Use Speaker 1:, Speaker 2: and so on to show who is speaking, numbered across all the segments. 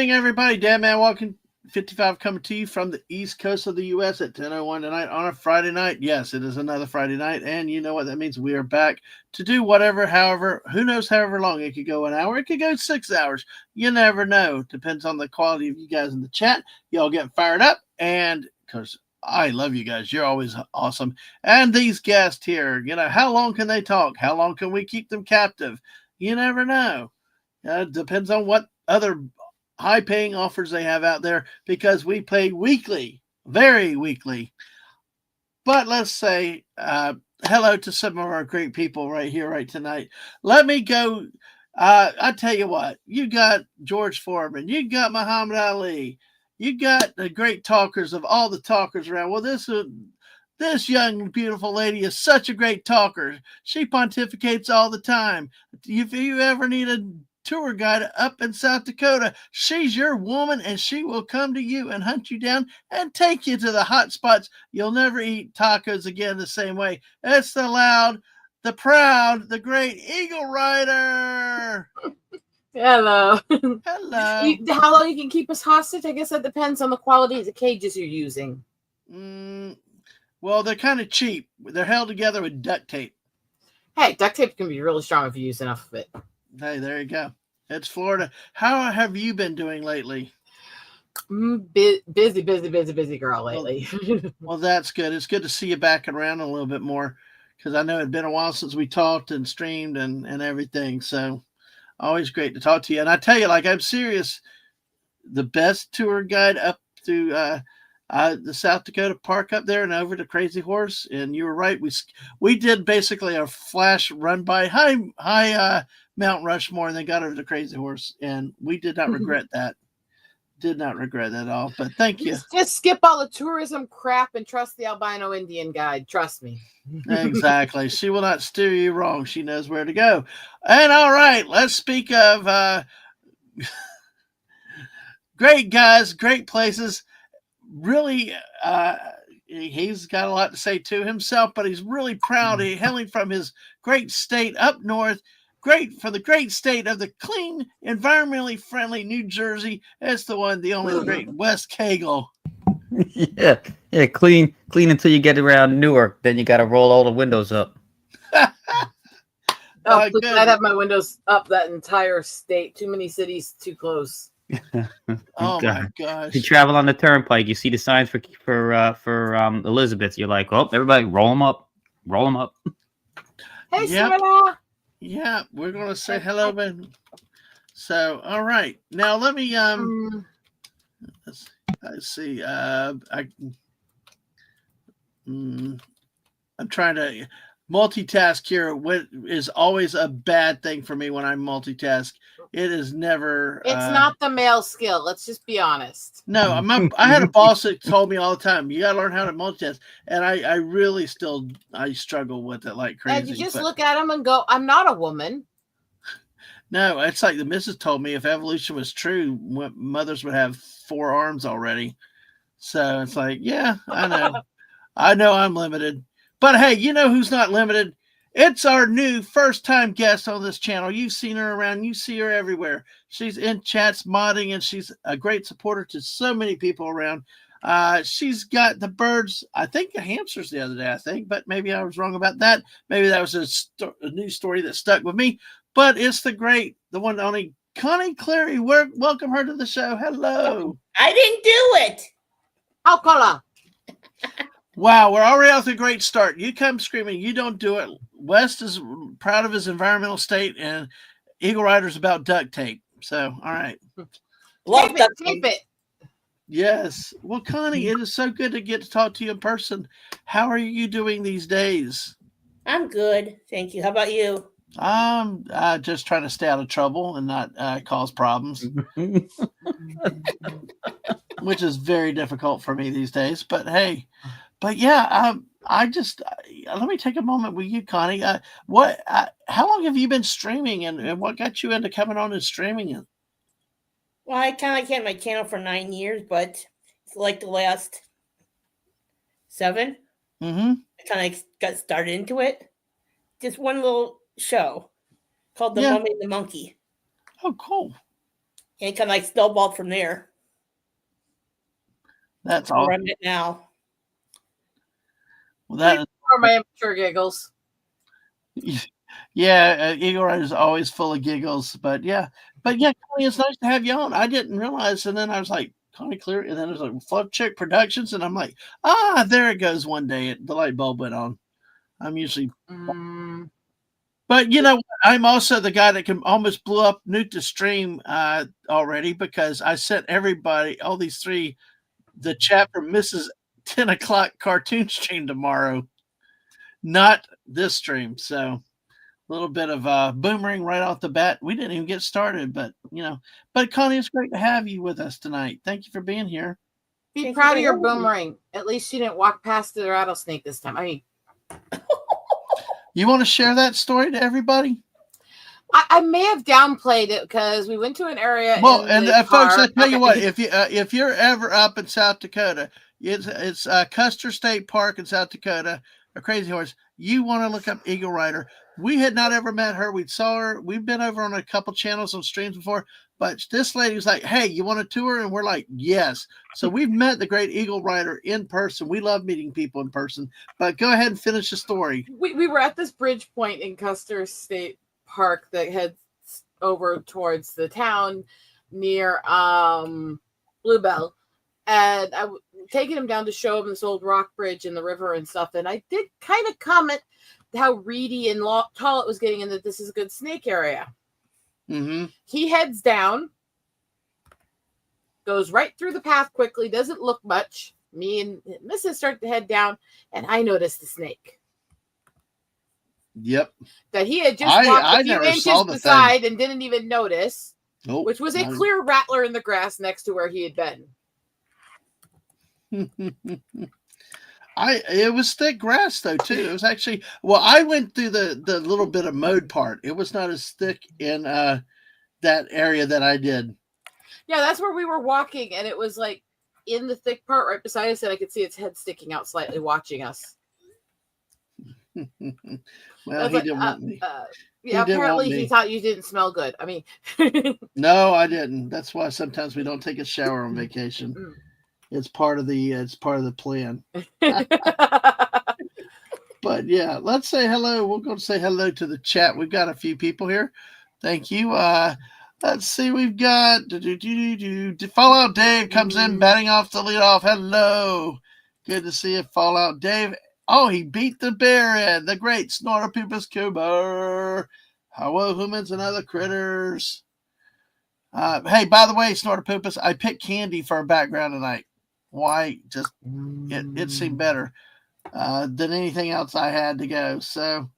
Speaker 1: morning, everybody. Dadman walking 55 coming to you from the east coast of the U.S. at 10:01 tonight on a Friday night. Yes, it is another Friday night, and you know what that means. We are back to do whatever, however, who knows, however long. It could go an hour, it could go 6 hours. You never know. Depends on the quality of you guys in the chat. Y'all getting fired up, and because I love you guys. You're always awesome. And these guests here, how long can they talk? How long can we keep them captive? You never know. It depends on what other high-paying offers they have out there, because we pay weekly, very weekly. But let's say hello to some of our great people right here, right tonight. Let me go. I tell you what, you got George Foreman, you got Muhammad Ali, you got the great talkers of all the talkers around. Well, this young, beautiful lady is such a great talker. She pontificates all the time. If you ever need a tour guide up in South Dakota, she's your woman, and she will come to you and hunt you down and take you to the hot spots. You'll never eat tacos again the same way. It's the loud, the proud, the great Eagle Rider.
Speaker 2: Hello.
Speaker 1: Hello.
Speaker 2: How long you can keep us hostage? I guess that depends on the quality of the cages you're using.
Speaker 1: Well, they're kind of cheap. They're held together with duct tape.
Speaker 2: Hey, duct tape can be really strong if you use enough of it.
Speaker 1: Hey, there you go. It's Florida. How have you been doing lately?
Speaker 2: Busy girl lately.
Speaker 1: Well, that's good. It's good to see you back around a little bit more, because I know it'd been a while since we talked and streamed and everything. So always great to talk to you. And I tell you, I'm serious. The best tour guide up through the South Dakota Park up there and over to Crazy Horse. And you were right. We did basically a flash run by high Mount Rushmore, and then got over to Crazy Horse, and we did not regret that. Did not regret that at all. But thank you.
Speaker 2: Just skip all the tourism crap and trust the albino Indian guide. Trust me.
Speaker 1: Exactly. She will not steer you wrong. She knows where to go. And all right, let's speak of great guys, great places. Really, he's got a lot to say to himself, but he's really proud. He hailing from his great state up north. Great for the great state of the clean, environmentally friendly New Jersey. It's the one, the only, the great Wes Cagle.
Speaker 3: Yeah, clean until you get around Newark. Then you got to roll all the windows up.
Speaker 2: I'd have my windows up that entire state. Too many cities, too close.
Speaker 1: Oh my gosh!
Speaker 3: You travel on the turnpike, you see the signs for Elizabeth. You're like, oh, everybody, roll them up.
Speaker 2: Hey, Sarah.
Speaker 1: Yeah, we're gonna say hello, man. So, all right, now let me let's see. I'm trying to multitask here. What is always a bad thing for me when I multitask. It is never.
Speaker 2: It's not the male skill. Let's just be honest.
Speaker 1: No, I had a boss that told me all the time, you got to learn how to multitask. And I really I struggle with it like crazy.
Speaker 2: And you just look at him and go, I'm not a woman.
Speaker 1: No, it's like the missus told me, if evolution was true, mothers would have 4 arms already. So it's like, yeah, I know. I know I'm limited. But hey, you know who's not limited? It's our new first-time guest on this channel. You've seen her around. You see her everywhere. She's in chats, modding, and she's a great supporter to so many people around. She's got the birds, I think the hamsters the other day, but maybe I was wrong about that. Maybe that was a news story that stuck with me. But it's the one and only conniecleary. Welcome her to the show. Hello.
Speaker 4: I didn't do it.
Speaker 2: How color?
Speaker 1: Wow, we're already off to a great start. You come screaming, you don't do it. West is proud of his environmental state, and Eagle Rider's about duct tape. So, all right.
Speaker 4: Love
Speaker 2: tape it.
Speaker 1: Yes. Well, Connie, it is so good to get to talk to you in person. How are you doing these days?
Speaker 4: I'm good. Thank you. How about you?
Speaker 1: I'm just trying to stay out of trouble and not cause problems, which is very difficult for me these days. But hey, yeah, let me take a moment with you, Connie. How long have you been streaming, and what got you into coming on and streaming it?
Speaker 4: Well, I kind of had my channel for 9 years, but it's like the last 7.
Speaker 1: Mm-hmm.
Speaker 4: I kind of got started into it. Just one little show called The Mummy and the Monkey.
Speaker 1: Oh, cool.
Speaker 4: And it kind of like snowballed from there.
Speaker 1: That's
Speaker 4: I'll
Speaker 1: all.
Speaker 4: run it now.
Speaker 1: Well, that
Speaker 2: For my immature giggles.
Speaker 1: yeah, Eagle Rider is always full of giggles, but yeah, Connie, it's nice to have you on. I didn't realize, and then I was like, Connie Cleary, and then it was like Fluff Chick Productions, and I'm like, there it goes. One day, the light bulb went on. I'm usually, but you know, what? I'm also the guy that can almost blew up Nuke to Stream already because I sent everybody, all these three, the chat from Mrs. 10 o'clock cartoon stream tomorrow, not this stream. So a little bit of boomerang right off the bat. We didn't even get started, but but Connie, it's great to have you with us tonight. Thank you for being here.
Speaker 2: Be
Speaker 4: Thank
Speaker 2: proud
Speaker 4: you
Speaker 2: of your
Speaker 4: for having me.
Speaker 2: boomerang. At least you didn't walk past the rattlesnake this time. I mean,
Speaker 1: You want to share that story to everybody?
Speaker 2: I may have downplayed it because we went to an area.
Speaker 1: Well,
Speaker 2: in
Speaker 1: and
Speaker 2: the
Speaker 1: folks,
Speaker 2: car.
Speaker 1: I tell you what,
Speaker 2: Okay.
Speaker 1: if you're ever up in South Dakota, it's Custer State Park in South Dakota, a Crazy Horse. You want to look up Eagle Rider. We had not ever met her. We saw her. We've been over on a couple channels on streams before, but this lady was like, "Hey, you want a tour?" And we're like, "Yes." So we've met the great Eagle Rider in person. We love meeting people in person. But go ahead and finish the story.
Speaker 2: We were at this bridge point in Custer State Park that heads over towards the town near Bluebell, and I taking him down to show him this old rock bridge in the river and stuff. And I did kind of comment how reedy and tall it was getting, and that this is a good snake area.
Speaker 1: Mm-hmm.
Speaker 2: He heads down, goes right through the path quickly, doesn't look much. Me and Mrs. start to head down, and I noticed the snake.
Speaker 1: Yep.
Speaker 2: That he had just walked a few
Speaker 1: never
Speaker 2: inches
Speaker 1: saw the
Speaker 2: beside and didn't even notice,
Speaker 1: Nope,
Speaker 2: which was a clear rattler in the grass next to where he had been.
Speaker 1: It was thick grass though too. It was actually I went through the little bit of mowed part. It was not as thick in that area that I did.
Speaker 2: Yeah, that's where we were walking, and it was like in the thick part right beside us, and I could see its head sticking out slightly, watching us.
Speaker 1: Well, he didn't want me.
Speaker 2: Yeah, apparently he thought you didn't smell good. I mean,
Speaker 1: no, I didn't. That's why sometimes we don't take a shower on vacation. It's part of the plan. But yeah, let's say hello. We're going to say hello to the chat. We've got a few people here. Thank you. Let's see. We've got Fallout Dave comes in, batting off the leadoff. Hello. Good to see you, Fallout Dave. Oh, he beat the bear in the great Snortopupus Cooper. Hello, humans and other critters. Hey, by the way, Snortopupus, I picked candy for our background tonight. Why? Just it seemed better than anything else I had to go. So,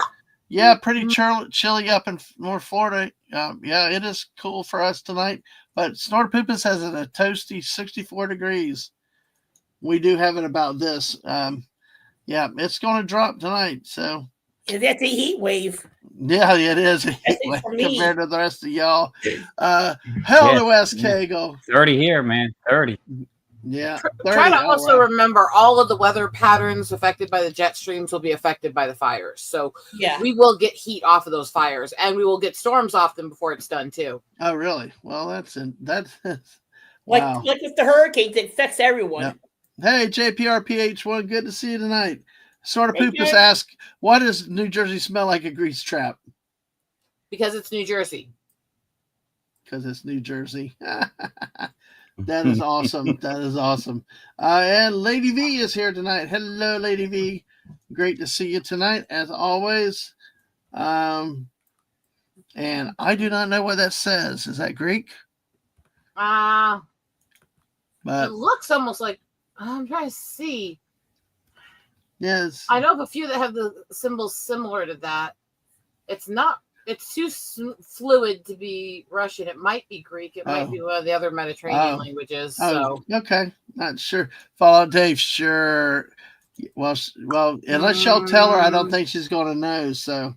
Speaker 1: yeah, pretty chilly up in North Florida. Yeah, it is cool for us tonight. But Snortopupus has it a toasty 64 degrees. We do have it about this. Yeah, it's going to drop tonight. So
Speaker 4: that's a heat wave.
Speaker 1: Yeah, it is compared to the rest of y'all. Hell to West Kegel.
Speaker 3: 30 here, man. 30.
Speaker 1: Yeah.
Speaker 2: 30, try to also remember all of the weather patterns affected by the jet streams will be affected by the fires. So
Speaker 4: yeah,
Speaker 2: we will get heat off of those fires, and we will get storms off them before it's done too.
Speaker 1: Oh, really? Well, that's
Speaker 4: wow. Like with the hurricanes, it affects everyone.
Speaker 1: Yep. Hey, JPRPH1, good to see you tonight. Snortopupus asked, why does New Jersey smell like a grease trap?
Speaker 2: Because it's New Jersey.
Speaker 1: Because it's New Jersey. That is awesome. That is awesome. And Lady V is here tonight. Hello, Lady V. Great to see you tonight, as always. And I do not know what that says. Is that Greek?
Speaker 2: But
Speaker 1: it
Speaker 2: looks almost like, I'm trying to see.
Speaker 1: Yes.
Speaker 2: I know of a few that have the symbols similar to that. It's too fluid to be Russian. It might be Greek. It might be one of the other Mediterranean languages. So
Speaker 1: okay. Not sure. Fallout Dave, sure. Well, unless y'all tell her, I don't think she's going to know. So,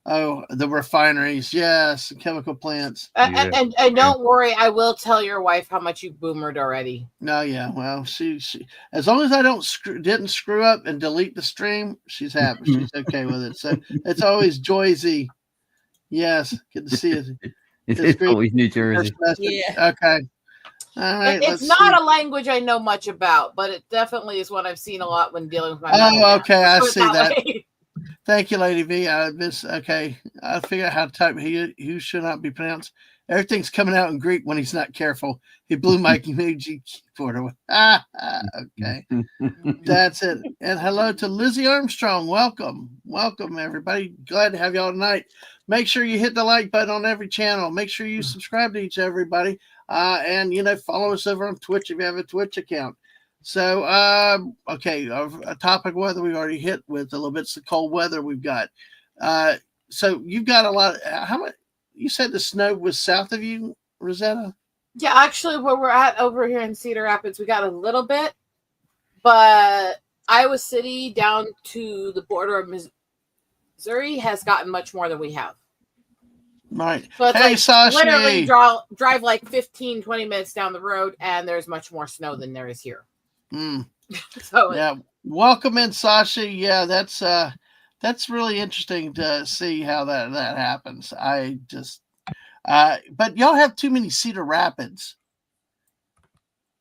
Speaker 1: the refineries, yes, chemical plants.
Speaker 2: And don't worry, I will tell your wife how much you boomered already.
Speaker 1: No, yeah. Well, she as long as I didn't screw up and delete the stream, she's happy. She's okay with it. So it's always Joyzy. Yes, good to see you.
Speaker 3: It's
Speaker 1: Greek
Speaker 3: always New
Speaker 1: first
Speaker 3: Jersey.
Speaker 1: message.
Speaker 4: Yeah.
Speaker 1: Okay. All right.
Speaker 2: It's not a language I know much about, but it definitely is one I've seen a lot when dealing with my mom.
Speaker 1: Oh, okay. I
Speaker 2: Put it
Speaker 1: see that.
Speaker 2: way.
Speaker 1: Thank you, Lady V. Okay. I figure out how to type who should not be pronounced. Everything's coming out in Greek when he's not careful. He blew my emoji keyboard away. Okay. That's it. And hello to Lizzie Armstrong. Welcome. Welcome, everybody. Glad to have you all tonight. Make sure you hit the like button on every channel. Make sure you subscribe to each everybody. And, follow us over on Twitch if you have a Twitch account. So, okay, a topic weather we've already hit with a little bit of cold weather we've got. So you've got a lot. How much? You said the snow was south of you, Rosetta?
Speaker 2: Yeah, actually, where we're at over here in Cedar Rapids, we got a little bit, but Iowa City down to the border of Missouri has gotten much more than we have.
Speaker 1: Right.
Speaker 2: So it's
Speaker 1: Hey,
Speaker 2: like
Speaker 1: Sashi.
Speaker 2: literally drive like 15, 20 minutes down the road, and there's much more snow than there is here. So
Speaker 1: yeah, welcome in, Sasha. Yeah, that's really interesting to see how that happens. I just but y'all have too many Cedar Rapids.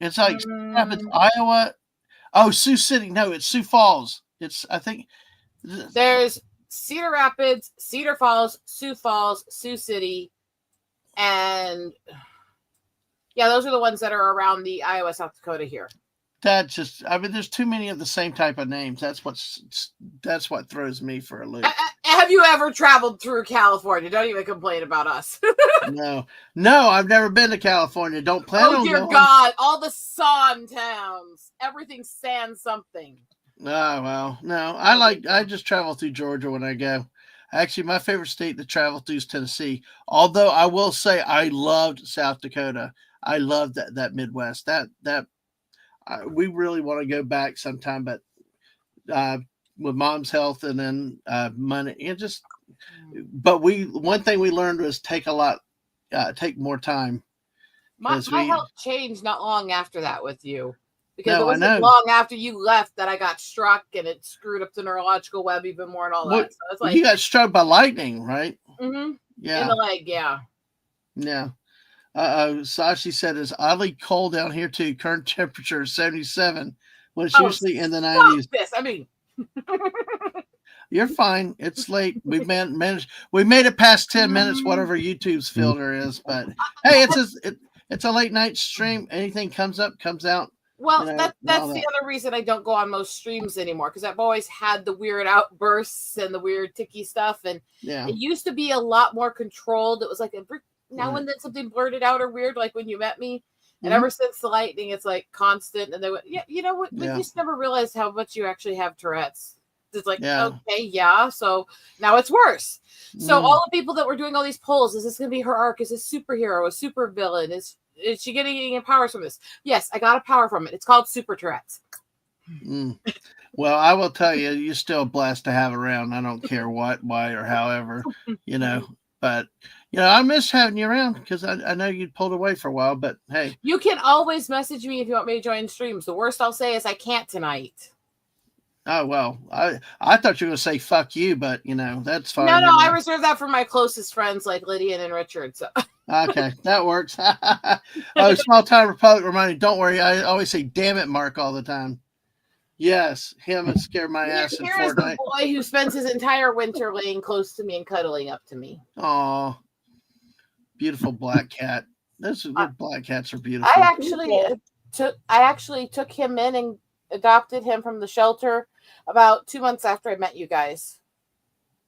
Speaker 1: It's like Cedar Rapids, Iowa. Oh, Sioux City. No, it's Sioux Falls. I think
Speaker 2: there's Cedar Rapids, Cedar Falls, Sioux City, and yeah, those are the ones that are around the Iowa, South Dakota here.
Speaker 1: There's too many of the same type of names. That's what throws me for a loop.
Speaker 2: Have you ever traveled through California? Don't even complain about us.
Speaker 1: No, I've never been to California. Don't plan on going.
Speaker 2: Oh, dear God. All the sand towns. Everything's sand something.
Speaker 1: Oh, well, no. I just travel through Georgia when I go. Actually, my favorite state to travel through is Tennessee. Although I will say I loved South Dakota. I loved that Midwest. We really want to go back sometime, but with Mom's health and then money, but one thing we learned was take more time.
Speaker 2: My health changed not long after that with you, because
Speaker 1: No,
Speaker 2: it wasn't long after you left that I got struck and it screwed up the neurological web even more and all that. So it's like
Speaker 1: you got struck by lightning, right?
Speaker 2: Mm-hmm.
Speaker 1: Yeah,
Speaker 2: in the leg, yeah.
Speaker 1: Sashi said it's oddly cold down here too. Current temperature is 77, when it's usually in the 90s. You're fine. It's late. We've managed. We made it past 10 minutes, whatever YouTube's filter is. But hey, it's a late night stream. Anything comes up, comes out.
Speaker 2: Well, that's the other reason I don't go on most streams anymore, because I've always had the weird outbursts and the weird ticky stuff, and it used to be a lot more controlled. It was like now and then something blurted out or weird, like when you met me. And ever since the lightning, it's like constant. And they went, you know what? We just never realized how much you actually have Tourette's. It's like, okay, so now it's worse. So all the people that were doing all these polls, is this going to be her arc? Is this superhero, a super villain? Is she getting any powers from this? Yes, I got a power from it. It's called Super Tourette's.
Speaker 1: Well, I will tell you, you're still blessed to have around. I don't care what, why, or however, but I miss having you around, because I know you pulled away for a while, but hey.
Speaker 2: You can always message me if you want me to join streams. The worst I'll say is I can't tonight.
Speaker 1: Oh, well, I thought you were going to say fuck you, but, that's fine.
Speaker 2: No, I reserve that for my closest friends like Lydian and Richard. So.
Speaker 1: Okay, that works. Small Time Republic reminding, don't worry, I always say damn it, Mark, all the time. Yes, him would scare my ass in
Speaker 2: Here is
Speaker 1: Fortnite.
Speaker 2: the boy who spends his entire winter laying close to me and cuddling up to me.
Speaker 1: Aw, beautiful black cat. Those black cats are beautiful.
Speaker 2: I actually took him in and adopted him from the shelter about 2 months after I met you guys.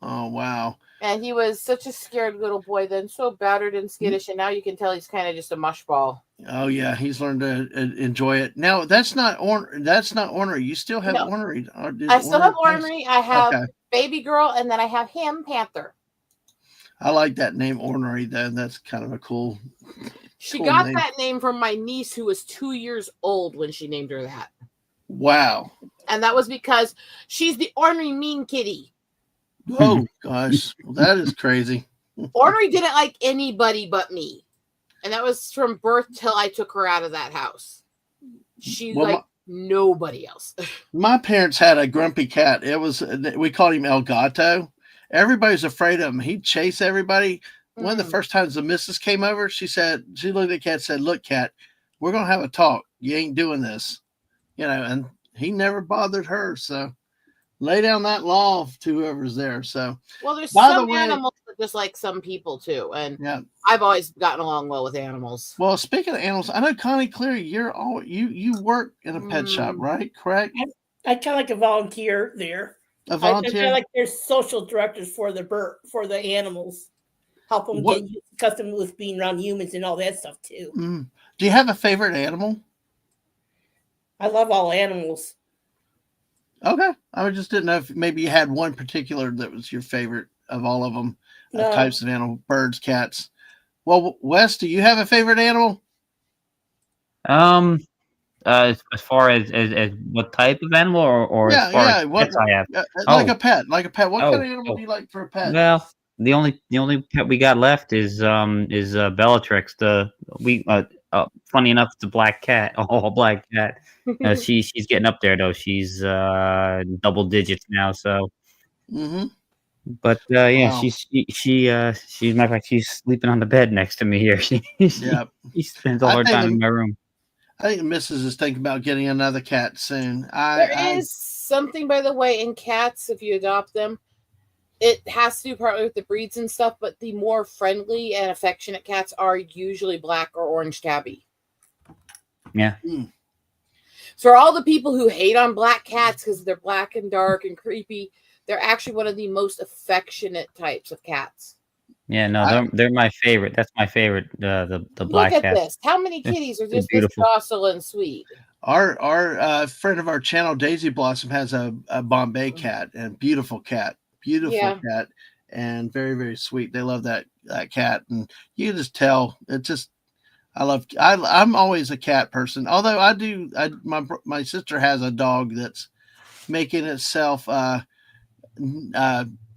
Speaker 1: Oh, wow.
Speaker 2: And he was such a scared little boy then, so battered and skittish, and now you can tell he's kind of just a mushball.
Speaker 1: Oh yeah, he's learned to enjoy it. Now that's not ornery. You still have ornery.
Speaker 2: I still have ornery. I have Baby Girl, and then I have him, Panther.
Speaker 1: I like that name, ornery. Then that's kind of a cool.
Speaker 2: She got that name from my niece, who was 2 years old when she named her that.
Speaker 1: Wow.
Speaker 2: And that was because she's the ornery mean kitty.
Speaker 1: Oh gosh, well, that is crazy.
Speaker 2: Ornery didn't like anybody but me. And that was from birth till I took her out of that house. She liked nobody else.
Speaker 1: My parents had a grumpy cat. We called him El Gato. Everybody's afraid of him. He'd chase everybody. one of the first times the missus came over, she looked at the cat and said, "Look, cat, we're going to have a talk. You ain't doing this." And he never bothered her. So lay down that law to whoever's there. So,
Speaker 2: well, there's
Speaker 1: by
Speaker 2: some
Speaker 1: the way,
Speaker 2: animals that just like some people too. And
Speaker 1: yeah.
Speaker 2: I've always gotten along well with animals.
Speaker 1: Well, speaking of animals, I know Connie Cleary, you work in a pet shop, right? Correct?
Speaker 4: I kind of like a volunteer there.
Speaker 1: A volunteer?
Speaker 4: I like their social directors for the animals. Help them get accustomed with being around humans and all that stuff too.
Speaker 1: Do you have a favorite animal?
Speaker 4: I love all animals.
Speaker 1: Okay. I just didn't know if maybe you had one particular that was your favorite of all of them.
Speaker 4: No.
Speaker 1: Types of animal, birds, cats. Well, Wes, do you have a favorite animal?
Speaker 3: As far as what type of animal, or as far as pets I have,
Speaker 1: like a pet. What kind of animal do you like for a pet?
Speaker 3: Well, the only pet we got left is Bellatrix. Funny enough, it's a black cat, a whole black cat. She's getting up there though. She's double digits now. So, but yeah, wow. She's matter of fact, she's sleeping on the bed next to me here. She spends all her time in my room.
Speaker 1: I think the missus is thinking about getting another cat soon.
Speaker 2: There is something, by the way, in cats, if you adopt them, it has to do partly with the breeds and stuff, but the more friendly and affectionate cats are usually black or orange tabby.
Speaker 3: Yeah.
Speaker 2: So for all the people who hate on black cats because they're black and dark and creepy, they're actually one of the most affectionate types of cats.
Speaker 3: Yeah, no, they're my favorite. That's my favorite. The black cat.
Speaker 2: Look at this. How many kitties are just this docile and sweet?
Speaker 1: Our friend of our channel, Daisy Blossom, has a Bombay cat, and beautiful cat, cat, and very, very sweet. They love that cat, and you can just tell. It's just I'm always a cat person. Although my sister has a dog that's making itself.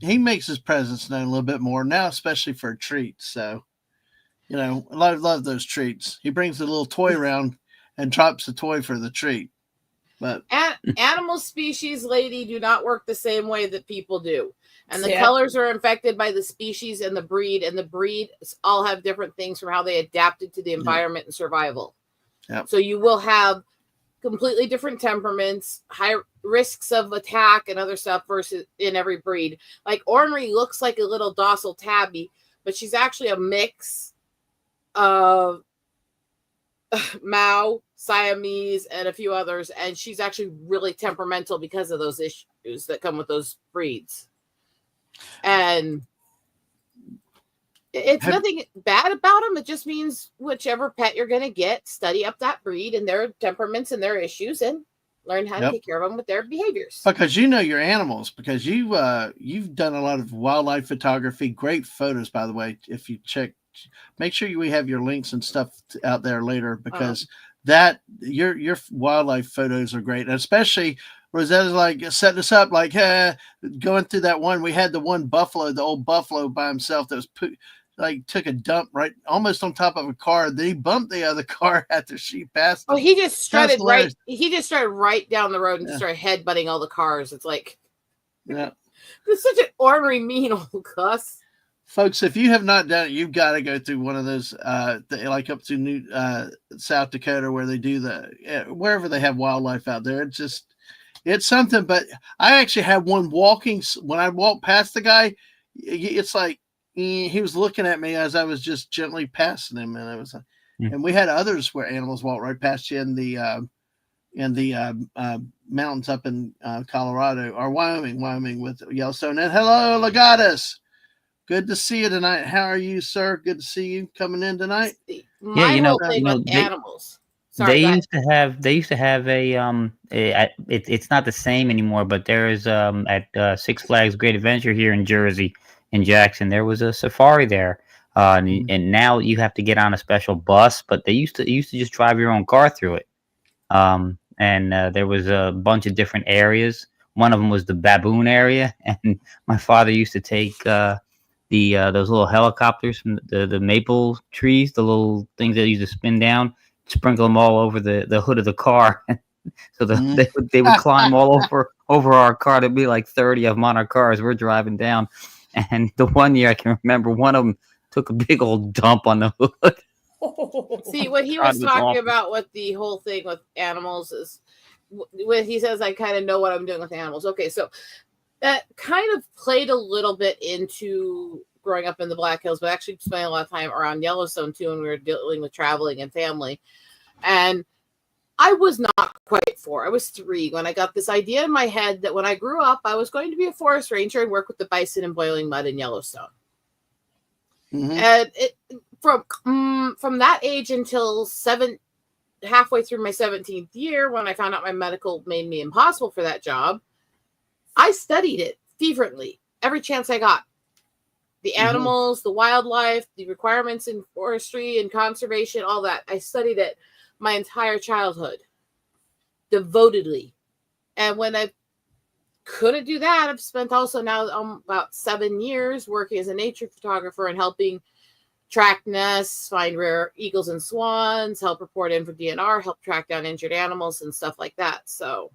Speaker 1: He makes his presence known a little bit more now, especially for a treat. So, I love those treats. He brings a little toy around and drops the toy for the treat. But
Speaker 2: animal species, lady, do not work the same way that people do. And the colors are infected by the species and the breed all have different things from how they adapted to the environment and survival.
Speaker 1: Yep.
Speaker 2: So you will have completely different temperaments, high risks of attack and other stuff versus in every breed. Like Ornery looks like a little docile tabby, but she's actually a mix of Mao, Siamese, and a few others, and she's actually really temperamental because of those issues that come with those breeds. And it's nothing bad about them. It just means whichever pet you're going to get, study up that breed and their temperaments and their issues, and learn how to take care of them with their behaviors.
Speaker 1: Because you know your animals, because you've done a lot of wildlife photography. Great photos, by the way. If you check, make sure we have your links and stuff out there later, because that your wildlife photos are great, and especially Rosetta's like setting us up, like going through that one. We had the one buffalo, the old buffalo by himself that was took a dump right almost on top of a car. Then he bumped the other car after she passed.
Speaker 2: Oh, he just strutted right. He just started right down the road and started headbutting all the cars. It's like, it's such an ornery, mean old cuss.
Speaker 1: Folks, if you have not done it, you've got to go through one of those, like up to South Dakota, where they do wherever they have wildlife out there. It's something. But I actually had one walking. When I walked past the guy, it's like he was looking at me as I was just gently passing him, and I was, and we had others where animals walk right past you in the mountains up in Colorado or Wyoming with Yellowstone. And hello, Legatus. Good to see you tonight. How are you, sir? Good to see you coming in tonight.
Speaker 2: Animals.
Speaker 3: Sorry, they used to have it's not the same anymore, but there is at Six Flags Great Adventure here in Jersey, in Jackson, there was a safari there, and now you have to get on a special bus. But they used to just drive your own car through it, and there was a bunch of different areas. One of them was the baboon area, and my father used to take those little helicopters from the maple trees, the little things that used to spin down, sprinkle them all over the hood of the car. So they would climb all over our car. There'd be like 30 of them on our car as we're driving down. And the one year I can remember, one of them took a big old dump on the hood.
Speaker 2: See, what he
Speaker 3: God,
Speaker 2: was
Speaker 3: it was
Speaker 2: talking
Speaker 3: awful.
Speaker 2: about with the whole thing with animals is when he says, I kind of know what I'm doing with animals. Okay, so that kind of played a little bit into growing up in the Black Hills, but actually spending a lot of time around Yellowstone too, when we were dealing with traveling and family. And I was not quite 4. I was 3 when I got this idea in my head that when I grew up, I was going to be a forest ranger and work with the bison in boiling mud in Yellowstone.
Speaker 1: Mhm.
Speaker 2: And it, from that age until halfway through my 17th year, when I found out my medical made me impossible for that job, I studied it fervently every chance I got. The animals, the wildlife, the requirements in forestry and conservation, all that. I studied it my entire childhood devotedly. And when I couldn't do that, I've spent also now about 7 years working as a nature photographer and helping track nests, find rare eagles and swans, help report in for DNR, help track down injured animals and stuff like that. So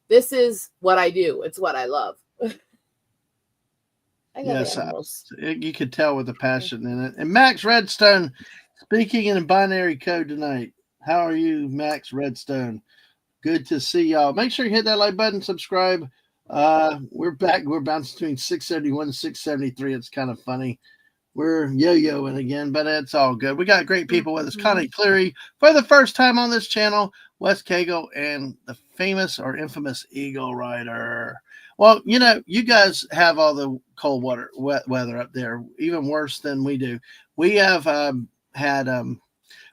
Speaker 2: this is what I do. It's what I love. I love
Speaker 1: Yes,
Speaker 2: animals.
Speaker 1: you could tell with the passion in it. And Max Redstone, speaking in binary code tonight. How are you, Max Redstone? Good to see y'all. Make sure you hit that like button, subscribe. We're back. We're bouncing between 671 and 673. It's kind of funny. We're yo-yoing again, but it's all good. We got great people with us. Connie Cleary for the first time on this channel, Wes Cagle, and the famous or infamous Eagle Rider. Well, you know, you guys have all the cold wet weather up there, even worse than we do. We have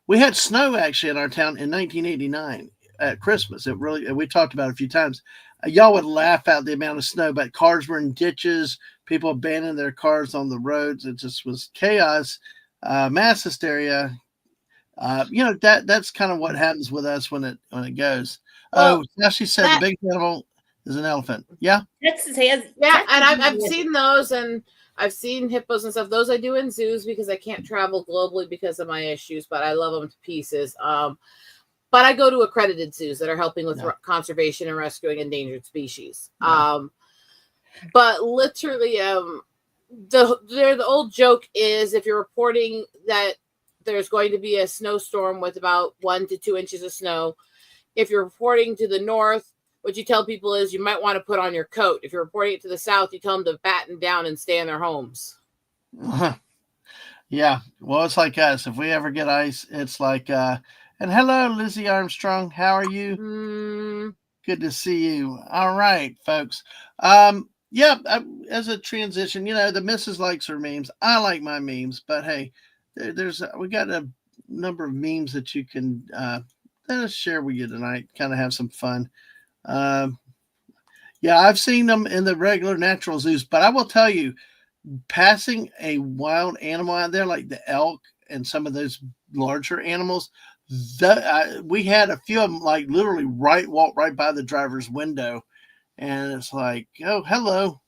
Speaker 1: we had snow actually in our town in 1989 at Christmas. We talked about it a few times. Y'all would laugh at the amount of snow, but cars were in ditches, people abandoned their cars on the roads. It just was chaos, mass hysteria. You know, that's kind of what happens with us when it goes.
Speaker 2: Well,
Speaker 1: now she said the big animal is an elephant. Yeah.
Speaker 4: Texas has.
Speaker 2: Yeah,
Speaker 4: Texas
Speaker 2: and I've
Speaker 4: has-
Speaker 2: seen those, and I've seen hippos and stuff. Those I do in zoos because I can't travel globally because of my issues, but I love them to pieces. But I go to accredited zoos that are helping with conservation and rescuing endangered species.
Speaker 1: Yeah.
Speaker 2: But literally, the old joke is if you're reporting that there's going to be a snowstorm with about 1 to 2 inches of snow, if you're reporting to the north, what you tell people is you might want to put on your coat. If you're reporting it to the south, you tell them to batten down and stay in their homes.
Speaker 1: Yeah. Well, it's like us. If we ever get ice, it's like, and hello, Lizzie Armstrong. How are you? Good to see you. All right, folks. Yeah, as a transition, you know, the missus likes her memes. I like my memes, but hey, we got a number of memes that you can share with you tonight. Kind of have some fun. Yeah, I've seen them in the regular natural zoos, but I will tell you, passing a wild animal out there like the elk and some of those larger animals, we had a few of them like literally walk right by the driver's window, and it's like, oh, hello.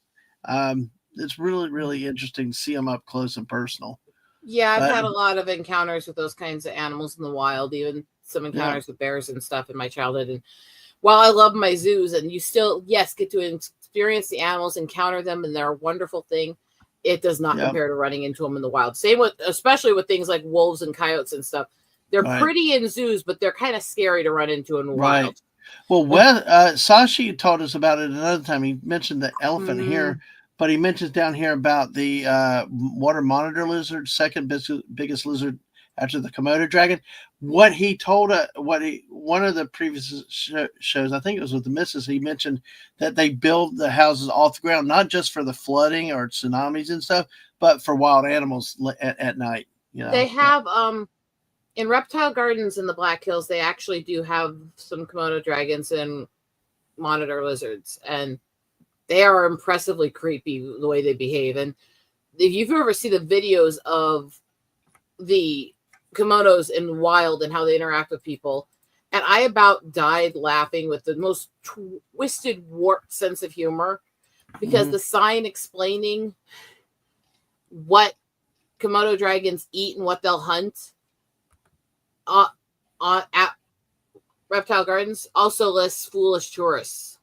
Speaker 1: It's really, really interesting to see them up close and personal.
Speaker 2: Yeah, I've had a lot of encounters with those kinds of animals in the wild, even some encounters with bears and stuff in my childhood. And while I love my zoos, and you still, yes, get to experience the animals, encounter them, and they're a wonderful thing, it does not compare to running into them in the wild. Same with, especially with things like wolves and coyotes and stuff. They're pretty in zoos, but they're kind of scary to run into in the wild.
Speaker 1: Well, Sashi told us about it another time. He mentioned the elephant here, but he mentions down here about the water monitor lizard, second biggest lizard after the Komodo dragon. What he told one of the previous shows, I think it was with the missus, he mentioned that they build the houses off the ground, not just for the flooding or tsunamis and stuff, but for wild animals at night. You know?
Speaker 2: They have in reptile gardens in the Black Hills, they actually do have some Komodo dragons and monitor lizards, and they are impressively creepy the way they behave. And if you've ever seen the videos of the Komodos in wild and how they interact with people, and I about died laughing with the most twisted, warped sense of humor, because the sign explaining what Komodo dragons eat and what they'll hunt at reptile gardens also lists foolish tourists.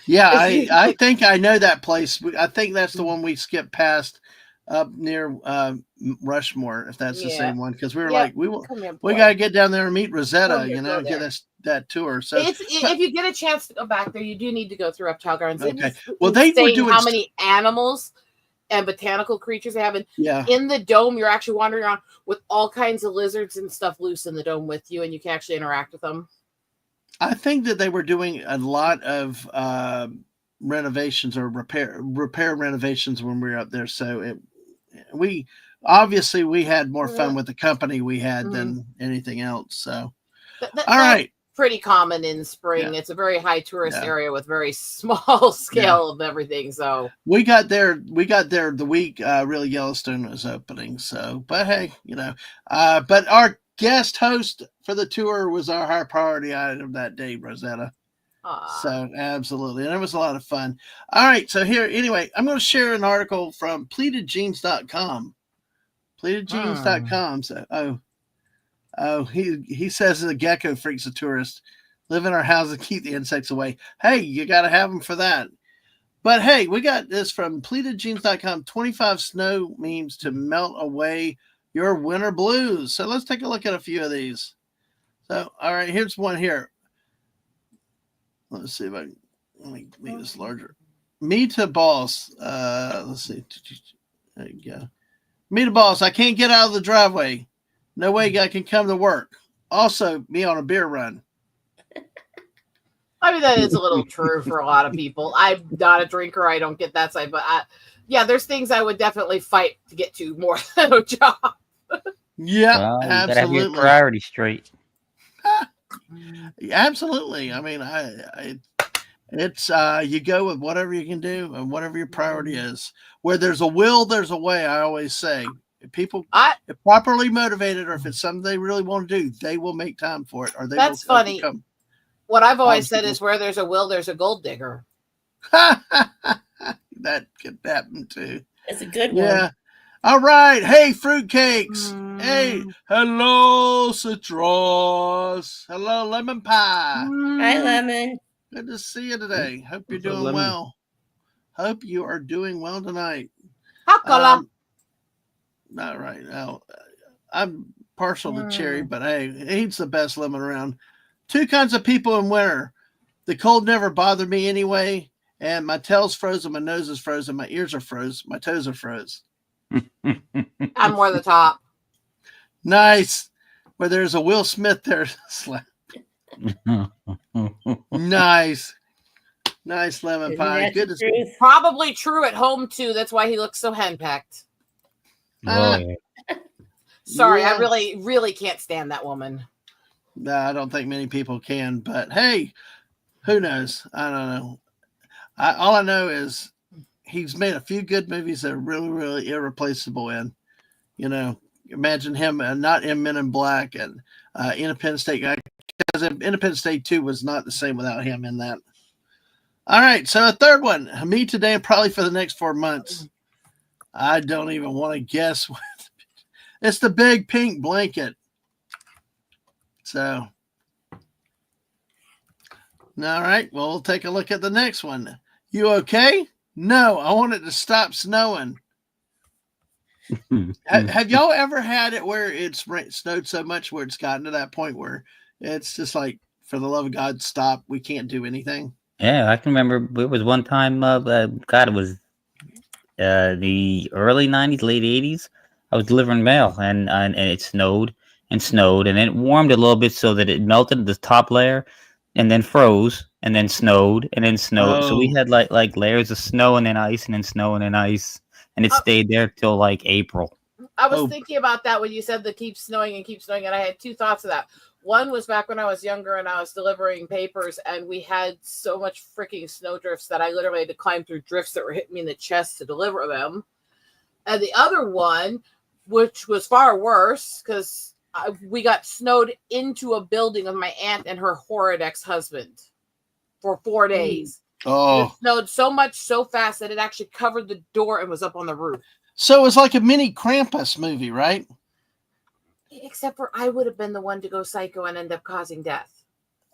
Speaker 1: Yeah, I think I know that place. I think that's the one we skipped past up near Rushmore, if that's the
Speaker 2: Yeah.
Speaker 1: same one. Because we were
Speaker 2: Yeah.
Speaker 1: like, we
Speaker 2: Come here,
Speaker 1: we
Speaker 2: boy.
Speaker 1: got to get down there and meet Rosetta,
Speaker 2: Come here,
Speaker 1: you
Speaker 2: go
Speaker 1: know, get
Speaker 2: there.
Speaker 1: that tour. So
Speaker 2: If you get a chance to go back there, you do need to go through Reptile Gardens.
Speaker 1: Okay.
Speaker 2: It's
Speaker 1: Well, they were
Speaker 2: insane
Speaker 1: doing
Speaker 2: how many animals and botanical creatures they have. And
Speaker 1: yeah.
Speaker 2: in the dome, you're actually wandering around with all kinds of lizards and stuff loose in the dome with you, and you can actually interact with them.
Speaker 1: I think that they were doing a lot of renovations or repair renovations when we were up there. So we obviously we had more fun with the company we had than anything else. So all right.
Speaker 2: Pretty common in spring.
Speaker 1: Yeah.
Speaker 2: It's a very high tourist
Speaker 1: Yeah.
Speaker 2: area with very small scale of everything. So
Speaker 1: we got there the week really Yellowstone was opening. So but hey, you know, but our guest host for the tour was our high priority item that day, Rosetta. So absolutely, and it was a lot of fun. All right, so here anyway, I'm going to share an article from pleatedjeans.com. Pleatedjeans.com. So he says the gecko freaks a tourist. Live in our house and keep the insects away. Hey, you got to have them for that. But hey, we got this from pleatedjeans.com. 25 snow memes to melt away your winter blues. So let's take a look at a few of these. So all right, here's one here. Let's see if I can let me make this larger. Meet a boss. Let's see. There you go. Meet a boss. I can't get out of the driveway. No way I can come to work. Also, me on a beer run.
Speaker 2: I mean, that is a little true for a lot of people. I'm not a drinker. I don't get that side. But yeah, there's things I would definitely fight to get to more than a job.
Speaker 1: Yeah,
Speaker 3: well, you
Speaker 1: absolutely.
Speaker 3: gotta have your priorities straight.
Speaker 1: Absolutely. I mean, it's you go with whatever you can do and whatever your priority is. Where there's a will, there's a way. I always say, if people are properly motivated, or if it's something they really want to do, they will make time for it, or they
Speaker 2: That's
Speaker 1: will
Speaker 2: funny.
Speaker 1: overcome.
Speaker 2: What I've always said is, where there's a will, there's a gold digger.
Speaker 1: That could happen too.
Speaker 4: That's a good one.
Speaker 1: Yeah. All right. Hey, fruitcakes. Hey, hello, citrus. Hello, lemon pie.
Speaker 4: Hi, Lemon.
Speaker 1: Good to see you today. Hope you're
Speaker 3: What's up,
Speaker 1: doing
Speaker 3: Lemon?
Speaker 1: well. Hope you are doing well tonight.
Speaker 2: Hakala.
Speaker 1: Not right now. I'm partial to cherry, but hey, he's the best lemon around. Two kinds of people in winter. The cold never bothered me anyway, and my tail's frozen, my nose is frozen, my ears are froze, my toes are froze.
Speaker 2: I'm more the top.
Speaker 1: Nice. Where there's a Will Smith there. Nice. Nice lemon pie. Good to see.
Speaker 2: Probably true at home too. That's why he looks so henpecked.
Speaker 3: Oh, yeah.
Speaker 2: Sorry,
Speaker 1: Yeah.
Speaker 2: I really can't stand that woman.
Speaker 1: No, I don't think many people can, but hey, who knows? I don't know. All I know is he's made a few good movies that are really, really irreplaceable in. You know, imagine him not in Men in Black and Independence Day. Because Independence Day 2 was not the same without him in that. All right, so a third one. Me today and probably for the next 4 months. I don't even want to guess. It's the big pink blanket. So, all right, well, we'll take a look at the next one. You okay? No, I want it to stop snowing. Have y'all ever had it where it's snowed so much where it's gotten to that point where it's just like, for the love of God, stop. We can't do anything.
Speaker 3: Yeah, I can remember it was one time, God, it was the early 90s, late 80s. I was delivering mail and it snowed and snowed and then it warmed a little bit so that it melted the top layer and then froze and then snowed and then snowed. So we had like layers of snow and then ice and then snow and then ice. And it stayed there till like April.
Speaker 2: I was thinking about that when you said the keep snowing, and I had two thoughts of that. One was back when I was younger and I was delivering papers, and we had so much freaking snow drifts that I literally had to climb through drifts that were hitting me in the chest to deliver them. And the other one, which was far worse, because we got snowed into a building with my aunt and her horrid ex-husband for 4 days.
Speaker 1: Oh,
Speaker 2: it snowed so much so fast that it actually covered the door and was up on the roof.
Speaker 1: So it was like a mini Krampus movie, right?
Speaker 2: Except for I would have been the one to go psycho and end up causing death.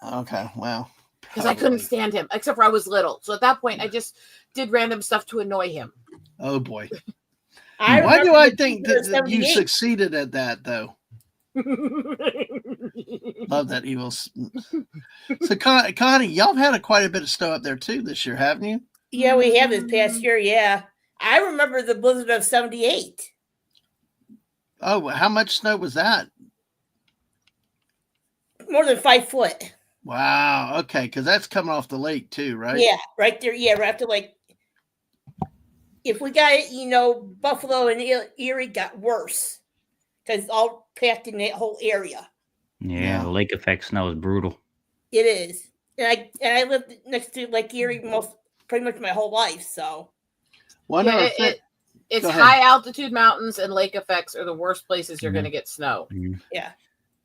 Speaker 1: Okay, well,
Speaker 2: because I couldn't stand him, except for I was little. So at that point, I just did random stuff to annoy him.
Speaker 1: Oh boy.
Speaker 4: I
Speaker 1: Why do
Speaker 4: remember
Speaker 1: I
Speaker 4: the
Speaker 1: think
Speaker 4: Jupiter
Speaker 1: that you
Speaker 4: 78.
Speaker 1: succeeded at that, though? Love that evil. So, Connie, y'all have had quite a bit of snow up there, too, this year, haven't you?
Speaker 4: Yeah, we have this past year, yeah. I remember the blizzard of 78.
Speaker 1: Oh, how much snow was that?
Speaker 4: More than 5 foot.
Speaker 1: Wow. Okay, because that's coming off the lake, too, right?
Speaker 4: Yeah, right there. Yeah, right after, like, if we got it, Buffalo and Erie got worse because it's all packed in that whole area.
Speaker 3: Yeah, the lake effect snow is brutal.
Speaker 4: It is. And I lived next to Lake Erie pretty much my whole life, so.
Speaker 2: It's high altitude mountains and lake effects are the worst places you're going to get snow.
Speaker 4: Yeah.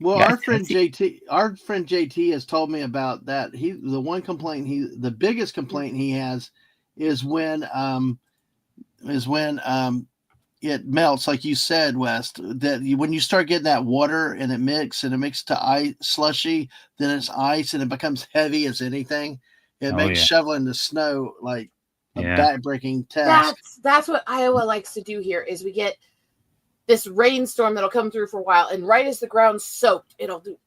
Speaker 1: Well, our friend JT has told me about that. The biggest complaint he has is when it melts, like you said, West. When you start getting that water and it mixes to ice slushy, then it's ice and it becomes heavy as anything. It makes shoveling the snow like a back-breaking task.
Speaker 2: That's what Iowa likes to do here. Is we get this rainstorm that'll come through for a while, and right as the ground's soaked, it'll do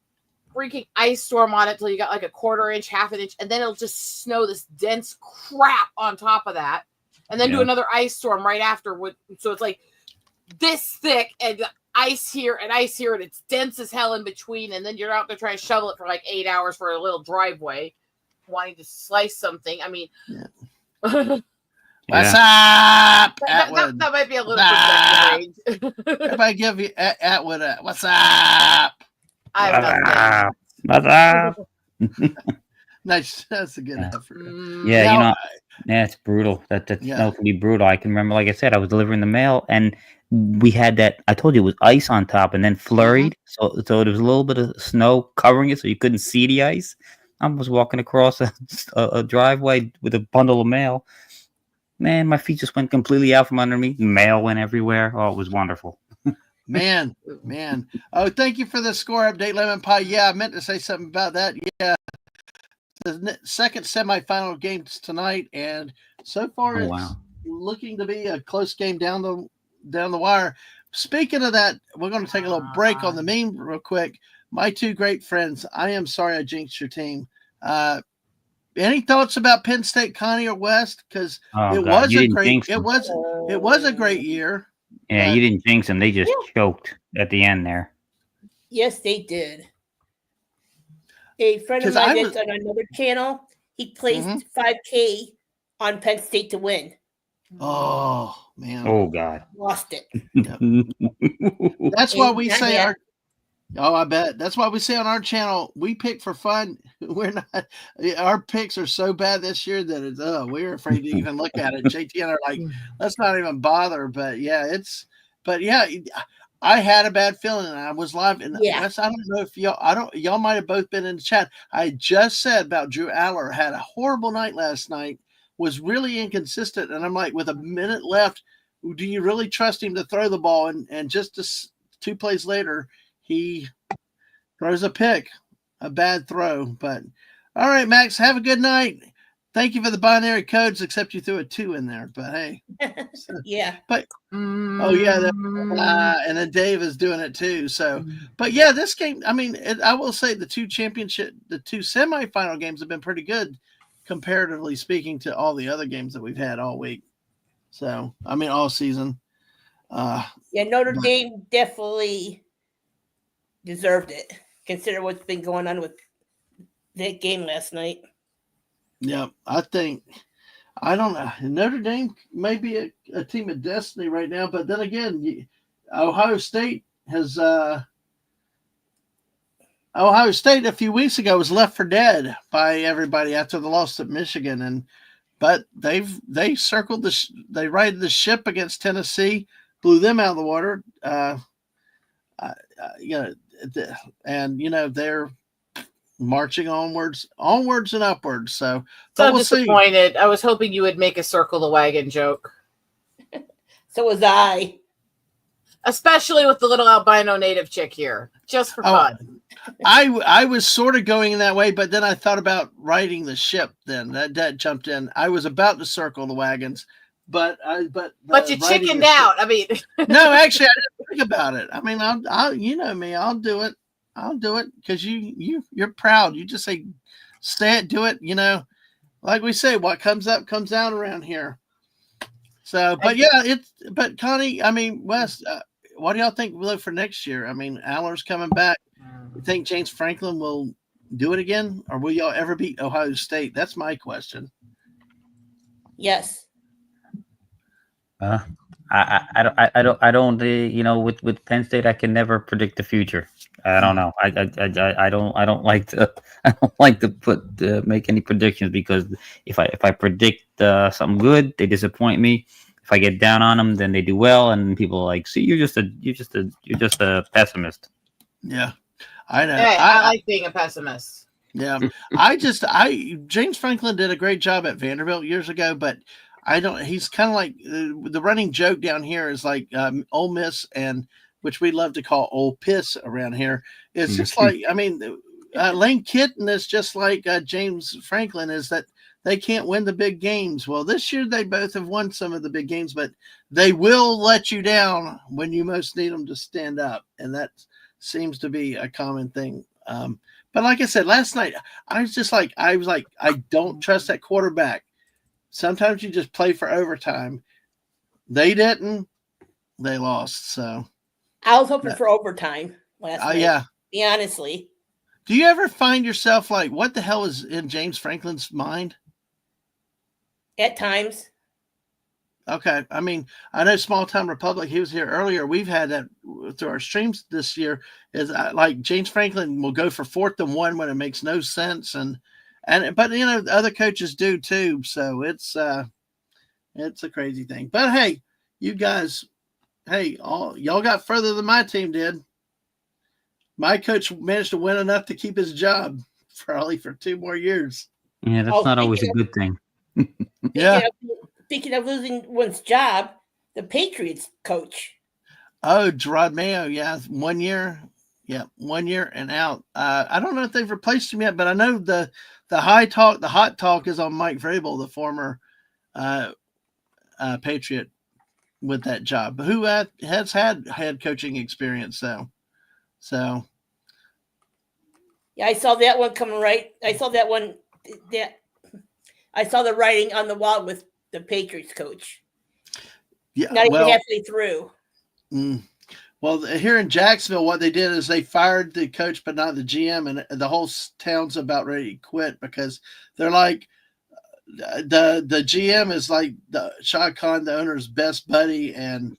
Speaker 2: freaking ice storm on it till you got like a quarter inch, half an inch, and then it'll just snow this dense crap on top of that, and then do another ice storm right after. So it's like this thick and ice here, and it's dense as hell in between, and then you're out there trying to shovel it for like 8 hours for a little driveway, wanting to slice something. I mean.
Speaker 1: What's up?
Speaker 2: That might be a little perspective range.
Speaker 1: Everybody give you Atwood what's up?
Speaker 3: What's up?
Speaker 1: Nice. That's a good effort.
Speaker 3: Yeah, it's brutal. That snow can be brutal. I can remember, like I said, I was delivering the mail and we had that. I told you it was ice on top and then flurried. So there was a little bit of snow covering it so you couldn't see the ice. I was walking across a driveway with a bundle of mail. Man, my feet just went completely out from under me. Mail went everywhere. Oh, it was wonderful.
Speaker 1: Man. Oh, thank you for the score update, Lemon Pie. Yeah, I meant to say something about that. Yeah. The second semifinal games tonight, and so far it's looking to be a close game down the wire. Speaking of that, we're going to take a little break on the meme real quick. My two great friends, I am sorry I jinxed your team. Any thoughts about Penn State, Connie or West? Because it was a great year.
Speaker 3: Yeah, you didn't jinx them. They just choked at the end there.
Speaker 4: Yes, they did. A friend of mine that's on another channel, he placed 5K on Penn State to win.
Speaker 1: Oh, man.
Speaker 3: Oh, God.
Speaker 4: Lost it.
Speaker 1: That's why we say I bet. That's why we say on our channel, we pick for fun. Our picks are so bad this year that we're afraid to even look at it. JT and I are like, let's not even bother. But I had a bad feeling and I was live. And I don't know if y'all might have both been in the chat. I just said about Drew Aller had a horrible night last night, was really inconsistent. And I'm like, with a minute left, do you really trust him to throw the ball? And just 2 plays later, he throws a pick, a bad throw. But all right, Max, have a good night. Thank you for the binary codes, except you threw a 2 in there. But hey, But and then Dave is doing it too. So, but yeah, this game. I mean, I will say the two semifinal games have been pretty good, comparatively speaking, to all the other games that we've had all week. So, I mean, all season.
Speaker 4: Notre Dame definitely deserved it. Consider what's been going on with that game last night.
Speaker 1: Yeah, I don't know. Notre Dame may be a team of destiny right now, but then again, Ohio State a few weeks ago was left for dead by everybody after the loss at Michigan, but they righted the ship against Tennessee, blew them out of the water. They're marching onwards and upwards. So
Speaker 2: we'll disappointed. See. I was hoping you would make a circle the wagon joke.
Speaker 4: So was I.
Speaker 2: Especially with the little albino native chick here. Just for fun.
Speaker 1: I was sort of going in that way, but then I thought about riding the ship. Then that jumped in. I was about to circle the wagons, but
Speaker 2: you
Speaker 1: riding
Speaker 2: chickened
Speaker 1: the ship-
Speaker 2: out. I mean,
Speaker 1: No, actually, I didn't think about it. I mean, I'll you know me, I'll do it. I'll do it because you're proud. You just say it, do it. You know, like we say, what comes up comes out around here. So, but yeah, but Connie, I mean, Wes, what do y'all think we'll look for next year? I mean, Aller's coming back. You think James Franklin will do it again, or will y'all ever beat Ohio State? That's my question.
Speaker 4: Yes.
Speaker 3: I don't. You know, with Penn State, I can never predict the future. I don't know. I don't like to. I don't like to make any predictions because if I predict something good, they disappoint me. If I get down on them, then they do well, and people are like, see, you're just a pessimist.
Speaker 1: Yeah, I know.
Speaker 2: hey, I like being a pessimist.
Speaker 1: Yeah, James Franklin did a great job at Vanderbilt years ago, but I don't. He's kind of like the running joke down here is like Ole Miss, and which we love to call Ole Piss around here. It's just like I mean, Lane Kiffin is just like James Franklin is that they can't win the big games. Well, this year they both have won some of the big games, but they will let you down when you most need them to stand up, and that seems to be a common thing. But like I said last night, I was like, I don't trust that quarterback. Sometimes you just play for overtime. They didn't. They lost. So
Speaker 4: I was hoping for overtime last night.
Speaker 1: Yeah.
Speaker 4: Be honestly.
Speaker 1: Do you ever find yourself like, what the hell is in James Franklin's mind?
Speaker 4: At times.
Speaker 1: Okay. I mean, I know Small Town Republic, he was here earlier. We've had that through our streams this year is like James Franklin will go for 4th and 1 when it makes no sense. But you know, other coaches do too. So it's a crazy thing, but hey, you guys, y'all got further than my team did. My coach managed to win enough to keep his job probably for 2 more years.
Speaker 3: Yeah, that's not always a good thing.
Speaker 1: Yeah.
Speaker 4: Speaking of losing one's job, the Patriots coach.
Speaker 1: Oh, Gerard Mayo. Yeah. 1 year. Yeah. 1 year and out. I don't know if they've replaced him yet, but I know the hot talk is on Mike Vrabel, the former Patriot with that job, who has had head coaching experience though. So.
Speaker 4: Yeah, I saw that one coming right. I saw that one. I saw the writing on the wall with the Patriots coach.
Speaker 1: Yeah,
Speaker 4: not even halfway through.
Speaker 1: Well, here in Jacksonville, what they did is they fired the coach, but not the GM, and the whole town's about ready to quit because they're like the GM is like the Shah Khan, the owner's best buddy, and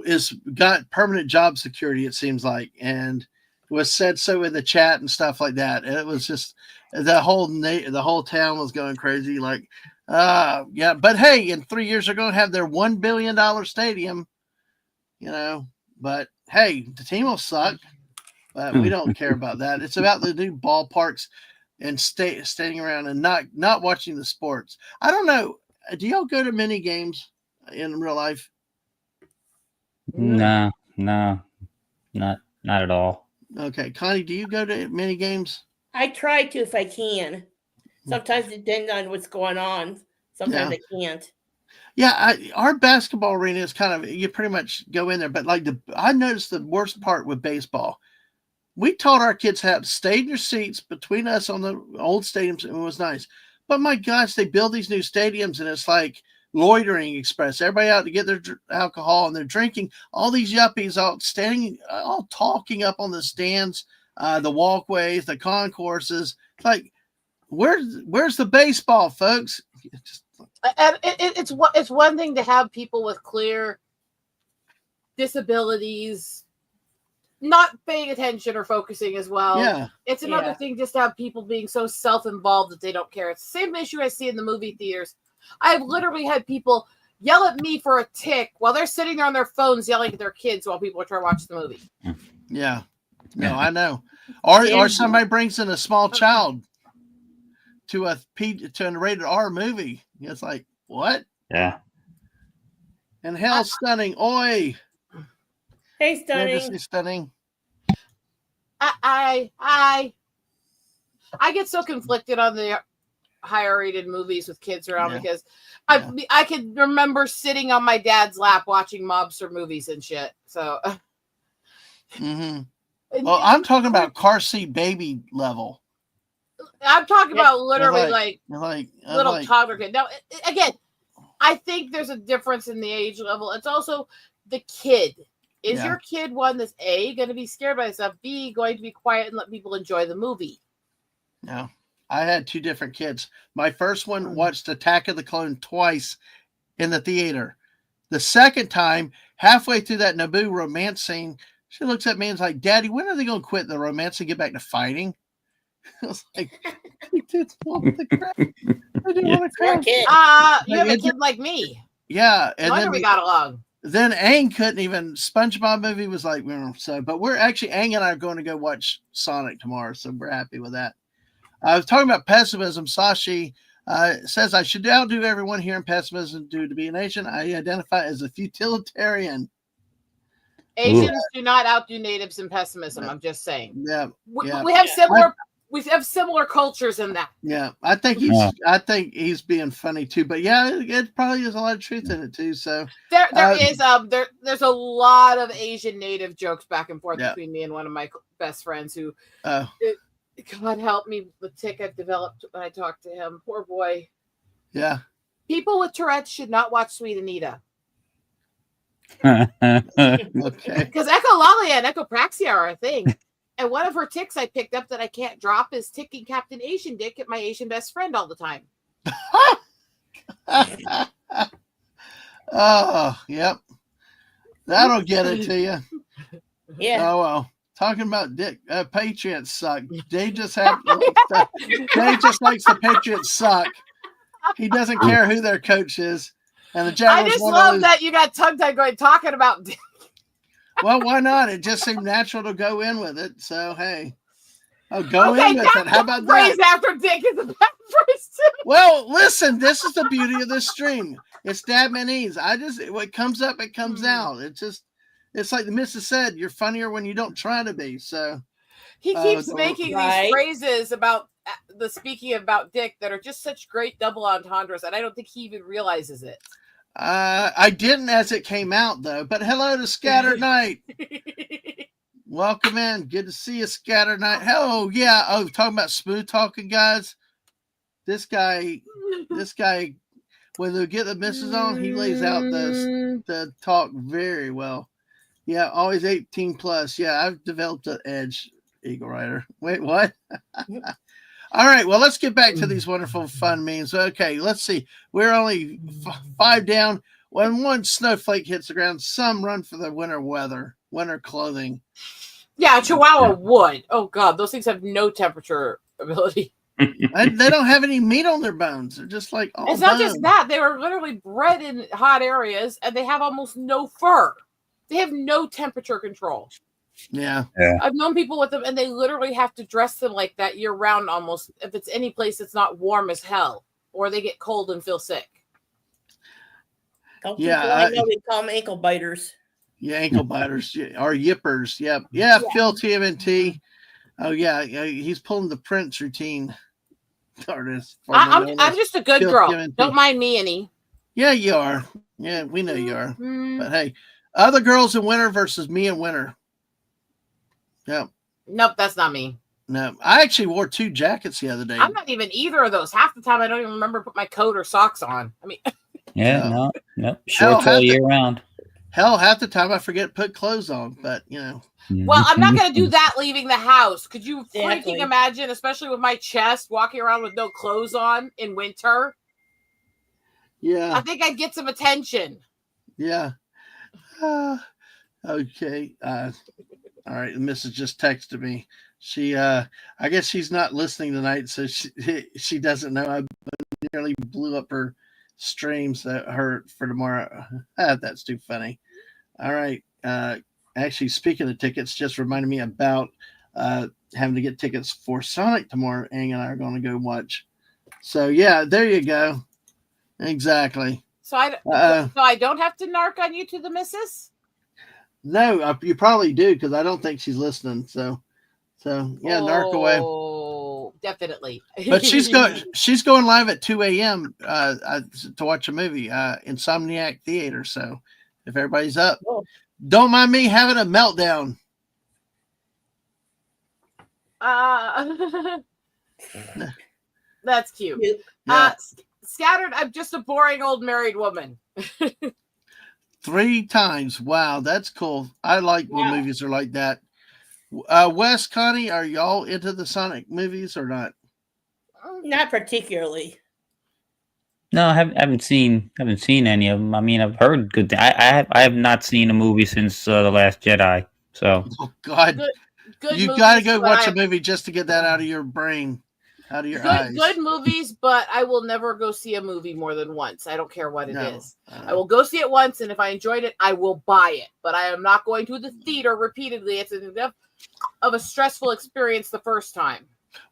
Speaker 1: is got permanent job security. It seems like, and it was said so in the chat and stuff like that. And it was just the whole town was going crazy. Like, yeah, but hey, in 3 years they're going to have their $1 billion stadium, you know. But hey, the team will suck, but we don't care about that. It's about the new ballparks and standing around and not watching the sports. I don't know. Do y'all go to mini games in real life?
Speaker 3: No, not at all.
Speaker 1: Okay, Connie, do you go to mini games?
Speaker 4: I try to if I can. Sometimes it depends on what's going on. Sometimes I can't.
Speaker 1: Yeah, our basketball arena is kind of, you pretty much go in there, but like I noticed the worst part with baseball. We taught our kids how to stay in your seats between us on the old stadiums, and it was nice. But my gosh, they build these new stadiums, and it's like loitering express. Everybody out to get their alcohol, and they're drinking. All these yuppies all standing, all talking up on the stands, the walkways, the concourses. It's like, where's the baseball, folks?
Speaker 2: And it's one thing to have people with clear disabilities not paying attention or focusing as well.
Speaker 1: Yeah.
Speaker 2: It's another thing just to have people being so self-involved that they don't care. It's the same issue I see in the movie theaters. I've literally had people yell at me for a tick while they're sitting there on their phones yelling at their kids while people are trying to watch the movie.
Speaker 1: Yeah. No, I know. Or somebody brings in a small child to a rated R movie. It's like, what?
Speaker 3: Yeah.
Speaker 1: And hell, Stunning. Oi.
Speaker 4: Hey, Stunning.
Speaker 1: Stunning.
Speaker 2: I get so conflicted on the higher rated movies with kids around because I can remember sitting on my dad's lap watching mobster movies and shit. So,
Speaker 1: well, I'm talking about car seat baby level.
Speaker 2: I'm talking about literally like little
Speaker 1: like,
Speaker 2: toddler kid. Now, again, I think there's a difference in the age level. It's also the kid. Is your kid one that's A, going to be scared by stuff, B, going to be quiet and let people enjoy the movie?
Speaker 1: No. I had two different kids. My first one watched Attack of the Clone twice in the theater. The second time, halfway through that Naboo romance scene, she looks at me and is like, Daddy, when are they going to quit the romance and get back to fighting? I was like, dudes want the crap. I do want to crap.
Speaker 2: You have a kid like me.
Speaker 1: Yeah.
Speaker 2: And then we got along.
Speaker 1: Then Aang couldn't even. SpongeBob movie was like, so. But we're actually, Aang and I are going to go watch Sonic tomorrow, so we're happy with that. I was talking about pessimism. Sashi says, I should outdo everyone here in pessimism due to being Asian. I identify as a utilitarian.
Speaker 2: Asians do not outdo natives in pessimism. I'm just saying.
Speaker 1: Yeah.
Speaker 2: We have similar. We have similar cultures in that.
Speaker 1: Yeah, I think he's being funny too. But yeah, it probably is a lot of truth in it too. So
Speaker 2: there's a lot of Asian native jokes back and forth between me and one of my best friends who, God help me, the tick I've developed when I talk to him. Poor boy.
Speaker 1: Yeah.
Speaker 2: People with Tourette's should not watch Sweet Anita.
Speaker 1: Okay.
Speaker 2: Because echolalia and echopraxia are a thing. And one of her ticks I picked up that I can't drop is ticking Captain Asian Dick at my Asian best friend all the time.
Speaker 1: Oh, yep. That'll get it to you.
Speaker 4: Yeah.
Speaker 1: Oh, well. Talking about Dick, Patriots suck. Dave just likes the Patriots suck. He doesn't care who their coach is. And the Jaguars
Speaker 2: I just love that you got tongue-tied going talking about Dick.
Speaker 1: Well, why not? It just seemed natural to go in with it. So, hey. Oh, go in with it. How about that?
Speaker 2: After Dick is a bad phrase too.
Speaker 1: Well, listen, this is the beauty of this stream. It's Dadmanese. What comes up, it comes out. It's like the missus said, you're funnier when you don't try to be. So
Speaker 2: he keeps making these phrases about speaking about Dick that are just such great double entendres, and I don't think he even realizes it.
Speaker 1: I didn't as it came out though. But hello to Scatter Night. Welcome in. Good to see you, Scatter Night. Hello, yeah. Oh, talking about smooth talking, guys. This guy, when they get the misses on, he lays out the talk very well. Yeah, always 18 plus. Yeah, I've developed an edge, Eagle Rider. Wait, what? All right, well, let's get back to these wonderful fun memes. Okay, let's see. We're only 5 down. When one snowflake hits the ground, some run for the winter clothing.
Speaker 2: Yeah, Chihuahua would. Oh, God, those things have no temperature ability.
Speaker 1: They don't have any meat on their bones. They're just like all
Speaker 2: It's not just that. They were literally bred in hot areas, and they have almost no fur. They have no temperature control.
Speaker 1: Yeah.
Speaker 2: I've known people with them, and they literally have to dress them like that year-round almost, if it's any place that's not warm as hell, or they get cold and feel sick.
Speaker 4: I know we call them ankle biters.
Speaker 1: Yeah, ankle biters or yippers. Yep. Yeah, Phil TMNT. Oh, yeah, he's pulling the Prince routine.
Speaker 2: I'm just a good girl. TMNT. Don't mind me any.
Speaker 1: Yeah, you are. Yeah, we know you are. But hey, other girls in winter versus me in winter. Yep.
Speaker 2: Nope, that's not me.
Speaker 1: No, I actually wore 2 jackets the other day.
Speaker 2: I'm not even either of those. Half the time, I don't even remember to put my coat or socks on. I mean,
Speaker 3: no, shorts all year round.
Speaker 1: Hell, half the time I forget to put clothes on, but you know.
Speaker 2: Well, I'm not going to do that leaving the house. Could you freaking imagine, especially with my chest, walking around with no clothes on in winter?
Speaker 1: Yeah.
Speaker 2: I think I'd get some attention.
Speaker 1: Yeah. Okay. All right, the missus just texted me. She, I guess she's not listening tonight, so she doesn't know. I nearly blew up her streams for tomorrow. That's too funny. All right. Actually, speaking of tickets, just reminded me about having to get tickets for Sonic tomorrow. Aang and I are going to go watch. So yeah, there you go. Exactly.
Speaker 2: So I don't have to narc on you to the missus?
Speaker 1: No, you probably do because I don't think she's listening. So, So yeah, narc away.
Speaker 2: Oh, definitely.
Speaker 1: But she's going live at 2 a.m. To watch a movie, Insomniac Theater. So if everybody's up,
Speaker 4: Oh.
Speaker 1: don't mind me having a meltdown.
Speaker 2: That's cute.
Speaker 1: Yeah.
Speaker 2: Scattered, I'm just a boring old married woman.
Speaker 1: 3 times. Wow, that's cool. I like when movies are like that. Wes, Connie, are y'all into the Sonic movies or not?
Speaker 4: Not particularly.
Speaker 3: No, I haven't seen any of them. I mean, I've heard good. I have not seen a movie since The Last Jedi. So
Speaker 1: Oh God,
Speaker 2: good
Speaker 1: you
Speaker 2: movies,
Speaker 1: got to go
Speaker 2: but
Speaker 1: watch a movie just to get that out of your brain, out of your eyes.
Speaker 2: Good movies, but I will never go see a movie more than once. I don't care what it is.
Speaker 1: No.
Speaker 2: I will go see it once, and if I enjoyed it, I will buy it. But I am not going to the theater repeatedly. It's enough of a stressful experience the first time.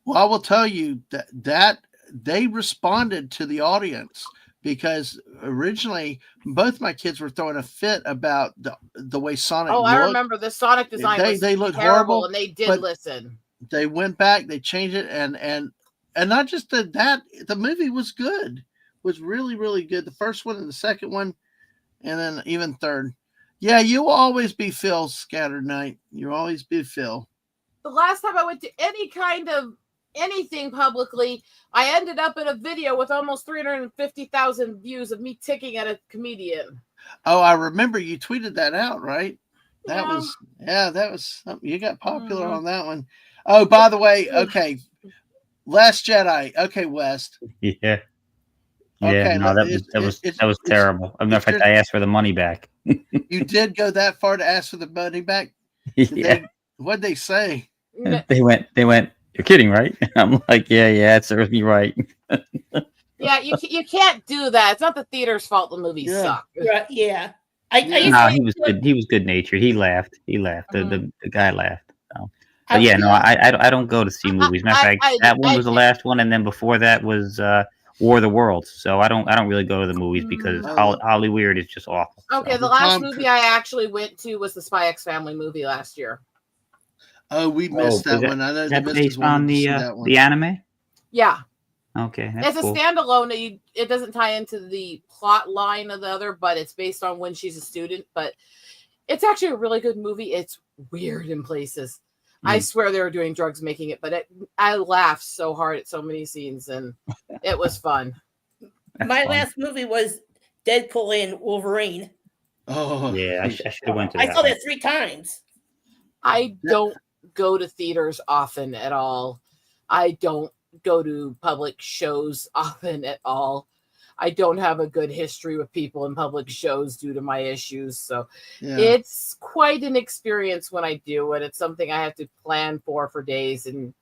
Speaker 1: Well, I will tell you that they responded to the audience, because originally both my kids were throwing a fit about the way Sonic looked.
Speaker 2: I remember the Sonic design was
Speaker 1: they looked
Speaker 2: terrible,
Speaker 1: horrible,
Speaker 2: and they did listen.
Speaker 1: They went back, they changed it, and not just that the movie was good, was really, really good. The first one and the second one, and then even third. Yeah, you will always be Phil, Scattered Night. You'll always be Phil.
Speaker 2: The last time I went to any kind of anything publicly, I ended up in a video with almost 350,000 views of me ticking at a comedian.
Speaker 1: Oh, I remember you tweeted that out, right? That
Speaker 2: Yeah.
Speaker 1: was something. You got popular on that one. Oh, by the way, okay, Last Jedi. Okay, West.
Speaker 3: Yeah.
Speaker 1: Okay,
Speaker 3: no, that was terrible. I mean, in fact, I asked for the money back.
Speaker 1: You did go that far to ask for the money back? What'd they say?
Speaker 3: They went, you're kidding, right? I'm like, yeah, it serves me right.
Speaker 2: Yeah, you can't do that. It's not the theater's fault the movie sucked.
Speaker 4: Right, yeah.
Speaker 3: He was good natured. He laughed. The guy laughed. So. But I don't go to see movies. Matter of fact, that one was the last one, and then before that was War of the Worlds. So I don't really go to the movies because Holly Weird is just awful.
Speaker 2: Okay,
Speaker 3: so.
Speaker 2: the last movie I actually went to was the Spy X Family movie last year.
Speaker 1: Oh, we missed that one. I know
Speaker 3: that's based on the anime.
Speaker 2: Yeah.
Speaker 3: Okay,
Speaker 2: it's cool. A standalone. It doesn't tie into the plot line of the other, but it's based on when she's a student. But it's actually a really good movie. It's weird in places. I swear they were doing drugs making it, but I laughed so hard at so many scenes, and it was fun.
Speaker 4: My last movie was Deadpool and Wolverine.
Speaker 1: Oh,
Speaker 3: yeah, I should have went to that.
Speaker 4: I saw that 3 times.
Speaker 2: I don't go to theaters often at all. I don't go to public shows often at all. I don't have a good history with people in public shows due to my issues. So it's quite an experience when I do it. It's something I have to plan for days and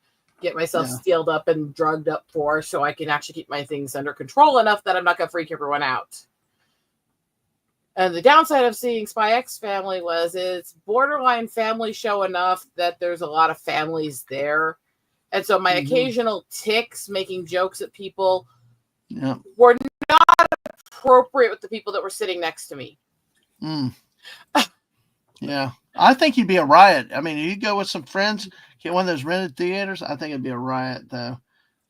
Speaker 2: get myself steeled up and drugged up for, so I can actually keep my things under control enough that I'm not going to freak everyone out. And the downside of seeing Spy X Family was it's borderline family show enough that there's a lot of families there. And so my occasional ticks making jokes at people were not appropriate with the people that were sitting next to me.
Speaker 1: Yeah. I think you'd be a riot. I mean, you go with some friends, get one of those rented theaters, I think it'd be a riot, though.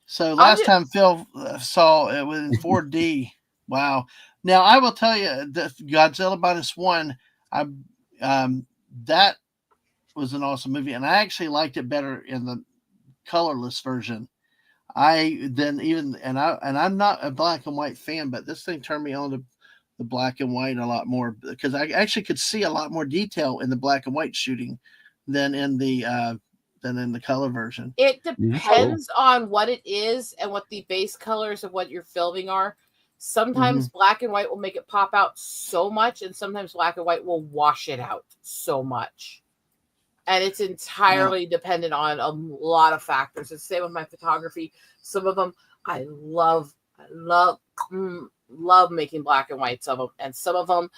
Speaker 1: So last time Phil saw it was in 4D. Wow. Now, I will tell you that Godzilla -1, that was an awesome movie, and I actually liked it better in the colorless version. I'm not a black and white fan, but this thing turned me on to the black and white a lot more, because I actually could see a lot more detail in the black and white shooting than in the color version.
Speaker 2: It depends on what it is and what the base colors of what you're filming are. Sometimes black and white will make it pop out so much, and sometimes black and white will wash it out so much. And it's entirely dependent on a lot of factors. It's the same with my photography. Some of them I love making black and whites of them, and some of them,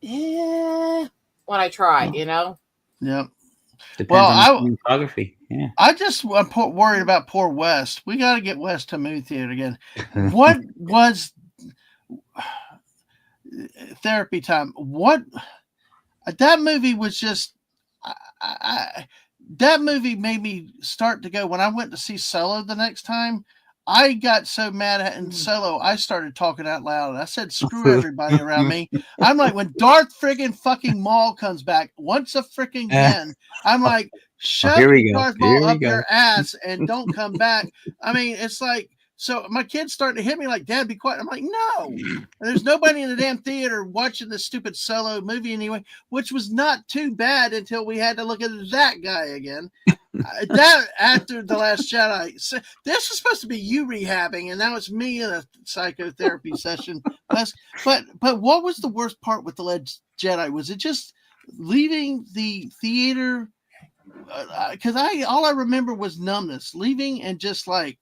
Speaker 2: when I try,
Speaker 1: Yep.
Speaker 3: Depends on the photography. Yeah.
Speaker 1: I just worried about poor West. We got to get West to movie theater again. What was therapy time? What that movie was just. that movie made me start to go. When I went to see Solo the next time, I got so mad at in Solo, I started talking out loud. I said, "Screw everybody around me." I'm like, when Darth friggin' fucking Maul comes back once a freaking again, I'm like, shut
Speaker 3: Here we go.
Speaker 1: Darth
Speaker 3: Here
Speaker 1: Maul
Speaker 3: we
Speaker 1: up
Speaker 3: go.
Speaker 1: your ass and don't come back. I mean, it's like, so my kids starting to hit me like, "Dad, be quiet." I'm like, no. There's nobody in the damn theater watching this stupid Solo movie anyway, which was not too bad until we had to look at that guy again. That after The Last Jedi, so this was supposed to be you rehabbing, and now it's me in a psychotherapy session. But what was the worst part with The Last Jedi? Was it just leaving the theater? Because all I remember was numbness, leaving and just like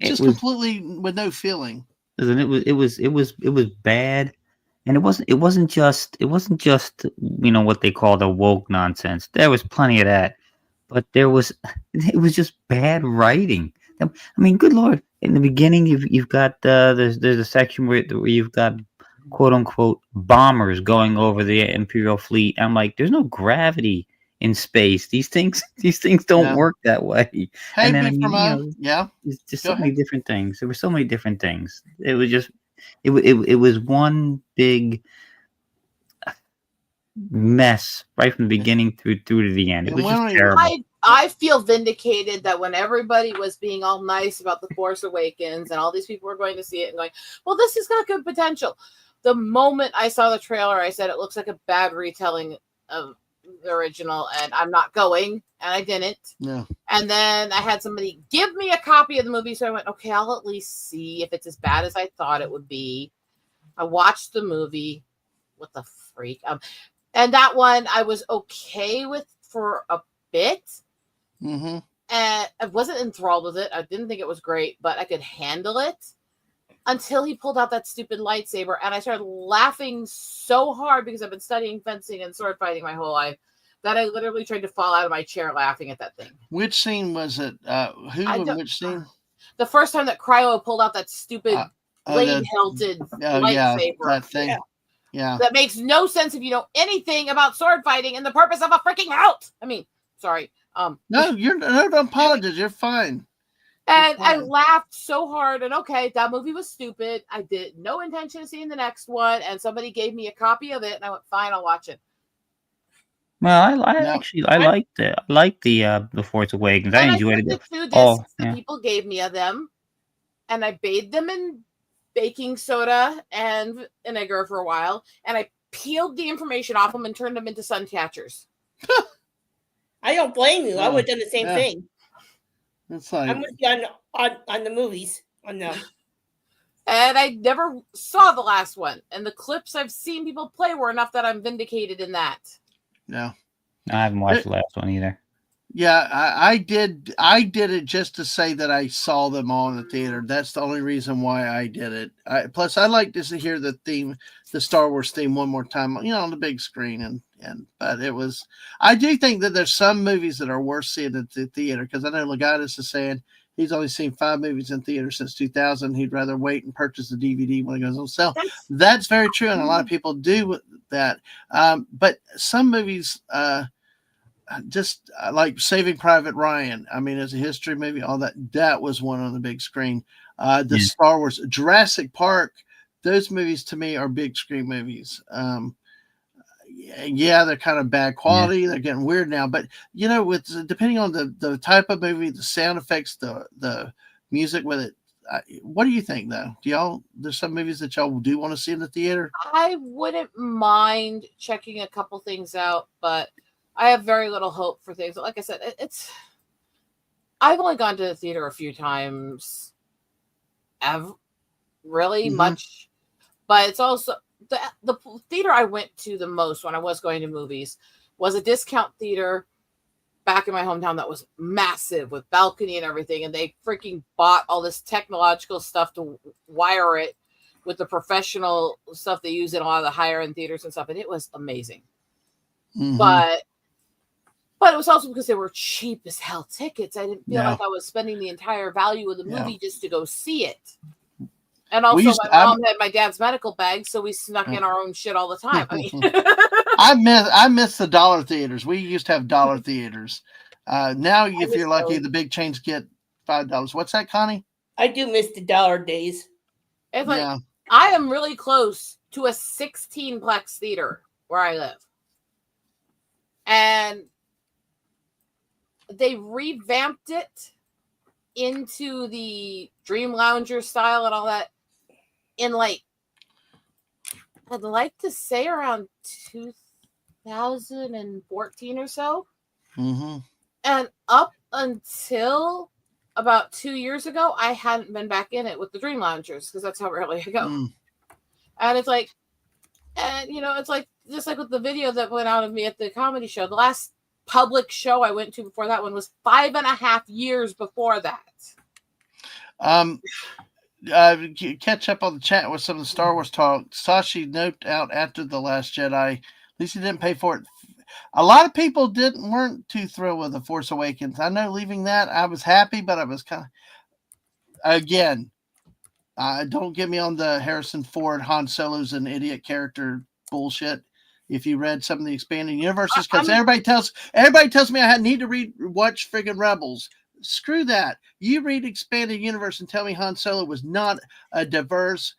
Speaker 1: just completely with no feeling.
Speaker 3: And it was bad. And it wasn't just what they call the woke nonsense. There was plenty of that, but it was just bad writing. I mean, good Lord! In the beginning, you've got there's a section where you've got quote unquote bombers going over the Imperial fleet. I'm like, there's no gravity in space. These things don't work that way.
Speaker 1: Hey,
Speaker 3: and then
Speaker 1: there's
Speaker 3: just so many different things. There were so many different things. It was just. It was one big mess right from the beginning through to the end. It was just terrible.
Speaker 2: I feel vindicated that when everybody was being all nice about The Force Awakens and all these people were going to see it and going, well, this has got good potential. The moment I saw the trailer, I said it looks like a bad retelling of the original, and I'm not going, and I didn't.
Speaker 1: No.
Speaker 2: And then I had somebody give me a copy of the movie, so I went, okay, I'll at least see if it's as bad as I thought it would be. I watched the movie. What the freak? And that one I was okay with for a bit.
Speaker 1: Mm-hmm.
Speaker 2: And I wasn't enthralled with it. I didn't think it was great, but I could handle it until he pulled out that stupid lightsaber. And I started laughing so hard because I've been studying fencing and sword fighting my whole life that I literally tried to fall out of my chair laughing at that thing.
Speaker 1: Which scene was it? Which scene?
Speaker 2: The first time that Cryo pulled out that stupid blade-hilted lightsaber.
Speaker 1: That thing. Yeah.
Speaker 2: That makes no sense if you know anything about sword fighting and the purpose of a freaking hilt. I mean, sorry.
Speaker 1: No, don't apologize. You're fine.
Speaker 2: And I laughed so hard. And okay, that movie was stupid. I did no intention of seeing the next one. And somebody gave me a copy of it, and I went, fine, I'll watch it.
Speaker 3: Well, I liked it. I liked the Force Awakens. I enjoyed it.
Speaker 2: The 2 discs that people gave me of them, and I bathed them in baking soda and vinegar for a while, and I peeled the information off them and turned them into sun catchers.
Speaker 4: I don't blame you. I would have done the same thing.
Speaker 1: It's like,
Speaker 4: I'm with you on the movies. On them.
Speaker 2: And I never saw the last one. And the clips I've seen people play were enough that I'm vindicated in that.
Speaker 1: Yeah.
Speaker 3: I haven't watched the last one either.
Speaker 1: Yeah, I did it just to say that I saw them all in the theater. That's the only reason why I did it. Plus, I like to hear the theme, the Star Wars theme, one more time, on the big screen. But it was. I do think that there's some movies that are worth seeing at the theater, because I know Legatus is saying he's only seen 5 movies in theater since 2000. He'd rather wait and purchase the DVD when it goes on sale. That's very true, and a lot of people do that. But some movies. Just like Saving Private Ryan. I mean, as a history movie, all that was one on the big screen. Star Wars, Jurassic Park, those movies to me are big screen movies. They're kind of bad quality. Yeah. They're getting weird now, but with depending on the type of movie, the sound effects, the music with it. What do you think, though? There's some movies that y'all do want to see in the theater?
Speaker 2: I wouldn't mind checking a couple things out, but I have very little hope for things. Like I said, I've only gone to the theater a few times. Much. But it's also the theater I went to the most when I was going to movies was a discount theater back in my hometown that was massive with balcony and everything. And they freaking bought all this technological stuff to wire it with the professional stuff they use in a lot of the higher end theaters and stuff. And it was amazing. Mm-hmm. But it was also because they were cheap as hell tickets. I didn't feel like I was spending the entire value of the movie just to go see it. And also,
Speaker 1: used
Speaker 2: my
Speaker 1: to-
Speaker 2: mom had my dad's medical bag, so we snuck in our own shit all the time. I mean,
Speaker 1: I miss the dollar theaters. We used to have dollar theaters. Now, if
Speaker 2: miss
Speaker 1: you're lucky,
Speaker 2: those.
Speaker 1: the big chains get $5. What's that, Connie?
Speaker 4: I do miss the dollar days.
Speaker 2: it's like
Speaker 1: Yeah.
Speaker 2: I am really close to a 16-plex theater where I live, and they revamped it into the Dream Lounger style and all that in like, I'd like to say around 2014 or so.
Speaker 1: Mm-hmm.
Speaker 2: And up until about 2 years ago, I hadn't been back in it with the Dream Loungers because that's how rarely I go.
Speaker 1: Mm.
Speaker 2: And it's like, and it's like just like with the video that went out of me at the comedy show. The last public show I went to before that one was 5.5 years before that.
Speaker 1: Catch up on the chat with some of the Star Wars talk. Sashi note out after The Last Jedi. At least he didn't pay for it. A lot of people weren't too thrilled with The Force Awakens. I know leaving that, I was happy, but I was kind of, again, don't get me on the Harrison Ford Han Solo's an idiot character bullshit. If you read some of the expanded universes, because everybody tells me I need to watch friggin' Rebels. Screw that. You read expanded universe and tell me Han Solo was not a diverse,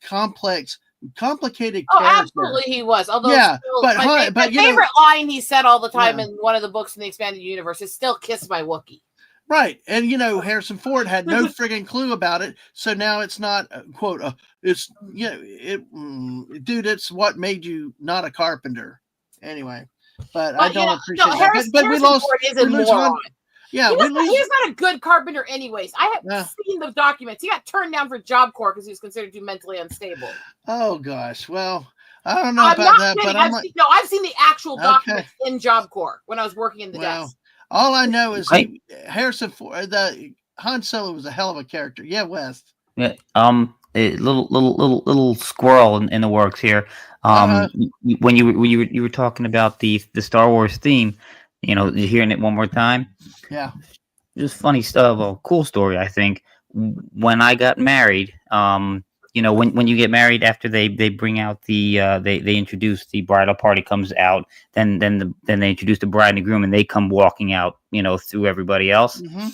Speaker 1: complicated character.
Speaker 2: Absolutely he was. Although my favorite line he said all the time in one of the books in the expanded universe is still "kiss my Wookiee."
Speaker 1: Right. And Harrison Ford had no friggin' clue about it. So now it's not quote, it's dude, it's what made you not a carpenter. Anyway. But I don't appreciate that. But we lost
Speaker 2: Ford is a moron.
Speaker 1: Yeah,
Speaker 2: he's not a good carpenter anyways. I have seen the documents. He got turned down for Job Corps because he was considered too mentally unstable.
Speaker 1: Oh gosh. Well, I don't know about that, but
Speaker 2: I've seen the actual documents in Job Corps when I was working in the desk.
Speaker 1: All I know is Harrison Ford, the Han Solo was a hell of a character. Yeah, West.
Speaker 3: Yeah. A little squirrel in the works here. When you were talking about the Star Wars theme, hearing it one more time.
Speaker 1: Yeah.
Speaker 3: Just funny stuff. A cool story, I think. When I got married, when you get married after they bring out the they introduce the bridal party comes out, then they introduce the bride and the groom and they come walking out, through everybody else.
Speaker 1: Mm-hmm.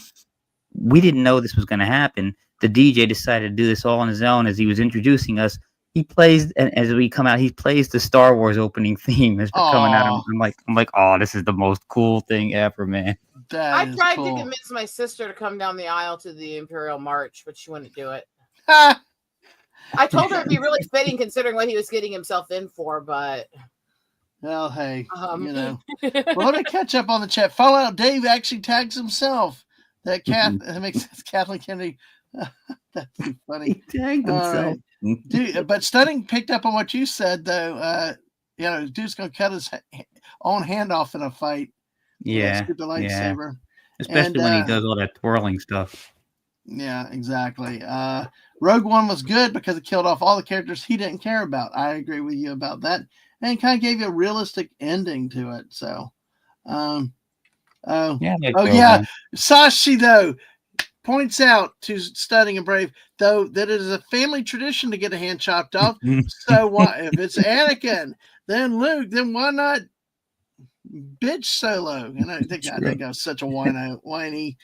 Speaker 3: We didn't know this was going to happen. The DJ decided to do this all on his own as he was introducing us. He plays, and as we come out, he plays the Star Wars opening theme as we're coming out. I'm like, oh, this is the most cool thing ever, man.
Speaker 2: I tried to convince my sister to come down the aisle to the Imperial March, but she wouldn't do it. I told her it'd be really fitting considering what he was getting himself in for, but
Speaker 1: well, hey, well, to catch up on the chat, Fallout Dave actually tags himself. That makes sense. Kathleen Kennedy. That's too funny.
Speaker 3: He tagged himself.
Speaker 1: Right. Dude, but Stunning picked up on what you said, though. Dude's gonna cut his own hand off in a fight.
Speaker 3: Yeah,
Speaker 1: the lightsaber.
Speaker 3: Especially when he does all that twirling stuff.
Speaker 1: Yeah, exactly. Rogue One was good because it killed off all the characters he didn't care about. I agree with you about that, and it kind of gave you a realistic ending to it. So, Sashi though points out to Stunning and Brave though that it is a family tradition to get a hand chopped off. So why, if it's Anakin, then Luke, then why not bitch Solo? That guy was such a whiny.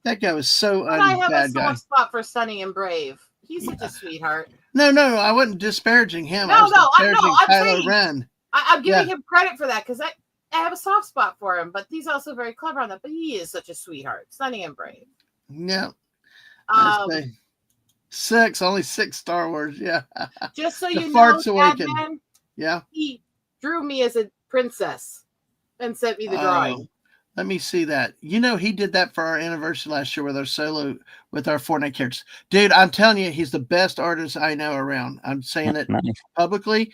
Speaker 1: That guy was so
Speaker 2: I have a soft spot for Stunning and Brave. He's such a sweetheart.
Speaker 1: No, I wasn't disparaging him.
Speaker 2: I'm
Speaker 1: Kylo Ren.
Speaker 2: I'm giving him credit for that because I have a soft spot for him, but he's also very clever on that. But he is such a sweetheart, Stunning and Brave.
Speaker 1: Yeah. Only 6 Star Wars. Yeah.
Speaker 2: Just so you know, Dadman, he drew me as a princess and sent me the drawing.
Speaker 1: Let me see that. He did that for our anniversary last year with our Fortnite characters. Dude, I'm telling you, he's the best artist I know around. I'm saying it publicly.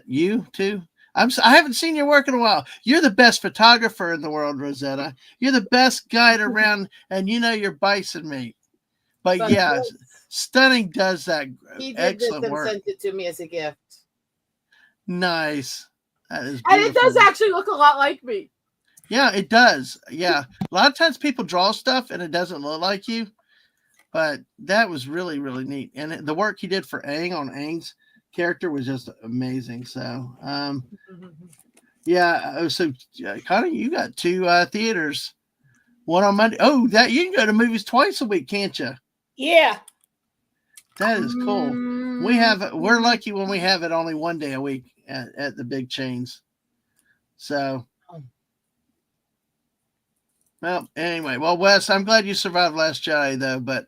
Speaker 1: You too? I haven't seen your work in a while. You're the best photographer in the world, Rosetta. You're the best guide around, and you're bison meat. But Stunning does that.
Speaker 2: He did
Speaker 1: excellent
Speaker 2: this and
Speaker 1: work.
Speaker 2: sent it to me as a gift.
Speaker 1: Nice. That is beautiful.
Speaker 2: And it does actually look a lot like me.
Speaker 1: Yeah, it does. Yeah. A lot of times people draw stuff and it doesn't look like you. but that was really, really neat. And the work he did for Aang on Aang's character was just amazing. So, yeah. So, Connie, you got 2 theaters. One on Monday. Oh, that you can go to movies twice a week, can't you?
Speaker 4: Yeah.
Speaker 1: That is cool. We're lucky when we have it only one day a week at the big chains. So, well, anyway, well, Wes, I'm glad you survived Last Jedi, though. But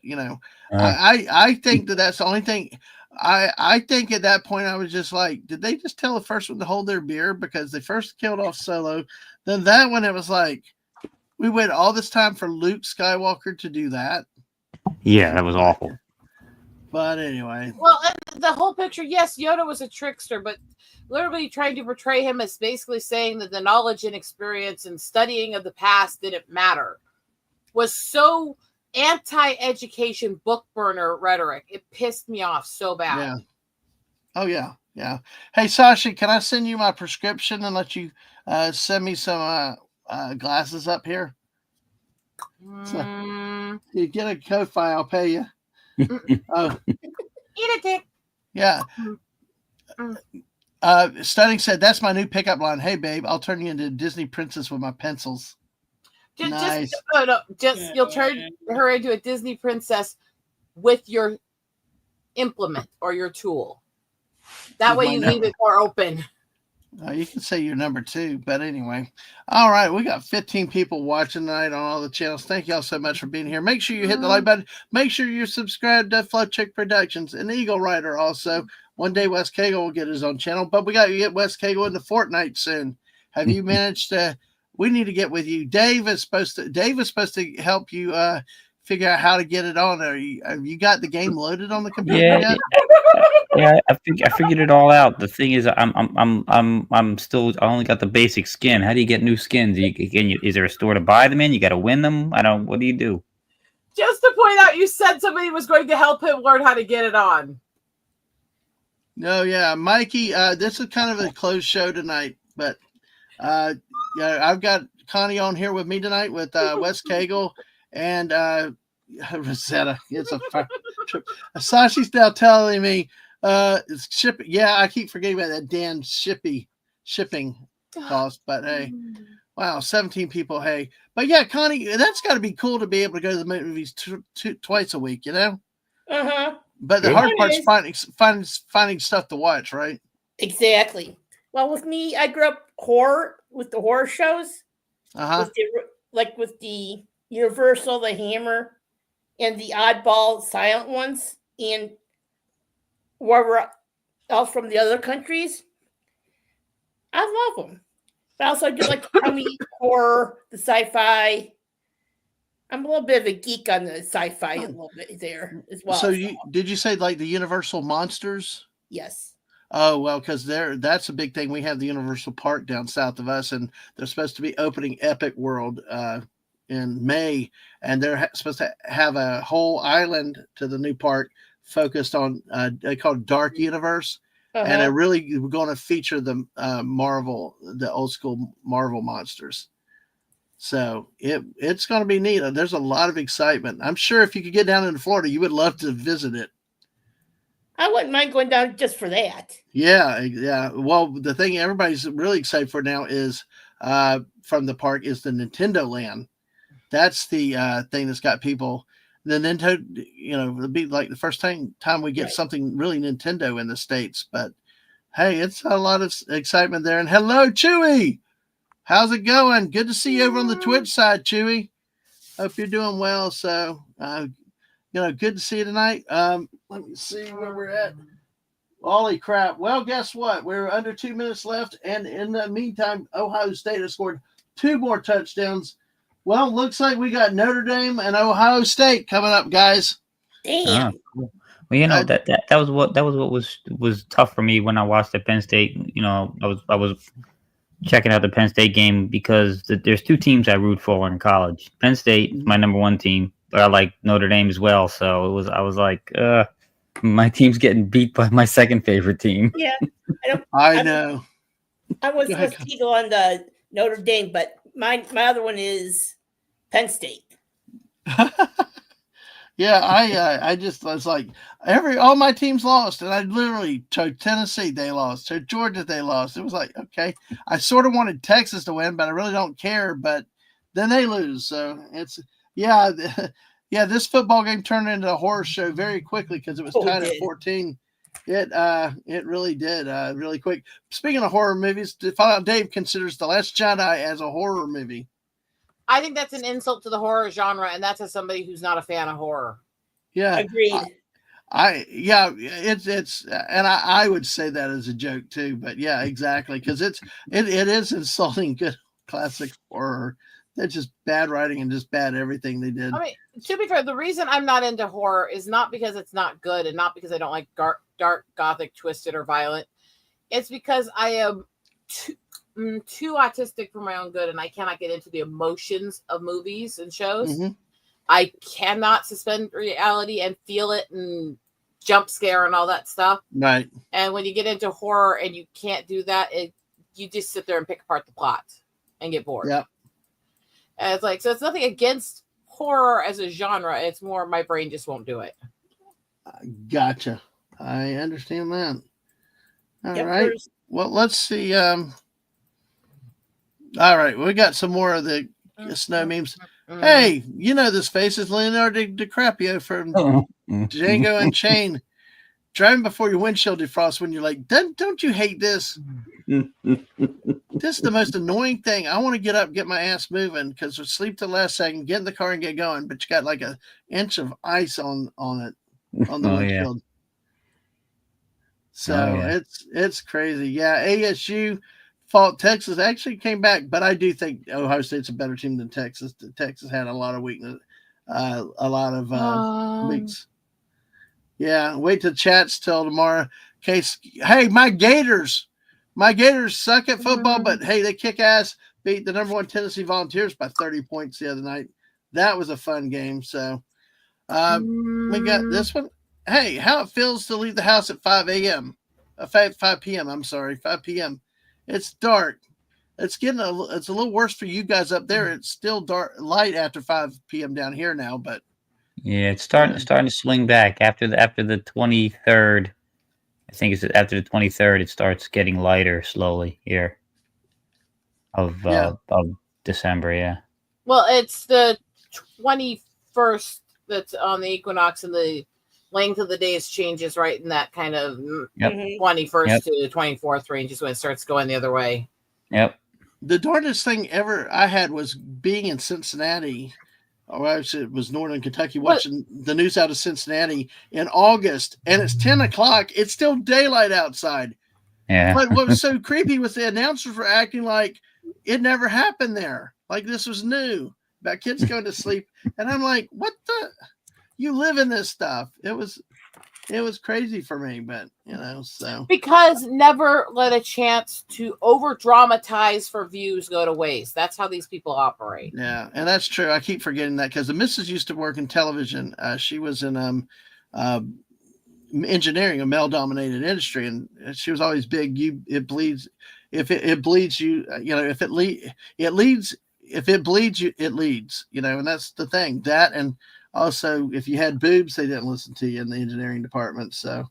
Speaker 1: I think that's the only thing. I think at that point I was just like, did they just tell the first one to hold their beer because they first killed off Solo? Then that one, it was like we waited all this time for Luke Skywalker to do that.
Speaker 3: Yeah, that was awful.
Speaker 1: But anyway.
Speaker 2: Well, and the whole picture, yes, Yoda was a trickster, but literally trying to portray him as basically saying that the knowledge and experience and studying of the past didn't matter was so anti-education book burner rhetoric. It pissed me off so bad.
Speaker 1: Yeah. Oh, yeah. Yeah. Hey, Sasha, can I send you my prescription and let you send me some glasses up here? So, you get a Ko-Fi, I'll pay you. Oh.
Speaker 2: Eat a dick.
Speaker 1: Yeah. Stunning said, that's my new pickup line. Hey, babe, I'll turn you into a Disney princess with my pencils. Nice.
Speaker 2: You'll turn her into a Disney princess with your implement or your tool. That way you leave it more open.
Speaker 1: You can say you're number 2, but anyway. All right, we got 15 people watching tonight on all the channels. Thank y'all so much for being here. Make sure you hit the like button. Make sure you're subscribed to fluffchickproductions and Eagle Rider also. One day Wes Cagle will get his own channel, but we got to get Wes Cagle into Fortnite soon. Have you managed to? We need to get with you. Dave is supposed to help you figure out how to get it on. Have you got the game loaded on the computer yet?
Speaker 3: Yeah, I figured it all out. The thing is, I'm still. I only got the basic skin. How do you get new skins? Is there a store to buy them in? You got to win them. What do you do?
Speaker 2: Just to point out, you said somebody was going to help him learn how to get it on.
Speaker 1: No, yeah, Mikey. This is kind of a closed show tonight, but yeah, I've got Connie on here with me tonight with Wes Cagle and Rosetta. It's a trip. Sashi's now telling me it's shipping. Yeah, I keep forgetting about that damn shipping cost. But hey, wow, 17 people. Hey, but yeah, Connie, that's got to be cool to be able to go to the movies twice a week. You know. But the hard part is finding stuff to watch, right?
Speaker 4: Exactly. Well, with me, I grew up with the horror shows. With the Universal, the Hammer, and the oddball silent ones, and wherever else from the other countries. I love them. But also I do like the comedy, horror, the sci-fi. I'm a little bit of a geek on the sci-fi a little bit there as well.
Speaker 1: So did you say like the Universal Monsters?
Speaker 4: Yes.
Speaker 1: Oh, well, because that's a big thing. We have the Universal Park down south of us, and they're supposed to be opening Epic World in May, and they're supposed to have a whole island to the new park focused on they call it Dark Universe, and they're really going to feature the the old school Marvel monsters. So it's going to be neat. There's a lot of excitement. I'm sure if you could get down into Florida, you would love to visit it.
Speaker 4: I wouldn't mind going down just for that.
Speaker 1: Yeah, yeah. Well, the thing everybody's really excited for now is from the park is the Nintendo Land. That's the thing that's got people. The Nintendo, it'll be like the first time we get something really Nintendo in the States. But hey, it's a lot of excitement there. And hello, Chewy. How's it going? Good to see you over on the Twitch side, Chewy. Hope you're doing well. So, good to see you tonight. Let me see where we're at. Holy crap. Well, guess what? We're under 2 minutes left. And in the meantime, Ohio State has scored 2 more touchdowns. Well, looks like we got Notre Dame and Ohio State coming up, guys.
Speaker 4: Damn.
Speaker 3: Cool. Well, that was what was tough for me when I watched the Penn State. I was checking out the Penn State game because there's 2 teams I root for in college. Penn State is my number 1 team, but I like Notre Dame as well. So I was like, my team's getting beat by my second favorite team.
Speaker 4: Yeah,
Speaker 1: I know.
Speaker 4: I was supposed to go on the Notre Dame, but my other one is Penn State.
Speaker 1: Yeah, I just was like all my teams lost, and I literally told Tennessee they lost, so Georgia they lost. It was like, okay, I sort of wanted Texas to win, but I really don't care. But then they lose, so it's yeah, yeah. This football game turned into a horror show very quickly because it was tied at 14. It really did really quick. Speaking of horror movies, to find out Dave considers The Last Jedi as a horror movie.
Speaker 2: I think that's an insult to the horror genre, and that's as somebody who's not a fan of horror.
Speaker 1: Yeah,
Speaker 4: agreed.
Speaker 1: It's and I would say that as a joke too, but yeah, exactly, because it is insulting good classic horror. That's just bad writing and just bad everything they did.
Speaker 2: I mean, to be fair, the reason I'm not into horror is not because it's not good, and not because I don't like dark, gothic, twisted, or violent. It's because I am too autistic for my own good, and I cannot get into the emotions of movies and shows.
Speaker 1: Mm-hmm.
Speaker 2: I cannot suspend reality and feel it and jump scare and all that stuff.
Speaker 1: Right.
Speaker 2: And when you get into horror and you can't do that, you just sit there and pick apart the plot and get bored.
Speaker 1: Yep.
Speaker 2: And it's like, so it's nothing against horror as a genre. It's more my brain just won't do it.
Speaker 1: Gotcha. I understand that. All right. Well, let's see. All right, we got some more of the snow memes. Hey, you know this face is Leonardo DiCaprio from Django Unchained. Driving before your windshield defrosts when you're like, don't you hate this? This is the most annoying thing. I want to get up, get my ass moving because we sleep till the last second, get in the car and get going. But you got like an inch of ice on it, on the windshield. Yeah. So it's crazy. Yeah, ASU fought Texas, actually came back, but I do think Ohio State's a better team than Texas. Texas had a lot of weakness, a lot of weeks. Yeah, wait till chats till tomorrow. Case, hey, my Gators suck at football, but hey, they kick ass. Beat the number 1 Tennessee Volunteers by 30 points the other night. That was a fun game. So we got this one. Hey, how it feels to leave the house at 5 a.m. 5 p.m. I'm sorry, 5 p.m. It's dark. It's a little worse for you guys up there. It's still dark, light after 5 p.m. down here now, but
Speaker 3: yeah, it's starting to swing back after the 23rd. I think it's after the 23rd. It starts getting lighter slowly here of December. Yeah.
Speaker 2: Well, it's the 21st that's on the equinox, and the length of the days changes right in that kind of 21st to 24th range is when it starts going the other way.
Speaker 3: Yep.
Speaker 1: The darndest thing ever I had was being in Cincinnati, or actually it was Northern Kentucky, watching the news out of Cincinnati in August, and it's 10 o'clock. It's still daylight outside.
Speaker 3: Yeah.
Speaker 1: But what was so creepy was the announcers were acting like it never happened there. Like this was new about kids going to sleep. And I'm like, what the? You live in this stuff. It was crazy for me, but so
Speaker 2: because never let a chance to over dramatize for views go to waste. That's how these people operate.
Speaker 1: Yeah, and that's true. I keep forgetting that because the missus used to work in television. She was in engineering, a male-dominated industry, and she was always big. It bleeds. If it bleeds you, if it leads. If it bleeds you, it leads. And that's the thing. That and also, if you had boobs, they didn't listen to you in the engineering department. So,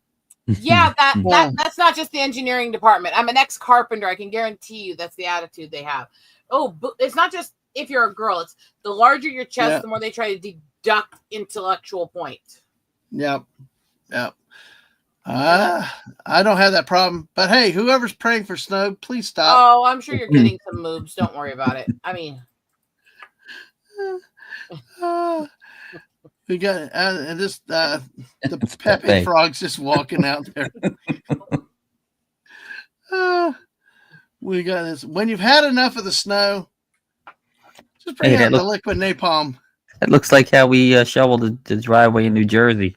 Speaker 2: yeah, that's not just the engineering department. I'm an ex-carpenter. I can guarantee you that's the attitude they have. Oh, it's not just if you're a girl. It's the larger your chest, the more they try to deduct intellectual point.
Speaker 1: Yep. I don't have that problem. But hey, whoever's praying for snow, please stop.
Speaker 2: Oh, I'm sure you're getting some moves. Don't worry about it. I mean.
Speaker 1: We got and this the Pepe frog's just walking out there. We got this. When you've had enough of the snow, just bring out the liquid napalm.
Speaker 3: It looks like how we shoveled the driveway in New Jersey.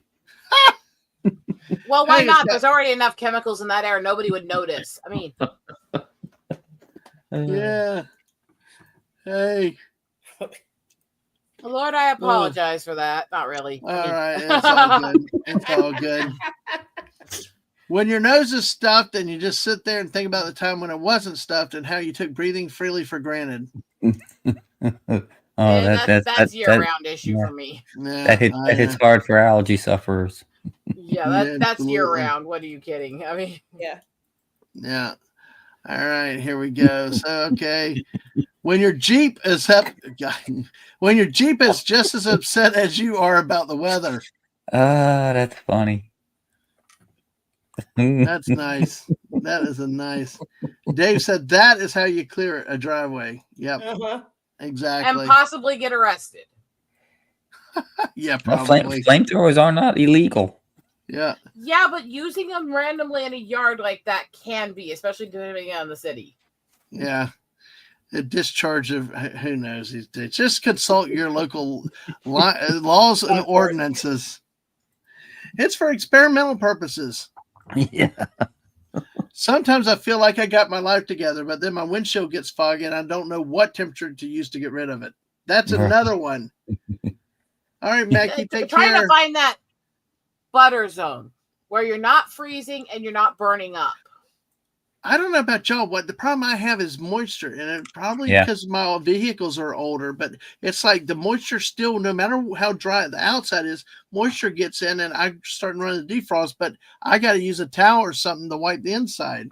Speaker 2: Well, why not? There's already enough chemicals in that air. Nobody would notice. I mean,
Speaker 1: yeah. Hey.
Speaker 2: Lord, I apologize for that. Not really.
Speaker 1: All right. It's all good. It's all good. When your nose is stuffed and you just sit there and think about the time when it wasn't stuffed and how you took breathing freely for granted.
Speaker 3: Oh, Oh,
Speaker 2: that's year-round issue for me.
Speaker 1: Yeah,
Speaker 3: that hits hard for allergy sufferers.
Speaker 2: Yeah, that's year-round. What are you kidding? I mean,
Speaker 1: yeah. All right, here we go. So, okay, when your Jeep is just as upset as you are about the weather.
Speaker 3: That's funny.
Speaker 1: That's nice. That is a nice. Dave said that is how you clear a driveway. Yep, exactly.
Speaker 2: And possibly get arrested.
Speaker 1: Yeah, probably.
Speaker 3: Well, flamethrowers are not illegal.
Speaker 1: Yeah.
Speaker 2: Yeah, but using them randomly in a yard like that can be, especially depending on the city.
Speaker 1: Yeah. A discharge of who knows these days. Just consult your local laws and ordinances. It's for experimental purposes.
Speaker 3: Yeah.
Speaker 1: Sometimes I feel like I got my life together, but then my windshield gets foggy and I don't know what temperature to use to get rid of it. That's another one. All right, Mackie, take care.
Speaker 2: Trying to find that butter zone where you're not freezing and you're not burning up.
Speaker 1: I don't know about y'all. What the problem I have is moisture, and it probably because my vehicles are older. But it's like the moisture still, no matter how dry the outside is, moisture gets in, and I'm starting to run the defrost. But I got to use a towel or something to wipe the inside.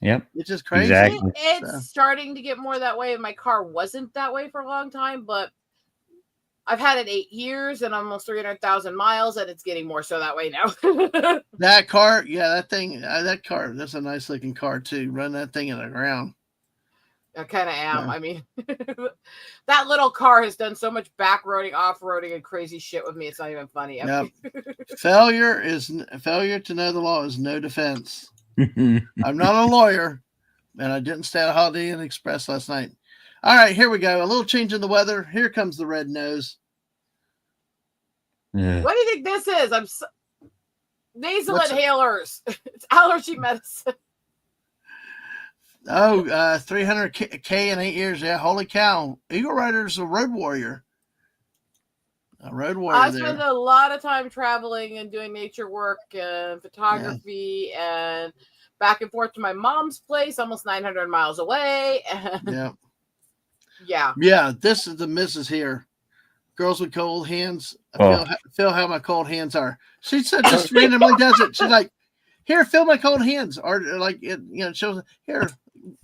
Speaker 3: Yep,
Speaker 1: it's just crazy.
Speaker 3: Exactly.
Speaker 2: It's starting to get more that way. My car wasn't that way for a long time, but I've had it 8 years and almost 300,000 miles, and it's getting more so that way now.
Speaker 1: That car, that car, that's a nice looking car too. Run that thing in the ground.
Speaker 2: I kind of am. Yeah. I mean, that little car has done so much backroading, off-roading, and crazy shit with me. It's not even funny.
Speaker 1: Yep. Failure to know the law is no defense. I'm not a lawyer, and I didn't stay at Holiday Inn Express last night. All right, here we go. A little change in the weather. Here comes the red nose.
Speaker 3: Yeah.
Speaker 2: What do you think this is? Nasal inhalers. It's allergy medicine.
Speaker 1: Oh, 300K in 8 years. Yeah, holy cow. Eagle Rider's a road warrior. A road warrior.
Speaker 2: I spend a lot of time traveling and doing nature work and photography and back and forth to my mom's place, almost 900 miles away.
Speaker 1: Yeah, this is the missus here. Girls with cold hands. I feel how my cold hands are. She said just randomly does it. She's like, here, feel my cold hands. Or like, shows here,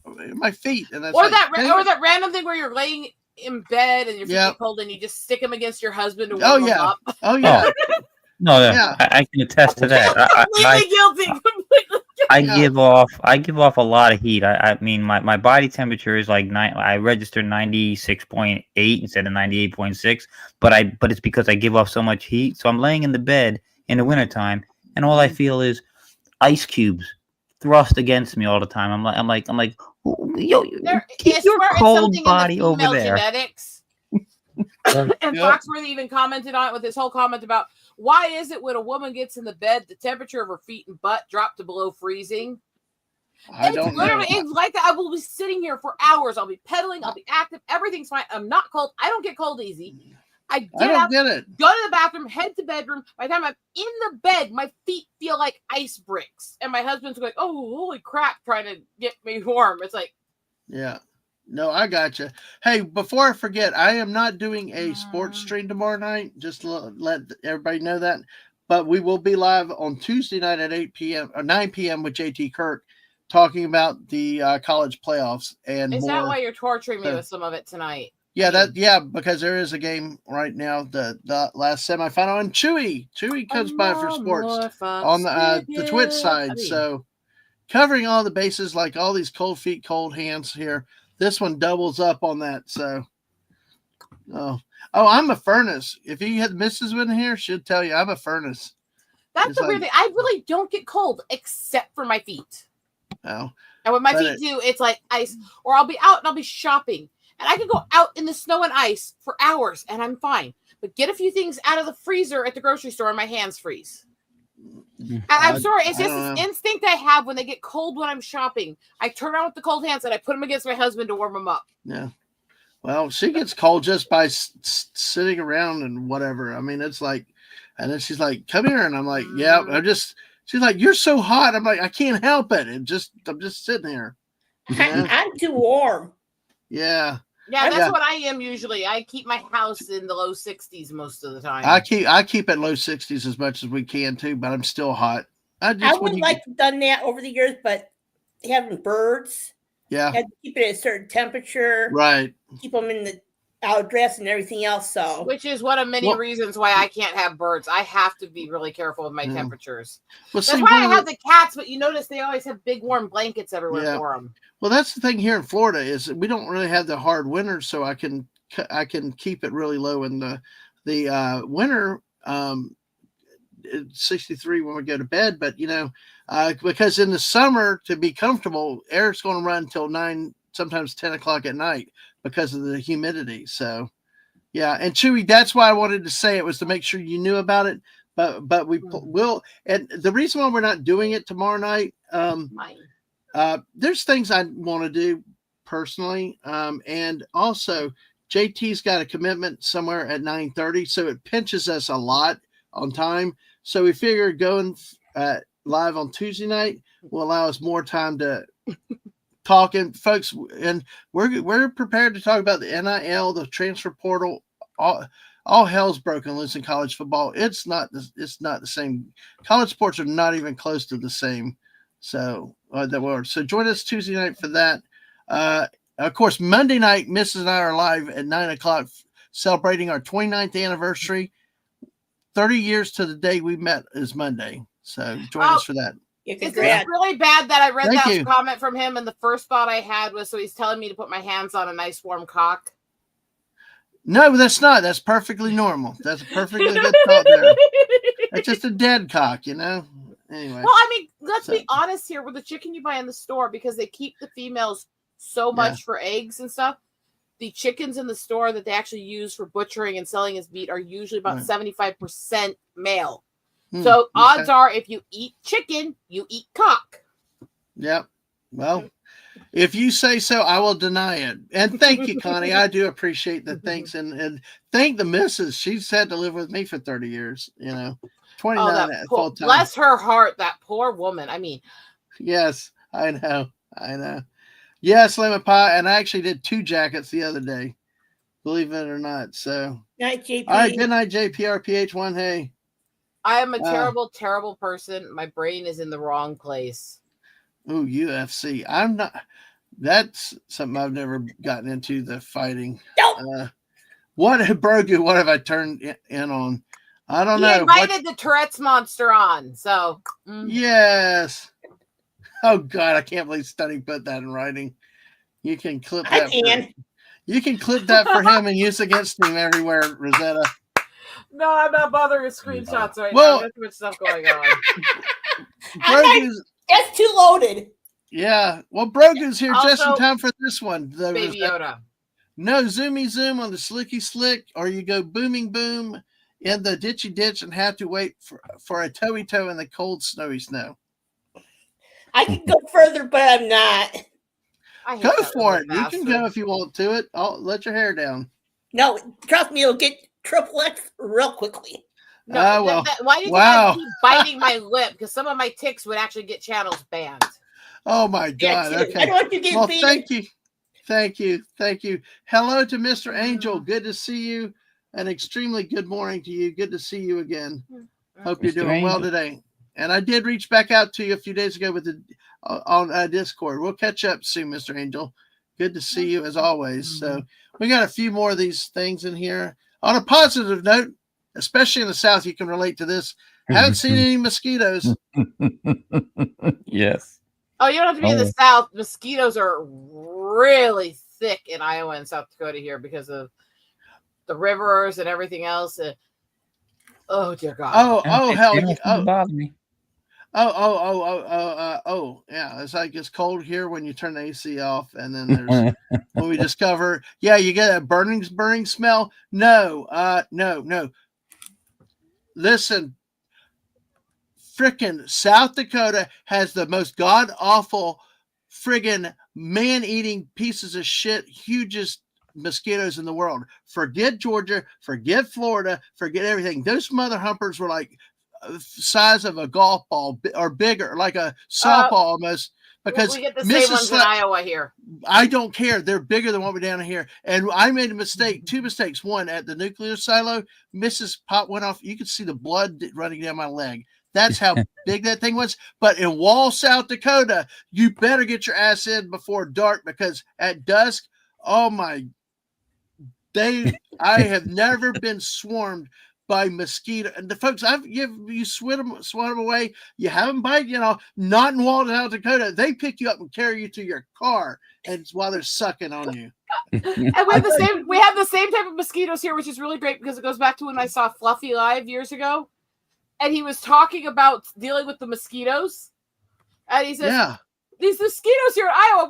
Speaker 1: my feet. And that's
Speaker 2: or that random thing where you're laying in bed and your feet get cold and you just stick them against your husband to warm them up.
Speaker 1: Oh, yeah.
Speaker 3: I can attest to that.
Speaker 2: Completely guilty.
Speaker 3: I give off a lot of heat. I mean, my body temperature is like I registered 96.8 instead of 98.6, but it's because I give off so much heat. So I'm laying in the bed in the wintertime, and all I feel is ice cubes thrust against me all the time. I'm like, yo, keep your cold body over there.
Speaker 2: Genetics. And Foxworthy even commented on it with his whole comment about why is it when a woman gets in the bed, the temperature of her feet and butt drop to below freezing? It's like that. I will be sitting here for hours. I'll be pedaling. I'll be active. Everything's fine. I'm not cold. I don't get cold easy. I don't get it. Go to the bathroom, head to bedroom. By the time I'm in the bed, my feet feel like ice bricks. And my husband's like, oh, holy crap, trying to get me warm. It's like,
Speaker 1: yeah. No, I got you. Hey, before I forget, I am not doing a sports stream tomorrow night. Just let everybody know that. But we will be live on Tuesday night at 8 p.m. or 9 p.m. with JT Kirk talking about the college playoffs and
Speaker 2: is
Speaker 1: more.
Speaker 2: That why you're torturing me with some of it tonight?
Speaker 1: Yeah, because there is a game right now, the last semifinal, and Chewy comes by for sports on the Twitch side. So covering all the bases, like all these cold feet, cold hands here. This one doubles up on that. So, I'm a furnace. If you had misses in here, she'd tell you I'm a furnace.
Speaker 2: That's the weird thing. I really don't get cold except for my feet.
Speaker 1: Oh.
Speaker 2: And when my feet do, it's like ice. Or I'll be out and I'll be shopping. And I can go out in the snow and ice for hours and I'm fine. But get a few things out of the freezer at the grocery store and my hands freeze. And I'm sorry, it's just this instinct I have when they get cold when I'm shopping. I turn on with the cold hands and I put them against my husband to warm them up.
Speaker 1: Yeah. Well, she gets cold just by sitting around and whatever. I mean, it's like, and then she's like, come here. And I'm like, yeah, she's like, you're so hot. I'm like, I can't help it. I'm just sitting here.
Speaker 4: I'm too warm.
Speaker 1: Yeah.
Speaker 2: Yeah, that's what I am usually. I keep my house in the low 60s most of the time.
Speaker 1: I keep it low 60s as much as we can too, but I'm still hot. I
Speaker 4: would like to done that over the years, but having birds,
Speaker 1: yeah,
Speaker 4: had to keep it at a certain temperature,
Speaker 1: right?
Speaker 4: Keep them in the outdress and everything else. So,
Speaker 2: which is one of many reasons why I can't have birds. I have to be really careful with my temperatures. Well, that's why I have the cats. But you notice they always have big warm blankets everywhere for them.
Speaker 1: Well, that's the thing here in Florida is we don't really have the hard winters, so I can keep it really low in the winter. 63 when we go to bed, but because in the summer to be comfortable, air's going to run until 9, sometimes 10 o'clock at night because of the humidity. So yeah, and Chewy, that's why I wanted to say it was to make sure you knew about it. But we will, and the reason why we're not doing it tomorrow night, there's things I want to do personally, and also JT's got a commitment somewhere at 9:30, so it pinches us a lot on time. So we figure going live on Tuesday night will allow us more time to talk. And folks, and we're prepared to talk about the NIL, the transfer portal. All hell's broken loose in college football. It's not the same. College sports are not even close to the same. So so join us Tuesday night for that. Of course, Monday night, Mrs. and I are live at 9 o'clock celebrating our 29th anniversary. 30 years to the day we met is Monday. So join us for that.
Speaker 2: It's really bad that I read that comment from him, and the first thought I had was, so he's telling me to put my hands on a nice warm cock.
Speaker 1: No, that's not. That's perfectly normal. That's a perfectly good thought there. It's just a dead cock, Anyway.
Speaker 2: Well, I mean, let's be honest here with the chicken you buy in the store, because they keep the females so much for eggs and stuff. The chickens in the store that they actually use for butchering and selling as meat are usually about 75% male. So odds are, if you eat chicken, you eat cock.
Speaker 1: Yep. Well, if you say so, I will deny it. And thank you, Connie. I do appreciate the thanks, and thank the missus. She's had to live with me for 30 years, 29 full time.
Speaker 2: Bless her heart, that poor woman. I mean,
Speaker 1: yes, I know. Yes, lemon pie, and I actually did 2 jackets the other day, believe it or not. So,
Speaker 4: night, JP.
Speaker 1: All right, good night, JPRPH1. Hey,
Speaker 2: I am a terrible, terrible person. My brain is in the wrong place.
Speaker 1: Ooh, UFC. I'm not. That's something I've never gotten into, the fighting.
Speaker 4: Nope.
Speaker 1: What have I turned in on? I don't know.
Speaker 2: He invited the Tourette's monster on, so.
Speaker 1: Yes. Oh God, I can't believe Stunning put that in writing. You can clip that. You can clip that for him and use against him everywhere, Rosetta.
Speaker 2: No, I'm not bothering with screenshots right now. There's too much stuff going on.
Speaker 4: That's too loaded.
Speaker 1: Yeah. Well, Brogu's here also, just in time for this one.
Speaker 2: Baby Yoda.
Speaker 1: No zoomy zoom on the slicky slick, or you go booming boom in the ditchy ditch and have to wait for a toey toe in the cold snowy snow.
Speaker 4: I can go further, but I'm not.
Speaker 1: Go for it. You can go if you want to it. I'll let your hair down.
Speaker 4: No, trust me, it'll get triple X real quickly.
Speaker 2: No, why do you think I keep biting my lip? Because some of my ticks would actually get channels banned.
Speaker 1: Oh my God. Okay.
Speaker 4: I don't want you to get banned.
Speaker 1: Thank you. Hello to Mr. Angel. Good to see you. An extremely good morning to you. Good to see you again. Hope you're doing well today. And I did reach back out to you a few days ago with on Discord. We'll catch up soon, Mr. Angel. Good to see you as always. So we got a few more of these things in here. On a positive note, especially in the South, you can relate to this. Haven't seen any mosquitoes.
Speaker 3: Yes.
Speaker 2: Oh, you don't have to be in the South. Mosquitoes are really thick in Iowa and South Dakota here because of the rivers and everything else. Oh dear God.
Speaker 1: Oh hell yeah.
Speaker 3: Bother me.
Speaker 1: Yeah. It's like it's cold here when you turn the AC off, and then there's when we discover, you get that burning smell. No. Listen, frickin' South Dakota has the most god awful friggin' man-eating pieces of shit, hugest mosquitoes in the world. Forget Georgia, forget Florida, forget everything. Those mother humpers were like size of a golf ball or bigger, like a softball almost. because
Speaker 2: we get the same ones in Iowa here.
Speaker 1: I don't care. They're bigger than what we're down here. And I made a mistake, 2 mistakes. One, at the nuclear silo, Mrs. Pop went off. You could see the blood running down my leg. That's how big that thing was. But in Wall, South Dakota, you better get your ass in before dark, because at dusk, oh my, I have never been swarmed by mosquito. And the folks, you swat them away. You have them bite, not in Wall, South Dakota. They pick you up and carry you to your car, and it's while they're sucking on you.
Speaker 2: And we have the same type of mosquitoes here, which is really great because it goes back to when I saw Fluffy live years ago. And he was talking about dealing with the mosquitoes. And he says, these mosquitoes here in Iowa,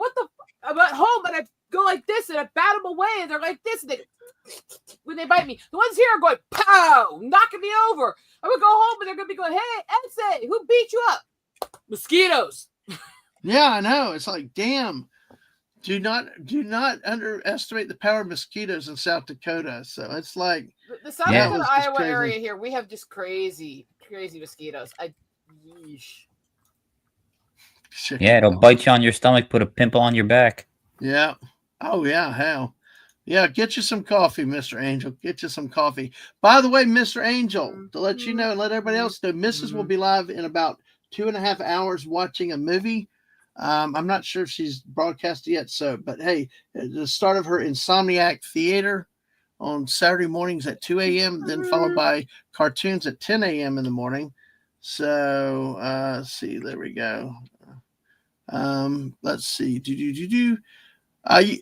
Speaker 2: I'm at home and I go like this and I bat them away and they're like this. And when they bite me, the ones here are going, pow, knocking me over. I'm going to go home and they're going to be going, hey, Ensei, who beat you up? Mosquitoes.
Speaker 1: Yeah, I know. It's like, damn. Do not underestimate the power of mosquitoes in South Dakota. So it's like
Speaker 2: the South Dakota, Iowa area here, we have just crazy mosquitoes.
Speaker 3: Yeah, it'll bite you on your stomach, put a pimple on your back.
Speaker 1: Yeah. Oh yeah, hell. Yeah, get you some coffee, Mr. Angel. Get you some coffee. By the way, Mr. Angel, to let you know and let everybody else know, Mrs. will be live in about 2.5 hours watching a movie. I'm not sure if she's broadcasted yet, but hey, the start of her Insomniac Theater on Saturday mornings at 2 a.m., then followed by cartoons at 10 a.m. in the morning. So, see, there we go. Let's see.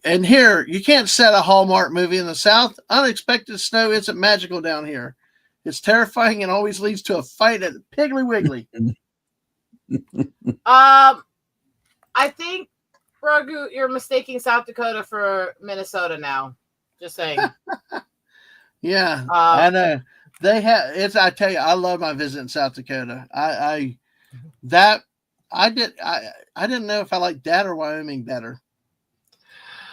Speaker 1: And here, you can't set a Hallmark movie in the South. Unexpected snow isn't magical down here. It's terrifying and always leads to a fight at Piggly Wiggly.
Speaker 2: I think, Ragu, you're mistaking South Dakota for Minnesota now. Just saying.
Speaker 1: Yeah, I know. They have I tell you, I love my visit in South Dakota. I didn't know if I liked that or Wyoming better.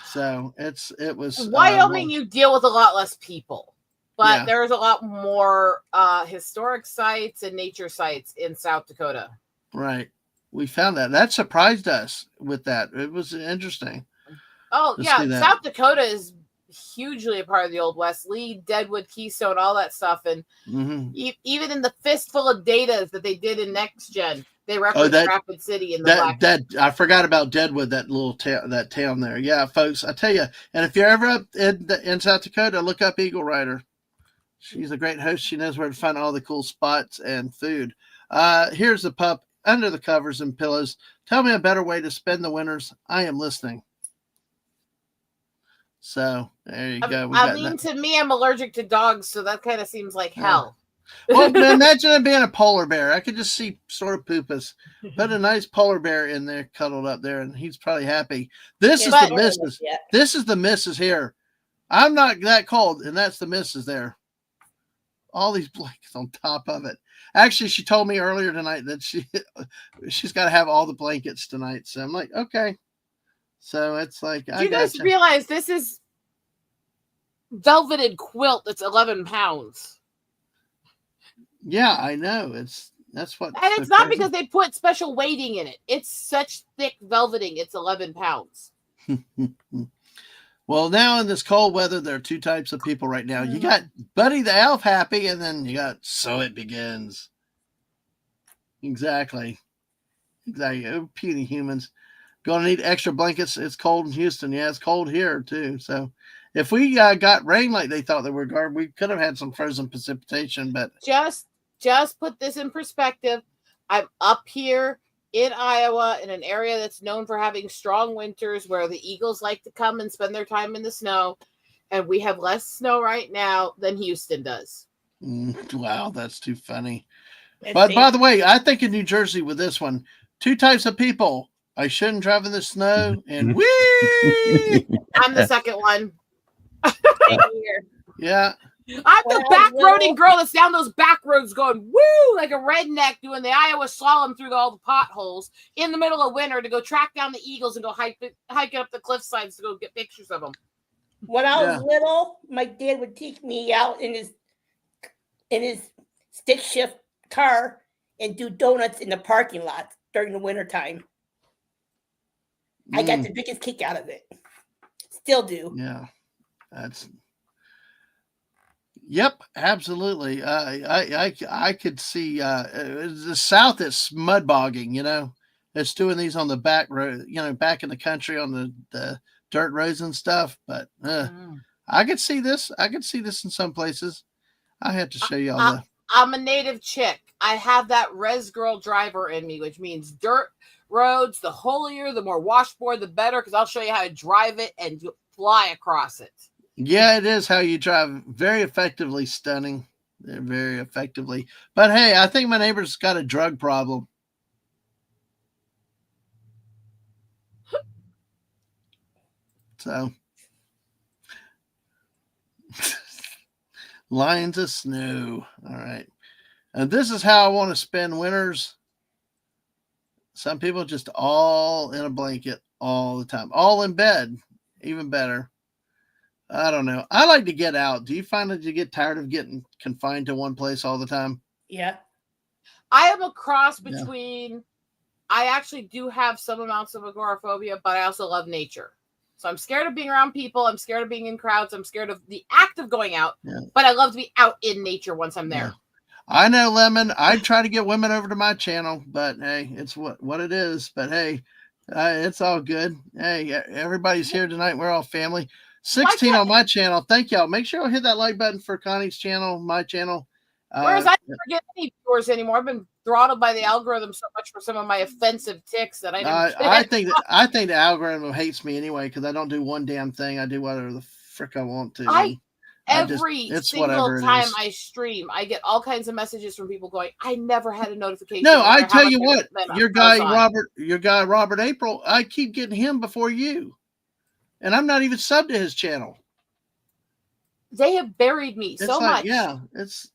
Speaker 1: So it was
Speaker 2: Wyoming. You deal with a lot less people, but there's a lot more historic sites and nature sites in South Dakota.
Speaker 1: Right. We found that surprised us with that. It was interesting.
Speaker 2: Oh yeah, South Dakota is hugely a part of the Old West. Lee, Deadwood, Keystone, all that stuff, and even in the fistful of data that they did in Next Gen, they referenced Rapid City in the
Speaker 1: I forgot about Deadwood, that little that town there. Yeah, folks, I tell you, and if you're ever up in South Dakota, look up Eagle Rider. She's a great host. She knows where to find all the cool spots and food. Here's the pup under the covers and pillows. Tell me a better way to spend the winters. I am listening. So there you go.
Speaker 2: To me, I'm allergic to dogs, so that kind of seems like hell.
Speaker 1: Well, imagine it being a polar bear. I could just see sort of Poopas. Put a nice polar bear in there, cuddled up there, and he's probably happy. This is the missus. This is the missus here. I'm not that cold, and that's the missus there. All these blankets on top of it. Actually, she told me earlier tonight that she's got to have all the blankets tonight. So I'm like, okay. So it's like,
Speaker 2: do you guys realize this is velveted quilt that's 11 pounds?
Speaker 1: Yeah, I know. That's what.
Speaker 2: And it's not because they put special weighting in it. It's such thick velveting. It's 11 pounds.
Speaker 1: Well, now in this cold weather, there are two types of people right now. You got Buddy the Elf happy, and then you got So It Begins. Exactly. Oh, puny humans. Going to need extra blankets. It's cold in Houston. Yeah, it's cold here, too. So if we got rain like they thought they were going, we could have had some frozen precipitation. But
Speaker 2: just put this in perspective. I'm up here in Iowa, in an area that's known for having strong winters where the eagles like to come and spend their time in the snow. And we have less snow right now than Houston does.
Speaker 1: Wow, that's too funny. But by the way, I think in New Jersey with this one, two types of people. I shouldn't drive in the snow and whee!
Speaker 2: I'm the second one.
Speaker 1: Yeah.
Speaker 2: I'm the back-roading girl that's down those back roads going, woo, like a redneck doing the Iowa slalom through all the potholes in the middle of winter to go track down the eagles and go hike it up the cliff sides to go get pictures of them.
Speaker 4: When I was little, my dad would take me out in his stick shift car and do donuts in the parking lot during the wintertime. I got the biggest kick out of it. Still do.
Speaker 1: Yeah, Yep, absolutely. I could see the South that's mud bogging. It's doing these on the back road. Back in the country on the dirt roads and stuff. But I could see this. I could see this in some places. I have to show you all
Speaker 2: I'm a native chick. I have that res girl driver in me, which means dirt roads, the holier, the more washboard, the better, because I'll show you how to drive it and fly across it.
Speaker 1: Yeah, it is how you drive. Very effectively, stunning. Very effectively. But hey, I think my neighbor's got a drug problem. So, lines of snow. All right. And this is how I want to spend winters. Some people just all in a blanket all the time, all in bed, even better. I don't know. I like to get out. Do you find that you get tired of getting confined to one place all the time?
Speaker 4: Yeah.
Speaker 2: I am a cross between, I actually do have some amounts of agoraphobia, but I also love nature. So I'm scared of being around people. I'm scared of being in crowds. I'm scared of the act of going out, but I love to be out in nature once I'm there.
Speaker 1: Yeah. I know, Lemon. I try to get women over to my channel, but hey, it's what it is. But hey, it's all good. Hey, everybody's here tonight. We're all family. 16 on my channel. Thank y'all. Make sure you hit that like button for Connie's channel, my channel.
Speaker 2: Whereas I never get any viewers anymore. I've been throttled by the algorithm so much for some of my offensive ticks that
Speaker 1: I think the algorithm hates me anyway because I don't do one damn thing. I do whatever the frick I want to.
Speaker 2: Every single time I stream, I get all kinds of messages from people going, I never had a notification.
Speaker 1: No, I tell you what, your guy Robert April, I keep getting him before you. And I'm not even subbed to his channel.
Speaker 2: They have buried me so much.
Speaker 1: Yeah, it's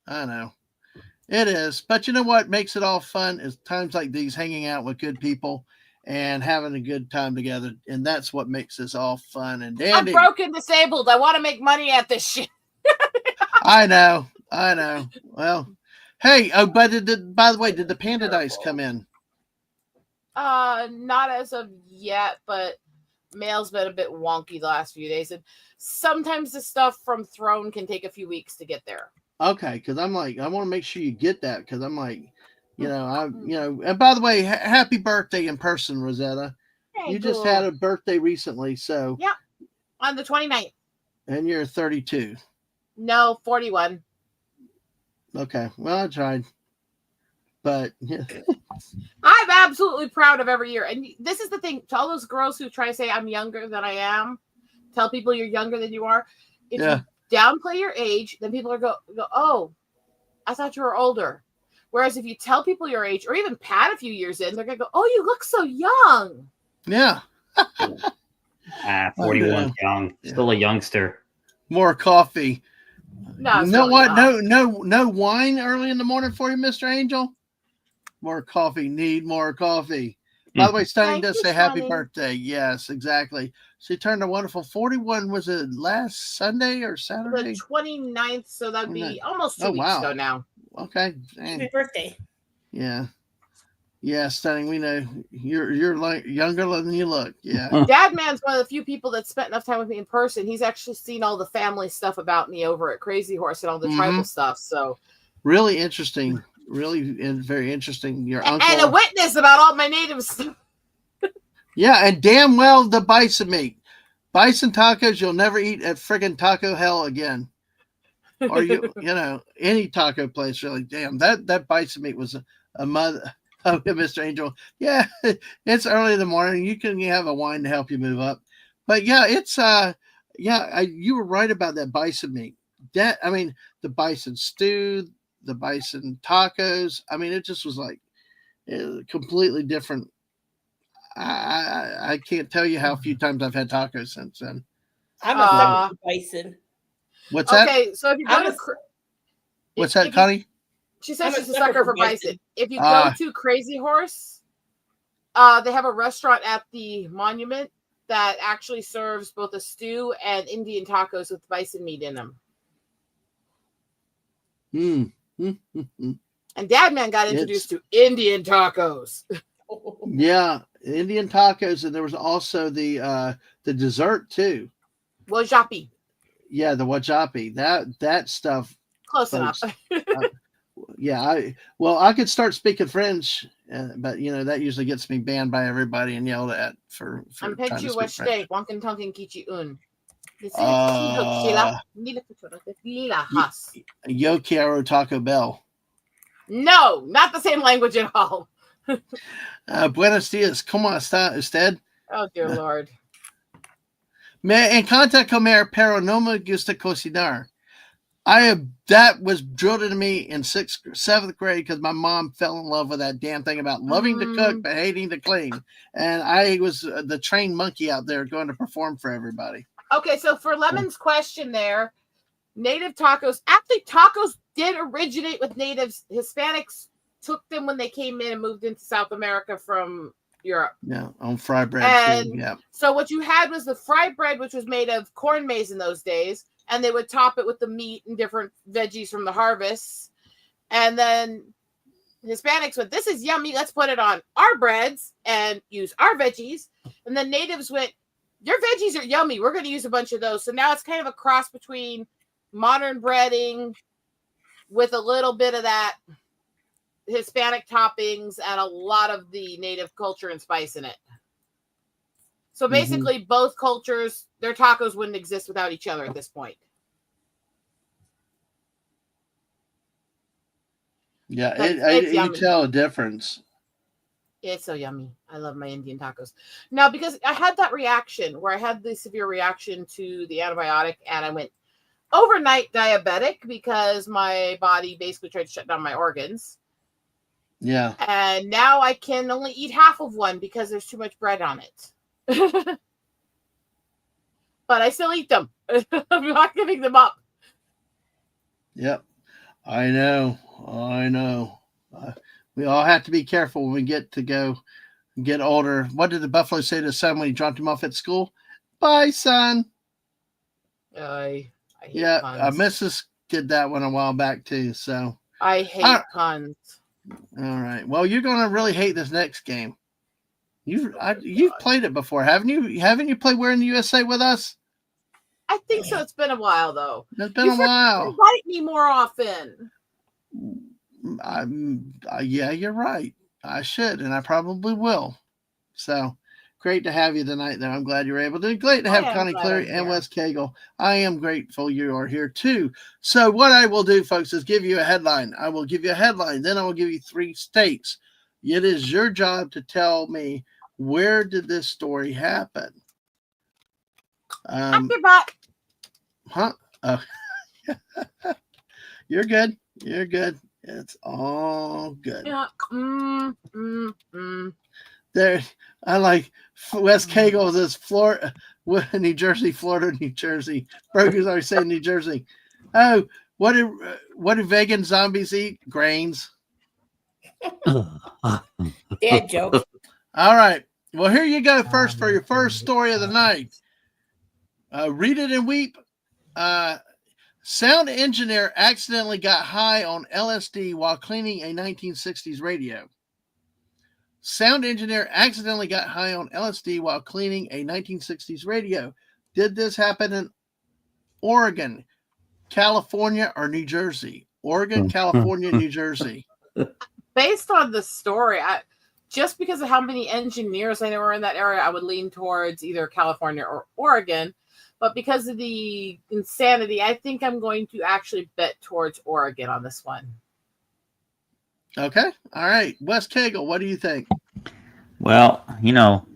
Speaker 1: I know. It is. But you know what makes it all fun is times like these, hanging out with good people and having a good time together. And that's what makes this all fun and dandy.
Speaker 2: I'm broke and disabled. I want to make money at this shit.
Speaker 1: I know. Well, hey, but by the way, did the panda dice come in?
Speaker 2: Not as of yet, but mail's been a bit wonky the last few days. And sometimes the stuff from Throne can take a few weeks to get there.
Speaker 1: Okay, because I'm like, I want to make sure you get that because I'm like, and by the way, happy birthday in person, Rosetta. You just had a birthday recently, so.
Speaker 2: Yeah, on the 29th.
Speaker 1: And you're 32.
Speaker 2: No, 41.
Speaker 1: Okay, well, I tried. But, yeah.
Speaker 2: I'm absolutely proud of every year. And this is the thing, to all those girls who try to say I'm younger than I am, tell people you're younger than you are. If you downplay your age, then people are go, oh, I thought you were older. Whereas if you tell people your age, or even Pat a few years in, they're going to go, oh, you look so young.
Speaker 1: Yeah.
Speaker 3: 41 young. Still a youngster.
Speaker 1: More coffee.
Speaker 2: No,
Speaker 1: you know what? No wine early in the morning for you, Mr. Angel? More coffee. Need more coffee. By the way, Stunning does say happy birthday. Yes, exactly. She turned a wonderful 41. Was it last Sunday or Saturday?
Speaker 2: The 29th, so that'd be almost 2 weeks ago now.
Speaker 1: Okay.
Speaker 4: Happy birthday.
Speaker 1: Yeah. Yeah, Stunning. We know you're like younger than you look. Yeah.
Speaker 2: Dadman's one of the few people that spent enough time with me in person. He's actually seen all the family stuff about me over at Crazy Horse and all the tribal stuff. So
Speaker 1: really interesting. Really very interesting. Your uncle
Speaker 2: and a witness about all my native stuff.
Speaker 1: Yeah, and damn well the bison meat. Bison tacos you'll never eat at friggin' Taco Hell again. Or any taco place really. Damn, that bison meat was a mother. Oh, Mr. Angel. Yeah, it's early in the morning. You can have a wine to help you move up. But yeah, it's you were right about that bison meat. The bison stew, the bison tacos. I mean, it just was like completely different. I can't tell you how few times I've had tacos since then.
Speaker 4: I'm a fan of bison.
Speaker 1: What's that?
Speaker 2: Okay, so if you go
Speaker 1: what's that, Connie?
Speaker 2: She says she's a sucker for bison. If you go to Crazy Horse, they have a restaurant at the monument that actually serves both a stew and Indian tacos with bison meat in them. And Dadman got introduced to Indian tacos.
Speaker 1: Yeah, Indian tacos, and there was also the dessert too.
Speaker 2: Wajapi.
Speaker 1: Yeah, the wajapi. That stuff.
Speaker 2: Close
Speaker 1: folks,
Speaker 2: enough.
Speaker 1: yeah, I could start speaking French, but that usually gets me banned by everybody and yelled at for
Speaker 2: I'm
Speaker 1: trying to
Speaker 2: Pechu
Speaker 1: speak French.
Speaker 2: Weste, Wankin Tonkin Kichi Un.
Speaker 1: Yo quiero Taco Bell.
Speaker 2: No, not the same language at all.
Speaker 1: Buenos dias, ¿cómo está usted?
Speaker 2: Oh, dear Lord.
Speaker 1: Me encanta comer, pero no me gusta cocinar. That was drilled into me in 7th grade because my mom fell in love with that damn thing about loving to cook but hating to clean. And I was the trained monkey out there going to perform for everybody.
Speaker 2: Okay, so for Lemon's question there, native tacos. Actually, tacos did originate with natives. Hispanics took them when they came in and moved into South America from Europe.
Speaker 1: Yeah, on fry bread.
Speaker 2: And
Speaker 1: too. Yeah.
Speaker 2: So what you had was the fry bread, which was made of corn maize in those days, and they would top it with the meat and different veggies from the harvests. And then Hispanics went, "This is yummy. Let's put it on our breads and use our veggies." And then natives went, "Your veggies are yummy. We're going to use a bunch of those." So now it's kind of a cross between modern breading with a little bit of that Hispanic toppings and a lot of the native culture and spice in it. So basically, both cultures, their tacos wouldn't exist without each other at this point.
Speaker 1: Yeah, you tell a difference.
Speaker 2: It's so yummy. I love my Indian tacos. Now, because I had that reaction where I had the severe reaction to the antibiotic, and I went overnight diabetic because my body basically tried to shut down my organs.
Speaker 1: Yeah.
Speaker 2: And now I can only eat half of one because there's too much bread on it. But I still eat them. I'm not giving them up.
Speaker 1: Yep. I know. We all have to be careful when we get older. What did the buffalo say to his son when he dropped him off at school? Bye, son.
Speaker 2: I hate puns.
Speaker 1: Mrs. did that one a while back too. So
Speaker 2: I hate puns.
Speaker 1: All right. Well, you're going to really hate this next game. You've played it before, haven't you? Haven't you played We're in the USA with us?
Speaker 2: I think so. It's been a while, though.
Speaker 1: It's been a while.
Speaker 2: Invite me more often.
Speaker 1: Yeah, you're right. I should, and I probably will. So great to have you tonight, though. I'm glad you're able to. Great to have Connie Cleary and Wes Cagle. I am grateful you are here, too. So what I will do, folks, is give you a headline. I will give you a headline. Then I will give you 3 states. It is your job to tell me, where did this story happen? Huh? You're good. You're good. It's all good.
Speaker 2: Yeah.
Speaker 1: There, I like Wes Cagle says Florida, New Jersey, Florida, New Jersey. Brogu's always saying New Jersey. Oh, what do vegan zombies eat? Grains.
Speaker 4: Dad joke.
Speaker 1: All right. Well, here you go first for your first story of the night. Read it and weep. Sound engineer accidentally got high on LSD while cleaning a 1960s radio. Sound engineer accidentally got high on LSD while cleaning a 1960s radio. Did this happen in Oregon, California, or New Jersey? Oregon, California, New Jersey.
Speaker 2: Based on the story, just because of how many engineers I know are in that area, I would lean towards either California or Oregon. But because of the insanity, I think I'm going to actually bet towards Oregon on this one.
Speaker 1: Okay. All right. Wes Cagle, what do you think?
Speaker 3: Well,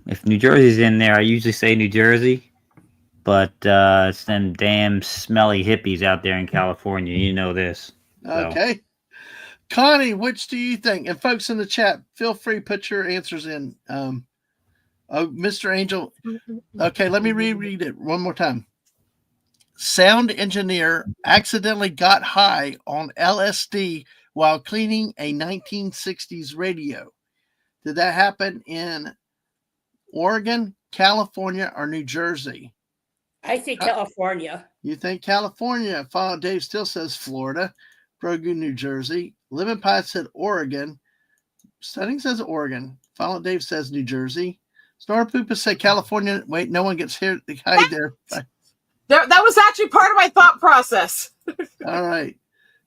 Speaker 3: if New Jersey's in there, I usually say New Jersey. But it's them damn smelly hippies out there in California. You know this. So.
Speaker 1: Okay. Connie, which do you think? And folks in the chat, feel free to put your answers in. Mr. Angel. Okay, let me reread it one more time. Sound engineer accidentally got high on LSD while cleaning a 1960s radio. Did that happen in Oregon, California, or New Jersey?
Speaker 4: I say California.
Speaker 1: You think California? Follow Dave still says Florida. Grogu, New Jersey. Lemon Pie said Oregon. Stunning says Oregon. Violent Dave says New Jersey. Snorpoopa said California. Wait, no one gets here. Hide there.
Speaker 2: That was actually part of my thought process.
Speaker 1: All right.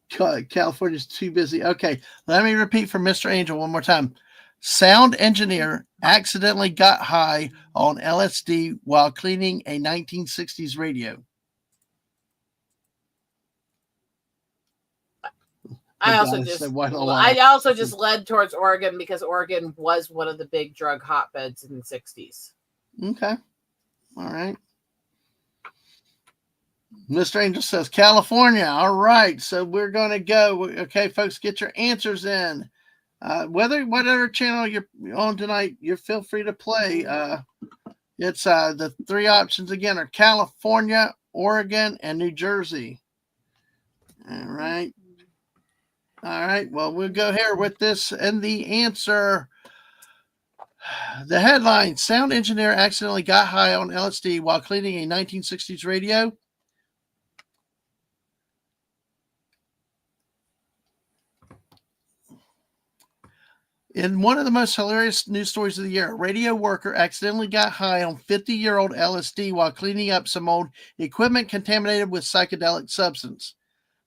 Speaker 1: California's too busy. Okay, let me repeat for Mr. Angel one more time. Sound engineer accidentally got high on LSD while cleaning a 1960s radio.
Speaker 2: I also just led towards Oregon because Oregon was one of the big drug hotbeds in the 60s.
Speaker 1: Okay. All right. Mr. Angel says California. All right. So we're going to go. Okay, folks, get your answers in. Whatever channel you're on tonight, you feel free to play. It's the three options again are California, Oregon, and New Jersey. All right. All right. Well, we'll go here with this and the answer. The headline: Sound engineer accidentally got high on LSD while cleaning a 1960s radio. In one of the most hilarious news stories of the year, a radio worker accidentally got high on 50-year-old LSD while cleaning up some old equipment contaminated with psychedelic substance.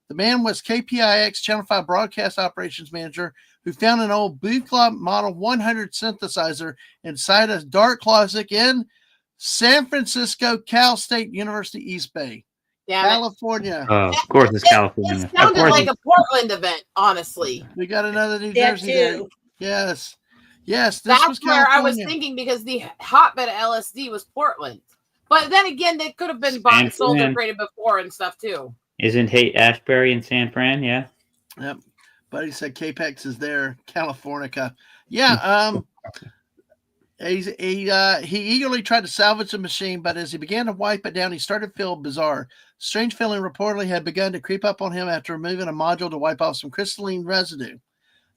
Speaker 1: The man was KPIX Channel 5 broadcast operations manager who found an old Booth Club Model 100 synthesizer inside a dark closet in San Francisco, Cal State University, East Bay, California.
Speaker 3: Of course, it's California.
Speaker 2: It sounded like a Portland event, honestly.
Speaker 1: We got another New Jersey there. Yes. Yes.
Speaker 2: That's where I was thinking because the hotbed of LSD was Portland. But then again, they could have been bought, sold, and traded before and stuff too.
Speaker 3: Isn't Haight-Ashbury in San Fran? Yeah.
Speaker 1: Yep. Buddy said Capex is there, California. Yeah. He eagerly tried to salvage the machine, but as he began to wipe it down, he started to feel bizarre. Strange feeling reportedly had begun to creep up on him after removing a module to wipe off some crystalline residue.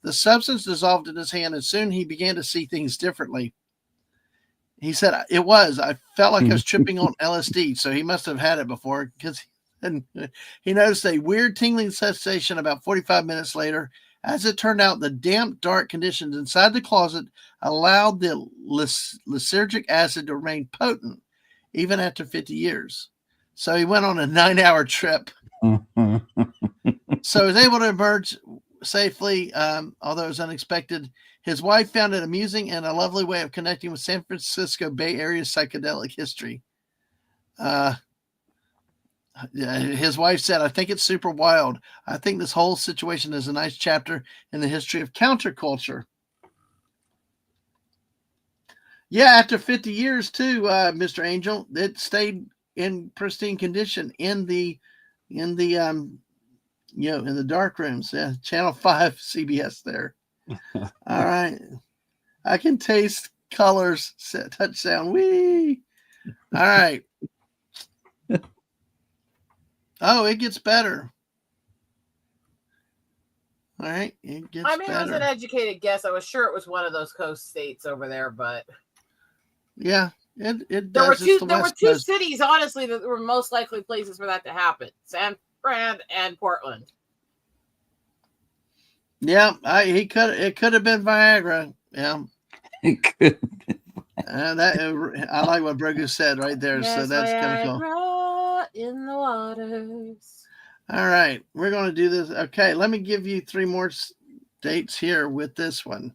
Speaker 1: The substance dissolved in his hand, and soon he began to see things differently. He said, I felt like I was tripping on LSD, so he must have had it before, because he noticed a weird tingling sensation about 45 minutes later. As it turned out, the damp, dark conditions inside the closet allowed the lysergic acid to remain potent, even after 50 years. So he went on a 9-hour trip. So he was able to emerge safely, although it was unexpected. His wife found it amusing and a lovely way of connecting with San Francisco Bay Area psychedelic history. His wife said, I think it's super wild. I think this whole situation is a nice chapter in the history of counterculture. Yeah, after 50 years too, Mr. Angel, it stayed in pristine condition in the in the dark rooms. Yeah, Channel 5 CBS there. All right. I can taste colors, touch sound. Whee! All right. Oh, it gets better. All right, it gets better.
Speaker 2: It was an educated guess. I was sure it was one of those coast states over there, but
Speaker 1: yeah, it
Speaker 2: there
Speaker 1: does.
Speaker 2: There were two cities, honestly, that were most likely places for that to happen: San Fran and Portland.
Speaker 1: Yeah, it could have been Viagra. Yeah,
Speaker 3: it could.
Speaker 1: I like what Brogu said right there. Yes, so that's kind of cool.
Speaker 2: In the waters.
Speaker 1: All right, we're going to do this. Okay, let me give you 3 more dates here with this one.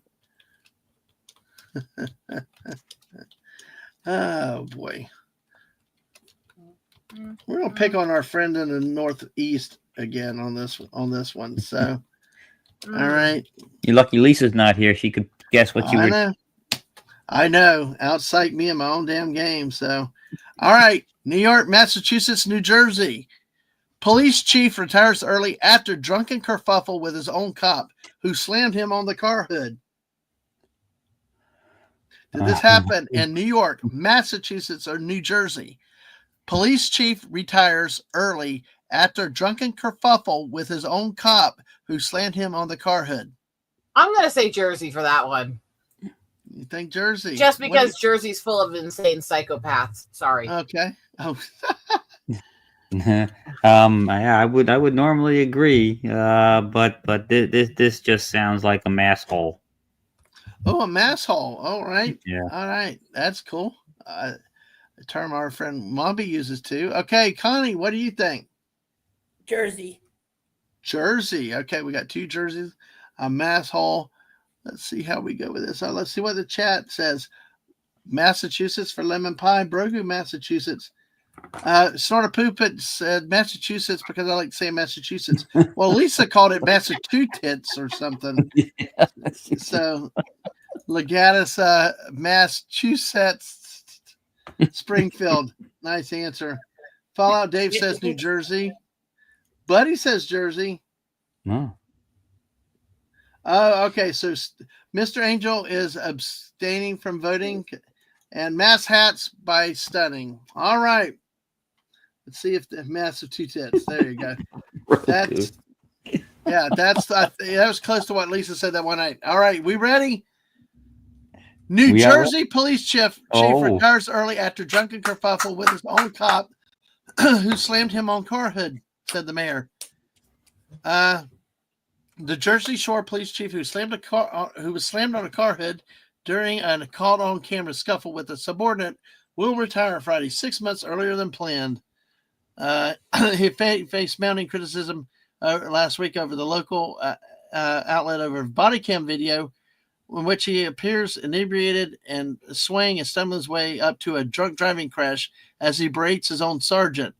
Speaker 1: Oh boy, we're going to pick on our friend in the Northeast again on this one. So, all right.
Speaker 3: You're lucky Lisa's not here. She could guess what you were.
Speaker 1: I know. Outpsych me in my own damn game. So, all right. New York, Massachusetts, New Jersey. Police chief retires early after drunken kerfuffle with his own cop who slammed him on the car hood. Did this happen in New York, Massachusetts, or New Jersey? Police chief retires early after drunken kerfuffle with his own cop who slammed him on the car hood.
Speaker 2: I'm going to say Jersey for that one.
Speaker 1: You think Jersey?
Speaker 2: Just because Jersey's full of insane psychopaths. Sorry.
Speaker 1: Okay. Oh.
Speaker 3: I would normally agree, but this just sounds like a mass hole.
Speaker 1: Oh, a mass hole. All right.
Speaker 3: Yeah.
Speaker 1: All right. That's cool. A term our friend Mombi uses too. Okay, Connie, what do you think?
Speaker 4: Jersey.
Speaker 1: Jersey. Okay, we got 2 jerseys. A mass hole. Let's see how we go with this. Let's see what the chat says. Massachusetts for lemon pie. Brogu, Massachusetts. Snort a poop at Massachusetts because I like saying Massachusetts. Well, Lisa called it Massachusetts or something.
Speaker 3: Yeah.
Speaker 1: So, Legatus, Massachusetts, Springfield. Nice answer. Fallout Dave says New Jersey. Buddy says Jersey.
Speaker 3: No.
Speaker 1: Oh, okay. So, Mr. Angel is abstaining from voting, and mass hats by stunning. All right. Let's see if the massive 2 tits. There you go. That's that was close to what Lisa said that one night. All right, we ready? New Jersey police chief retires early after drunken kerfuffle with his own cop who slammed him on car hood, said the mayor. The Jersey Shore police chief who was slammed on a car hood during a caught-on camera scuffle with a subordinate will retire Friday, 6 months earlier than planned. He faced mounting criticism last week over the local outlet over body cam video in which he appears inebriated and swaying and stumbling his way up to a drunk driving crash as he berates his own sergeant.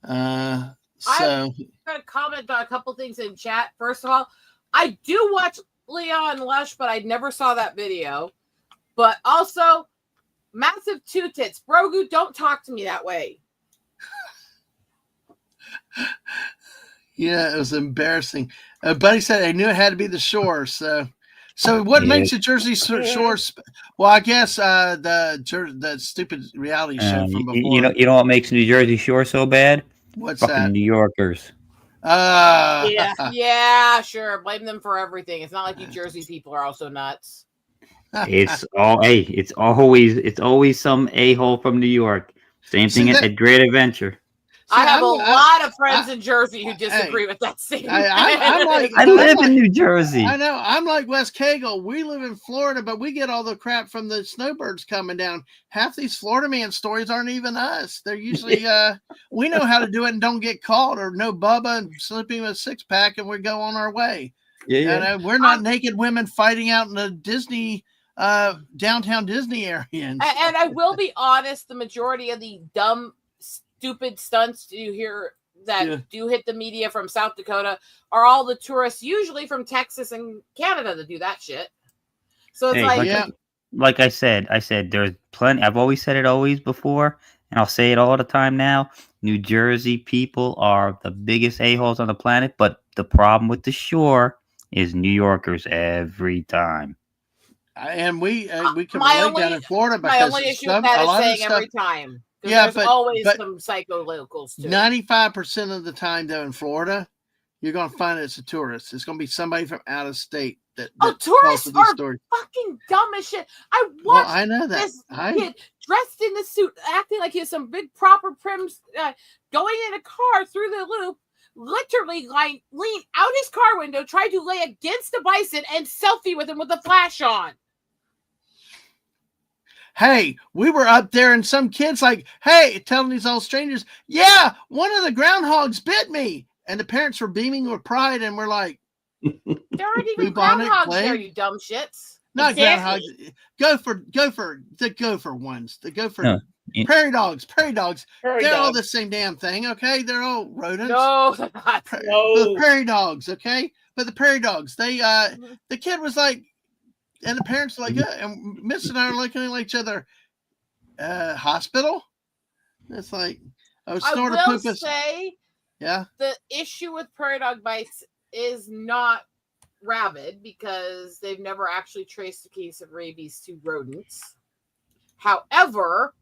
Speaker 2: I'm going to comment on a couple things in chat. First of all, I do watch Leon Lush, but I never saw that video. But also, massive 2 tits. Brogu, don't talk to me that way.
Speaker 1: Yeah, it was embarrassing. Buddy said I knew it had to be the Shore. So what makes the Jersey Shore? Well, I guess the stupid reality show from before.
Speaker 3: You know what makes New Jersey Shore so bad?
Speaker 1: What's
Speaker 3: Fucking
Speaker 1: that?
Speaker 3: New Yorkers.
Speaker 2: Yeah, sure. Blame them for everything. It's not like you Jersey people are also nuts.
Speaker 3: It's always some a-hole from New York. Same thing at Great Adventure.
Speaker 2: I have a lot of friends in Jersey who disagree with that statement.
Speaker 3: I live in New Jersey.
Speaker 1: I know. I'm like Wes Cagle. We live in Florida, but we get all the crap from the snowbirds coming down. Half these Florida man stories aren't even us. They're usually we know how to do it and don't get caught, or no Bubba and slipping with a 6-pack, and we go on our way. Yeah. And we're not naked women fighting out in the Disney downtown Disney area. And
Speaker 2: I will be honest, the majority of the dumb, stupid stunts do hit the media from South Dakota are all the tourists, usually from Texas and Canada, that do that shit. So it's
Speaker 3: like I said, there's plenty. I've always said it before, and I'll say it all the time now. New Jersey people are the biggest a-holes on the planet, but the problem with the Shore is New Yorkers every time.
Speaker 1: And we can relate down in Florida because
Speaker 2: my only issue with that is saying every time.
Speaker 1: Yeah,
Speaker 2: there's always some psycho locals too.
Speaker 1: 95% of the time, though, in Florida, you're going to find it's a tourist. It's going to be somebody from out of state that
Speaker 2: tourists are fucking dumb as shit. I watched this kid dressed in the suit, acting like he has some big proper prims, going in a car through the loop, literally lean out his car window, tried to lay against a bison and selfie with him with the flash on.
Speaker 1: Hey, we were up there and some kid's like, hey, telling these old strangers, yeah, one of the groundhogs bit me. And the parents were beaming with pride, and we're like,
Speaker 2: there aren't even groundhogs there, you dumb shits.
Speaker 1: Not groundhogs. Go for the gopher ones. The gopher prairie dogs. They're all the same damn thing, okay? They're all rodents.
Speaker 2: No, they're not.
Speaker 1: The prairie dogs, okay? But the prairie dogs, they the kid was like, and the parents were like, and Miss and I are looking at each other. Hospital? It's like, I will
Speaker 2: say, the issue with prairie dog bites is not rabid because they've never actually traced a case of rabies to rodents. However,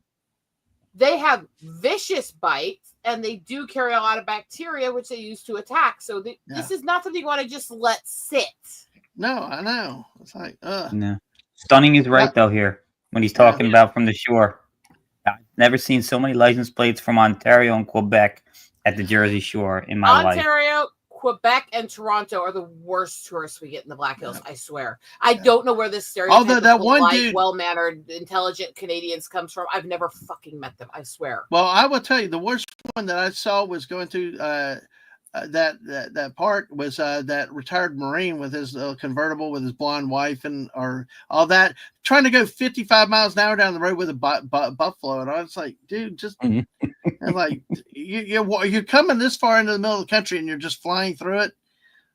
Speaker 2: they have vicious bites and they do carry a lot of bacteria, which they use to attack. So this is not something you want to just let sit.
Speaker 1: No, I know. It's like,
Speaker 3: No. Stunning is right, though, here, when he's talking about from the Shore. I've never seen so many license plates from Ontario and Quebec at the Jersey Shore in my life.
Speaker 2: Ontario, Quebec and Toronto are the worst tourists we get in the Black Hills. I swear. I don't know where this stereotype of polite, well-mannered, intelligent Canadians comes from. I've never fucking met them. I swear.
Speaker 1: Well, I will tell you, the worst one that I saw was going through that park was that retired Marine with his convertible with his blonde wife and or all that, trying to go 55 miles an hour down the road with a buffalo. And I was like, dude, just I'm like you're coming this far into the middle of the country and you're just flying through it.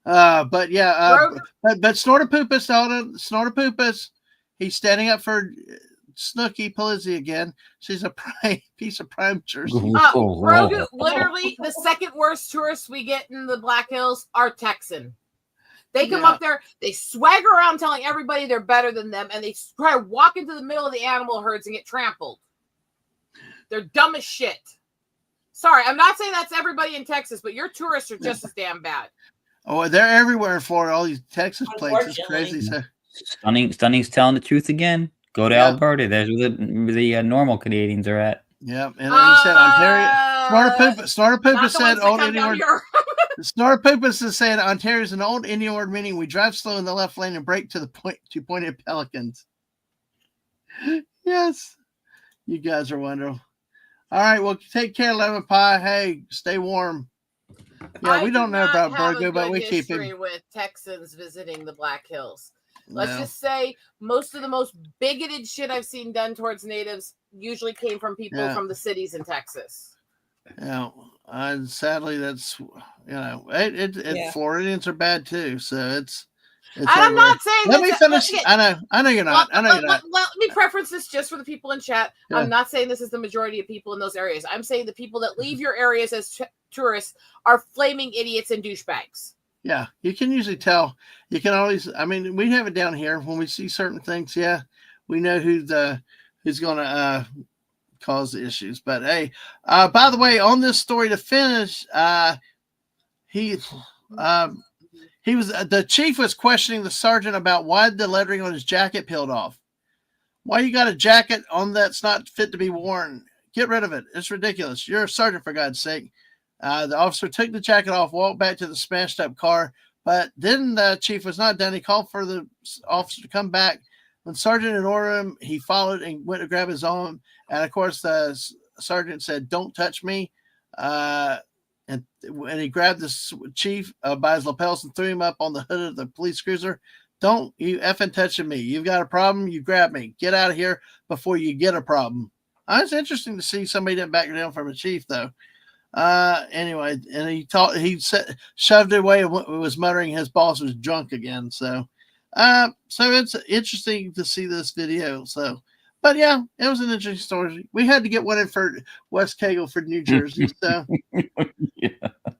Speaker 1: But yeah, but Snortopoopas, he's standing up for Snooky Palizzi again. She's a piece of prime jersey.
Speaker 2: Grogu, literally the second worst tourists we get in the Black Hills are Texan. They come up there, they swagger around telling everybody they're better than them, and they try to walk into the middle of the animal herds and get trampled. They're dumb as shit. Sorry, I'm not saying that's everybody in Texas, but your tourists are just as damn bad.
Speaker 1: Oh, they're everywhere in Florida. All these Texas places, crazy. So.
Speaker 3: Stunning's telling the truth again. Go to Alberta. There's where the normal Canadians are at.
Speaker 1: Yep. And then he said Ontario. Snortopoopa said old Indian word. Snortopoopa is saying Ontario is an old Indian word meaning we drive slow in the left lane and brake to the pointed pelicans. Yes. You guys are wonderful. All right. Well, take care, Lemon Pie. Hey, stay warm. Yeah, we don't know about Virgo, but we keep it.
Speaker 2: With Texans visiting the Black Hills. Let's just say most of the most bigoted shit I've seen done towards natives usually came from people from the cities in Texas.
Speaker 1: Yeah, and sadly, that's Floridians are bad too. So it's
Speaker 2: I'm not saying.
Speaker 1: Let me finish. I know you're not.
Speaker 2: Let me preference this just for the people in chat. Yeah. I'm not saying this is the majority of people in those areas. I'm saying the people that leave your areas as tourists are flaming idiots and douchebags.
Speaker 1: Yeah, you can usually tell. You can always. I mean, we have it down here when we see certain things. Yeah, we know who's going to cause the issues. But hey, by the way, on this story to finish, he was the chief was questioning the sergeant about why the lettering on his jacket peeled off. Why you got a jacket on that's not fit to be worn? Get rid of it. It's ridiculous. You're a sergeant, for God's sake. The officer took the jacket off, walked back to the smashed up car, but then the chief was not done. He called for the officer to come back. When sergeant had ordered him, he followed and went to grab his own. And of course, the sergeant said, "Don't touch me." And he grabbed the chief by his lapels and threw him up on the hood of the police cruiser. "Don't you effing touching me. You've got a problem. You grab me. Get out of here before you get a problem." It's interesting to see somebody didn't back down from a chief, though. Anyway, and shoved it away and was muttering his boss was drunk again. So it's interesting to see this video. So, but yeah, it was an interesting story. We had to get one in for West Cagle for New Jersey. So,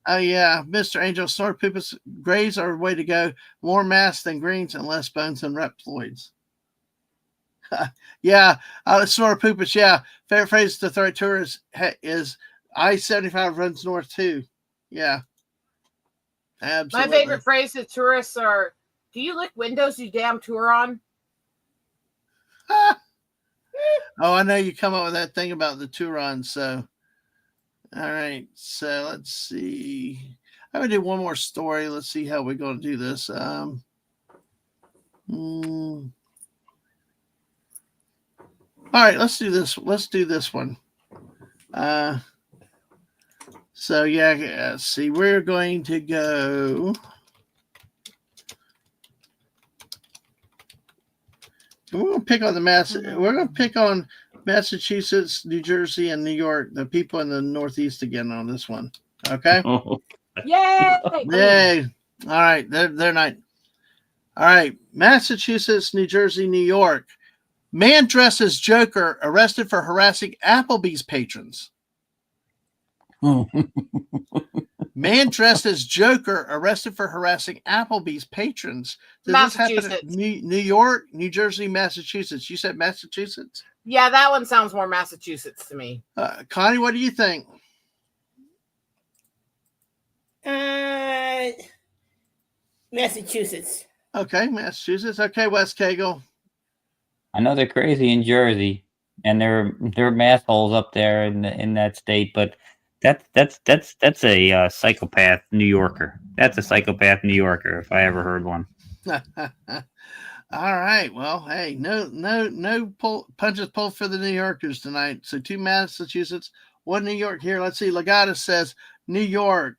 Speaker 1: Mr. Angel, Snortopoopas grays are a way to go. More mass than greens and less bones than reploids. Snortopoopas. Yeah, favorite phrase to throw at tourists is I-75 runs north too. Yeah. Absolutely.
Speaker 2: My favorite phrase to tourists are, "Do you lick windows, you damn Turon?"
Speaker 1: Oh, I know you come up with that thing about the Turon. So, all right. So let's see. I'm going to do one more story. Let's see how we're going to do this. All right, let's do this. Let's do this one. So let's see. We're going to go. We're going to pick on We're going to pick on Massachusetts, New Jersey, and New York. The people in the Northeast again on this one. Okay.
Speaker 2: Yay!
Speaker 1: Yay! All right, they're not. All right, Massachusetts, New Jersey, New York. Man dressed as Joker arrested for harassing Applebee's patrons. Man dressed as Joker arrested for harassing Applebee's patrons. Did this happen in New York, New Jersey, Massachusetts? You said Massachusetts?
Speaker 2: Yeah, that one sounds more Massachusetts to me.
Speaker 1: Connie, what do you think?
Speaker 4: Massachusetts.
Speaker 1: Okay, Massachusetts. Okay, West Cagle.
Speaker 3: I know they're crazy in Jersey, and they're mass holes up there in that state, but That's a psychopath New Yorker. That's a psychopath New Yorker if I ever heard one.
Speaker 1: All right. Well, hey, no punches pulled for the New Yorkers tonight. So 2 Massachusetts, 1 New York here. Let's see. Legata says New York.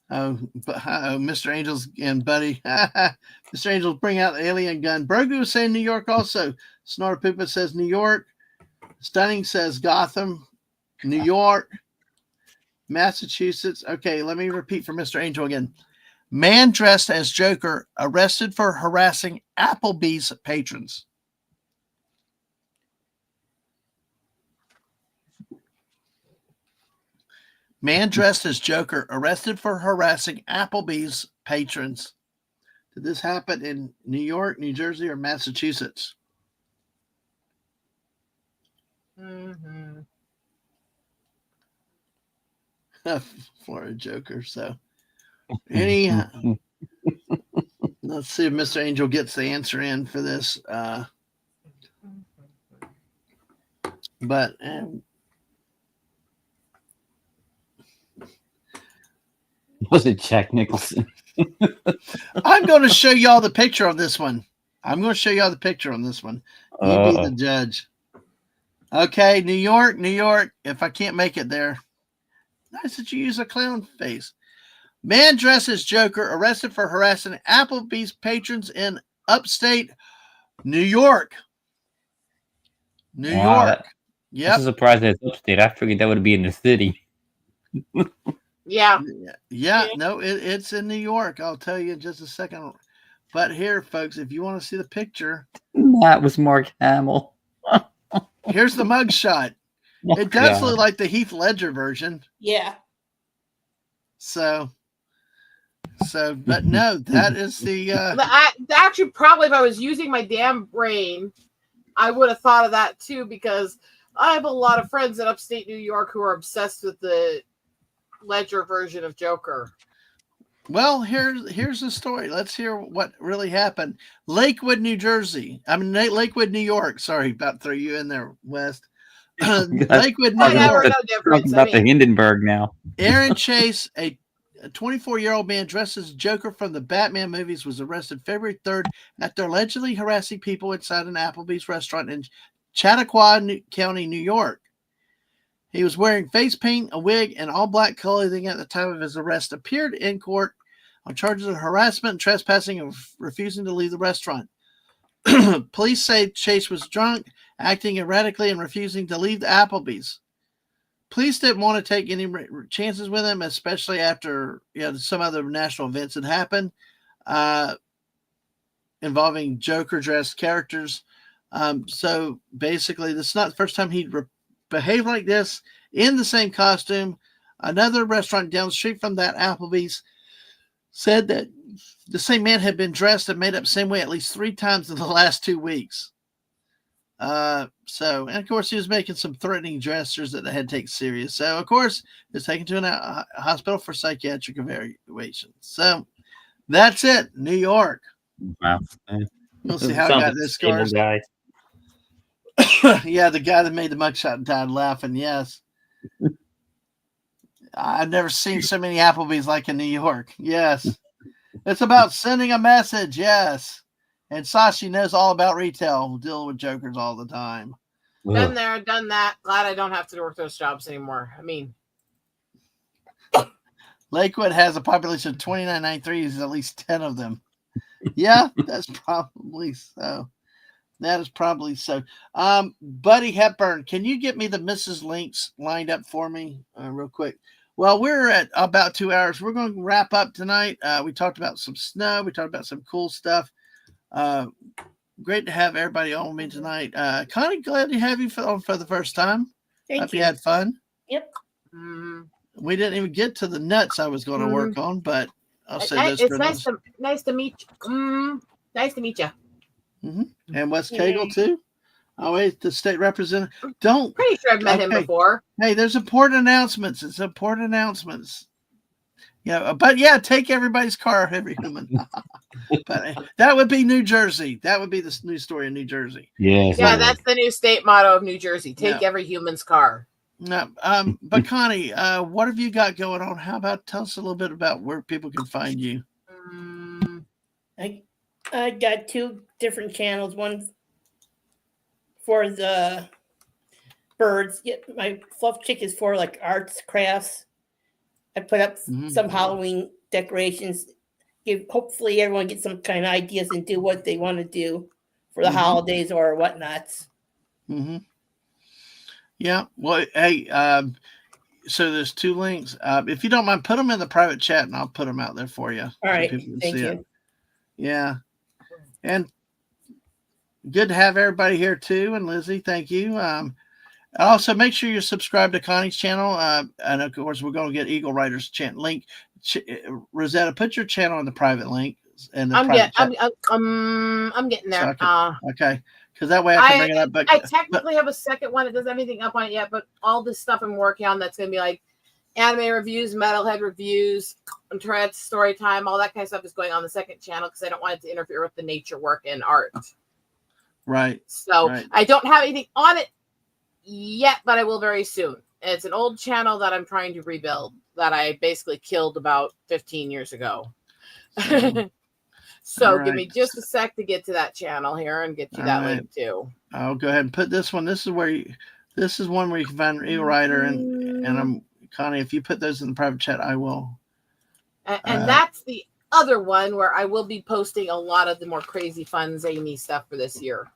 Speaker 1: Mr. Angels and Buddy. Mr. Angels, bring out the alien gun. Brogu was saying New York also. Snorpoopa says New York. Stunning says Gotham. New York. Massachusetts. Okay, let me repeat for Mr. Angel again. Man dressed as Joker arrested for harassing Applebee's patrons. Man dressed as Joker arrested for harassing Applebee's patrons. Did this happen in New York, New Jersey, or Massachusetts?
Speaker 2: Mm-hmm.
Speaker 1: Florida Joker. So, let's see if Mr. Angel gets the answer in for this. But
Speaker 3: was it Jack Nicholson?
Speaker 1: I'm going to show y'all the picture of this one. I'm going to show y'all the picture on this one. You be the judge. Okay, New York, New York. If I can't make it there. Nice that you use a clown face. Man dressed as Joker arrested for harassing Applebee's patrons in upstate New York. New York.
Speaker 3: Yep. I'm surprised that it's upstate. I figured that would be in the city.
Speaker 2: Yeah.
Speaker 1: No, it's in New York. I'll tell you in just a second. But here, folks, if you want to see the picture.
Speaker 3: That was Mark Hamill.
Speaker 1: Here's the mugshot. It does look like the Heath Ledger version.
Speaker 4: Yeah.
Speaker 1: So, but no, that is the.
Speaker 2: Actually, probably if I was using my damn brain, I would have thought of that too, because I have a lot of friends in upstate New York who are obsessed with the Ledger version of Joker.
Speaker 1: Well, here's the story. Let's hear what really happened. Lakewood, New York. Sorry, about to throw you in there, West. Lakewood, New York.
Speaker 3: About the Hindenburg now.
Speaker 1: Aaron Chase, a 24-year-old man dressed as Joker from the Batman movies, was arrested February 3rd after allegedly harassing people inside an Applebee's restaurant in Chautauqua County, New York. He was wearing face paint, a wig, and all-black clothing at the time of his arrest. Appeared in court on charges of harassment and trespassing and refusing to leave the restaurant. Police say Chase was drunk, acting erratically, and refusing to leave the Applebee's. Police didn't want to take any chances with him, especially after some other national events had happened involving Joker-dressed characters. So basically, this is not the first time he'd behaved like this in the same costume. Another restaurant down the street from that Applebee's said that the same man had been dressed and made up the same way at least 3 times in the last 2 weeks. And of course, he was making some threatening gestures that they had to take serious. So, of course, he was taken to a hospital for psychiatric evaluation. So, that's it. New York.
Speaker 3: Wow.
Speaker 1: We'll see how I got this scars. Yeah, the guy that made the mugshot died laughing. Yes. I've never seen so many Applebee's like in New York. Yes. It's about sending a message. Yes. And Sashi knows all about retail, dealing with jokers all the time.
Speaker 2: Been there, done that. Glad I don't have to work those jobs anymore. I mean,
Speaker 1: Lakewood has a population of 2993. There's at least 10 of them. Yeah, that's probably so. That is probably so. Buddy Hepburn, can you get me the Mrs. Links lined up for me real quick? Well, we're at about 2 hours. We're going to wrap up tonight. We talked about some snow. We talked about some cool stuff. Great to have everybody on me tonight. Connie, glad to have you on for the first time. Hope you had fun.
Speaker 4: Yep.
Speaker 1: We didn't even get to the nuts I was going to work on, but I'll say this.
Speaker 2: It's nice to meet you. Nice to meet you.
Speaker 1: And Wes Cagle too. Oh wait, the state representative.
Speaker 2: Pretty sure I've met him before.
Speaker 1: Hey, there's important announcements. It's important announcements. Yeah, but yeah, take everybody's car, every human. But that would be New Jersey. That would be the news story in New Jersey.
Speaker 3: Yes.
Speaker 2: Yeah, that's the new state motto of New Jersey. Take
Speaker 1: Yeah.
Speaker 2: every human's car.
Speaker 1: No, but Connie, what have you got going on? How about tell us a little bit about where people can find you?
Speaker 4: I got 2 different channels. One for the birds. Yeah, my Fluff Chick is for like arts, crafts. I put up some Halloween decorations. Hopefully everyone gets some kind of ideas and do what they want to do for the holidays or whatnots.
Speaker 1: Yeah. Well, hey, so there's 2 links. If you don't mind, put them in the private chat, and I'll put them out there for you.
Speaker 4: All right. Thank you.
Speaker 1: It. Yeah. And good to have everybody here too. And Lizzie, thank you. Also, make sure you subscribe to Connie's channel. And of course, we're going to get Eagle Riders link. Rosetta, put your channel in the private link. I'm
Speaker 2: getting there.
Speaker 1: Okay. Because that way I can bring it up. But
Speaker 2: I technically have a second one. It doesn't have anything up on it yet, but all this stuff I'm working on that's going to be like anime reviews, metalhead reviews, Tourette's story time, all that kind of stuff is going on the second channel because I don't want it to interfere with the nature work and art.
Speaker 1: Right.
Speaker 2: So I don't have anything on it yet, but I will very soon. It's an old channel that I'm trying to rebuild that I basically killed about 15 years ago. So give me just a sec to get to that channel here and get you that link too.
Speaker 1: I'll go ahead and put this one. This is one where you can find Eagle Rider and I'm Connie. If you put those in the private chat, I will.
Speaker 2: And that's the other one where I will be posting a lot of the more crazy, fun, zany stuff for this year.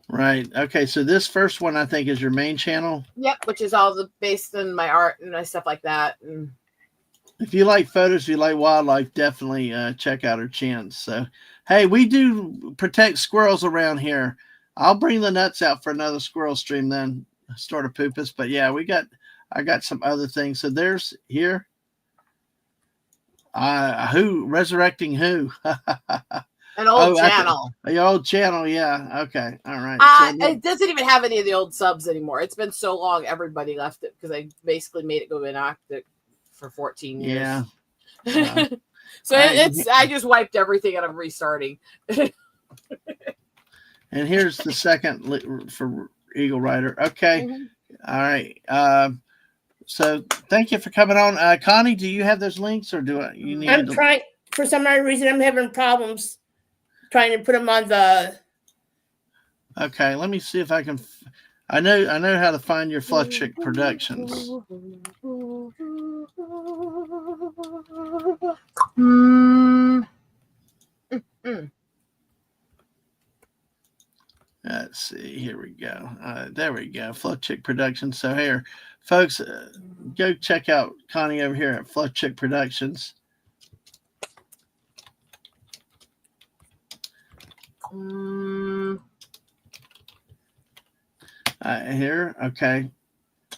Speaker 1: Right. Okay. So this first one, I think, is your main channel.
Speaker 2: Yep. Which is all based on my art and my stuff like that. And
Speaker 1: if you like photos, if you like wildlife, definitely check out her channel. So, hey, we do protect squirrels around here. I'll bring the nuts out for another squirrel stream then, start a poopus. But yeah, I got some other things. So there's here. Who resurrecting who?
Speaker 2: An old channel.
Speaker 1: The old channel, yeah. Okay. All right.
Speaker 2: It doesn't even have any of the old subs anymore. It's been so long everybody left it because I basically made it go inactive for 14 years.
Speaker 1: Yeah.
Speaker 2: So I just wiped everything and I'm restarting.
Speaker 1: And here's the second for Eagle Rider. Okay. All right. So thank you for coming on. Connie, do you have those links or you need
Speaker 4: I'm trying, for some odd reason, I'm having problems trying to put them on the.
Speaker 1: Okay, let me see if I can. I know how to find your Fluff Chick Productions. Let's see. Here we go. There we go. Fluff Chick Productions. So here, folks, go check out Connie over here at Fluff Chick Productions. Here. Okay.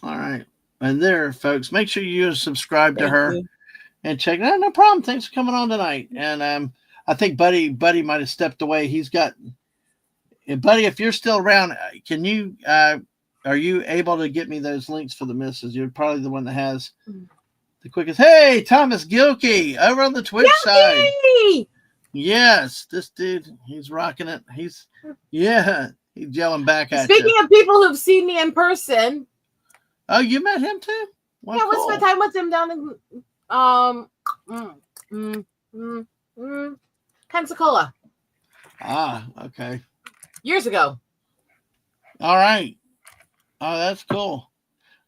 Speaker 1: All right. And there, folks, make sure you subscribe to her and check it out. No problem. Thanks for coming on tonight. And I think Buddy might have stepped away. He's got. Buddy, if you're still around, can you are you able to get me those links for the misses? You're probably the one that has the quickest. Hey, Thomas Gilkey over on the Twitch side. Yes, this dude, he's rocking it. He's yelling back at you.
Speaker 2: Speaking of people who've seen me in person.
Speaker 1: Oh, you met him too?
Speaker 2: Well, yeah, cool. I spent time with him down in Pensacola.
Speaker 1: Ah, okay.
Speaker 2: Years ago.
Speaker 1: All right. Oh, that's cool.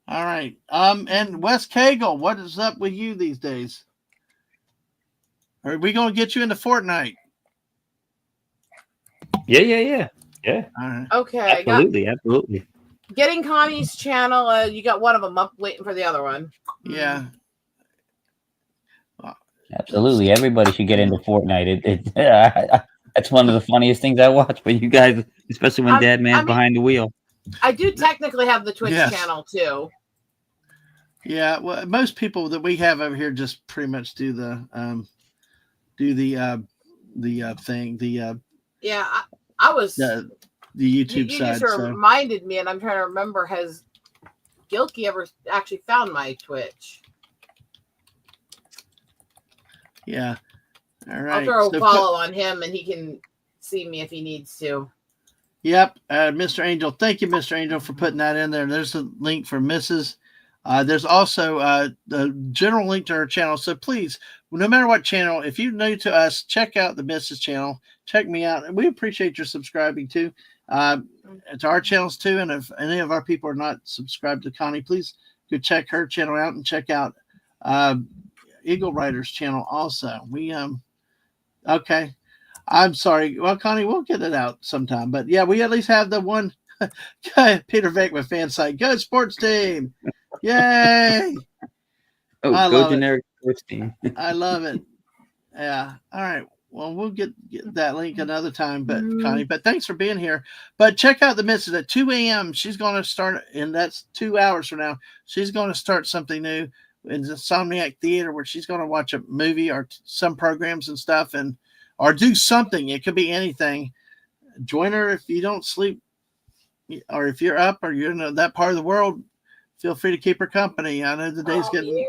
Speaker 1: All right. And Wes Cagle, what is up with you these days? Are we going to get you into Fortnite?
Speaker 3: Yeah.
Speaker 1: All right.
Speaker 2: Okay.
Speaker 3: Absolutely.
Speaker 2: Getting Connie's channel. You got one of them up, waiting for the other one.
Speaker 1: Yeah.
Speaker 3: Absolutely. Everybody should get into Fortnite. That's one of the funniest things I watch. But you guys, especially when Dadman's behind the wheel.
Speaker 2: I do technically have the Twitch channel too.
Speaker 1: Yeah. Well, most people that we have over here just pretty much do the thing.
Speaker 2: I was
Speaker 1: the YouTube
Speaker 2: you
Speaker 1: side.
Speaker 2: just reminded me, and I'm trying to remember. Has Gilkey ever actually found my Twitch?
Speaker 1: Yeah. All right.
Speaker 2: I'll throw
Speaker 1: So
Speaker 2: a follow on him, and he can see me if he needs to.
Speaker 1: Yep. Mr. Angel. Thank you, Mr. Angel, for putting that in there. There's a link for Mrs. There's also the general link to her channel. So please, no matter what channel, if you're new to us, check out the Mrs. channel. Check me out. And we appreciate your subscribing too. To our channels too. And if any of our people are not subscribed to Connie, please go check her channel out and check out Eagle Rider's channel also. Okay. I'm sorry. Well, Connie, we'll get it out sometime. But yeah, we at least have the one Peter Venkman fan site. Go sports team. Yay.
Speaker 5: Oh, go generic sports team.
Speaker 1: I love it. Yeah. All right. Well, we'll get that link another time, but Connie, but thanks for being here. But check out the missus at 2 a.m. She's going to start, and that's 2 hours from now. She's going to start something new in the Insomniac Theater where she's going to watch a movie or some programs and stuff or do something. It could be anything. Join her if you don't sleep, or if you're up or you're in that part of the world. Feel free to keep her company. I know the day's getting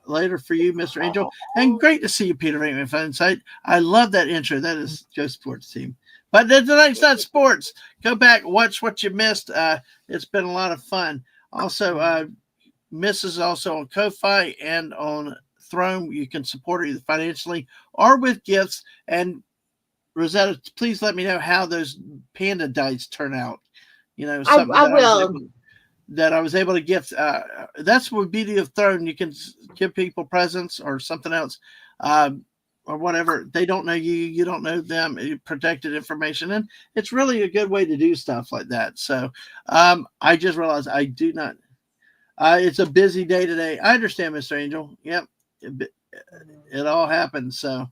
Speaker 1: later for you, Mr. Angel. And great to see you, Peter Venkman Fan Site. I love that intro. That is Go Sports Team. But tonight's not sports. Go back, watch what you missed. It's been a lot of fun. Also, Mrs. also on Ko-Fi and on Throne. You can support her either financially or with gifts. And Rosetta, please let me know how those panda dice turn out. You know, something
Speaker 2: I will.
Speaker 1: That I was able to gift. That's the beauty of Throne. You can give people presents or something else, or whatever. They don't know you. You don't know them. Protected information. And it's really a good way to do stuff like that. So I just realized I do not. It's a busy day today. I understand, Mr. Angel. Yep. It all happens. So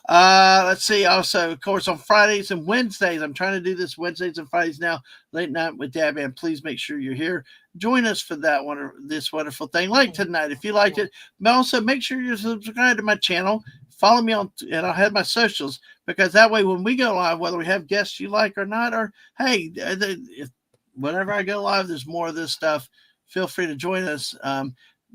Speaker 1: let's see. Also, of course, on Fridays and Wednesdays, I'm trying to do this Wednesdays and Fridays now, late night with Dadman. Please make sure you're here. Join us for that one, this wonderful thing. Like tonight, if you liked it, but also make sure you're subscribed to my channel. Follow me on, and I'll have my socials, because that way when we go live, whether we have guests you like or not, or hey, if whenever I go live, there's more of this stuff. Feel free to join us.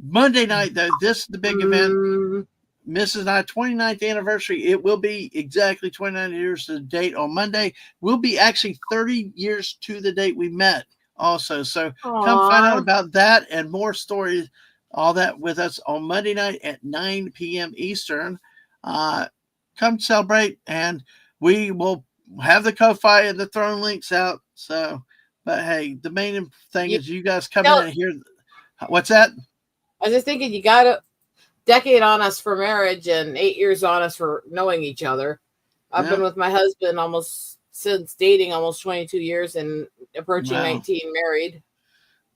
Speaker 1: Monday night, though, this is the big event. Mrs. and I 29th anniversary. It will be exactly 29 years to the date on Monday. We'll be actually 30 years to the date we met also. So come find out about that and more stories, all that with us on Monday night at 9 p.m. Eastern. Come celebrate, and we will have the Ko-Fi and the Throne links out. So, but hey, the main thing is you guys come in and hear. What's that?
Speaker 2: I was just thinking, you got a decade on us for marriage and 8 years on us for knowing each other. I've been with my husband since dating almost 22 years and approaching 19 married.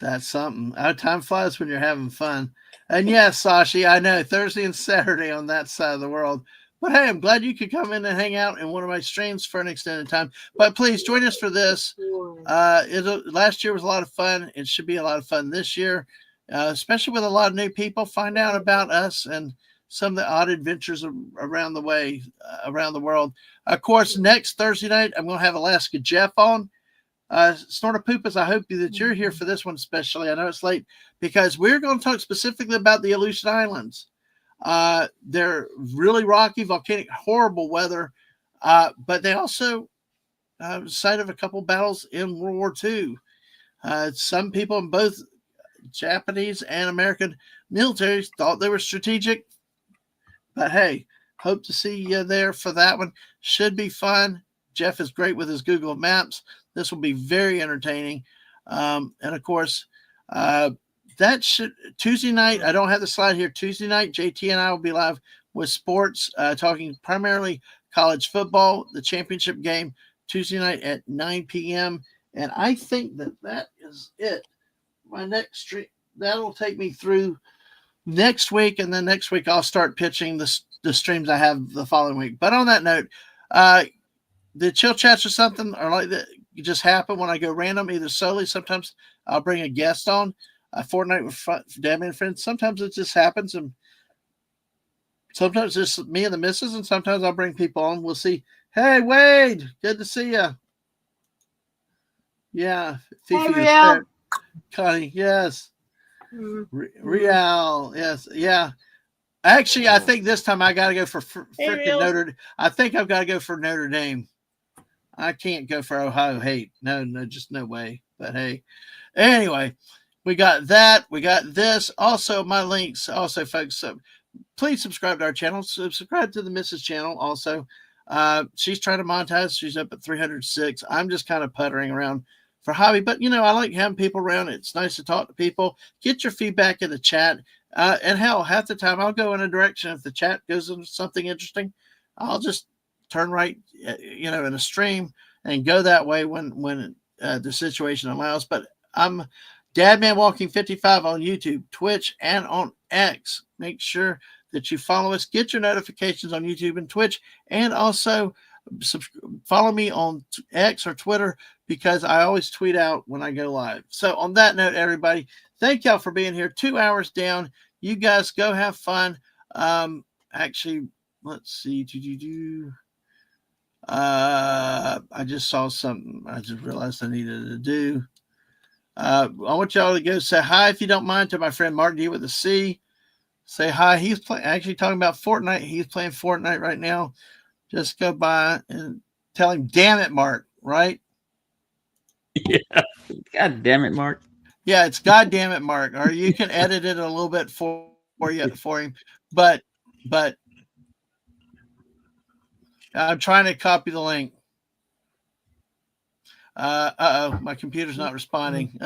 Speaker 1: That's something. Time flies when you're having fun. And yes, Sashi, I know Thursday and Saturday on that side of the world. But hey, I'm glad you could come in and hang out in one of my streams for an extended time. But please join us for this. Last year was a lot of fun. It should be a lot of fun this year, especially with a lot of new people. Find out about us and some of the odd adventures around the world. Of course, next Thursday night, I'm going to have Alaska Jeff on. Snorter Poopas, I hope that you're here for this one especially. I know it's late, because we're going to talk specifically about the Aleutian Islands. They're really rocky, volcanic, horrible weather, but they also site of a couple battles in World War II. Some people in both Japanese and American militaries thought they were strategic, but hey, hope to see you there for that one. Should be fun. Jeff is great with his Google Maps. This will be very entertaining. And of course, Tuesday night, I don't have the slide here. Tuesday night, JT and I will be live with sports, talking primarily college football, the championship game, Tuesday night at 9 p.m. And I think that is it. My next stream, that'll take me through next week. And then next week, I'll start pitching the streams I have the following week. But on that note, the chill chats or something are like that just happen when I go random, either solely. Sometimes I'll bring a guest on a Fortnite with Dadman friends. Sometimes it just happens, and sometimes it's just me and the missus, and sometimes I'll bring people on. We'll see. Hey, Wade, good to see you. Yeah, Fifi,
Speaker 2: hey,
Speaker 1: Connie, yes. Real, yes, yeah. Actually, I think this time I got to go for
Speaker 4: Hey,
Speaker 1: freaking
Speaker 4: Real.
Speaker 1: Notre. I think I've got to go for Notre Dame. I can't go for Ohio Hate. No, just no way. But hey, anyway, we got that. We got this. Also, my links. Also, folks, please subscribe to our channel. Subscribe to the Mrs. channel. Also, she's trying to monetize. She's up at 306. I'm just kind of puttering around for hobby, but I like having people around. It's nice to talk to people. Get your feedback in the chat. And hell, half the time I'll go in a direction. If the chat goes into something interesting, I'll just turn right, in a stream and go that way when the situation allows. But I'm Dadman Walking 55 on YouTube, Twitch, and on X. Make sure that you follow us. Get your notifications on YouTube and Twitch, and also follow me on X or Twitter because I always tweet out when I go live. So on that note, everybody, thank y'all for being here. 2 hours down. You guys go have fun. Actually, let's see. I just saw something. I just realized I needed to do. I want y'all to go say hi, if you don't mind, to my friend Mark D with a C. Say hi. He's actually talking about Fortnite. He's playing Fortnite right now. Just go by and tell him, damn it, Mark, right?
Speaker 5: Yeah. God damn it, Mark.
Speaker 1: Yeah, it's God damn it, Mark. Or you can edit it a little bit for him. But I'm trying to copy the link. My computer's not responding.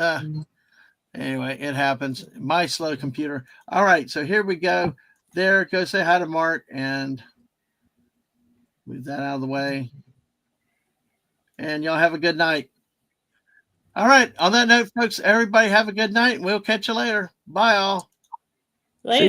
Speaker 1: Anyway, it happens. My slow computer. All right, so here we go. There, go say hi to Mark and move that out of the way. And y'all have a good night. All right, on that note, folks, everybody have a good night. We'll catch you later. Bye, all.
Speaker 4: Later.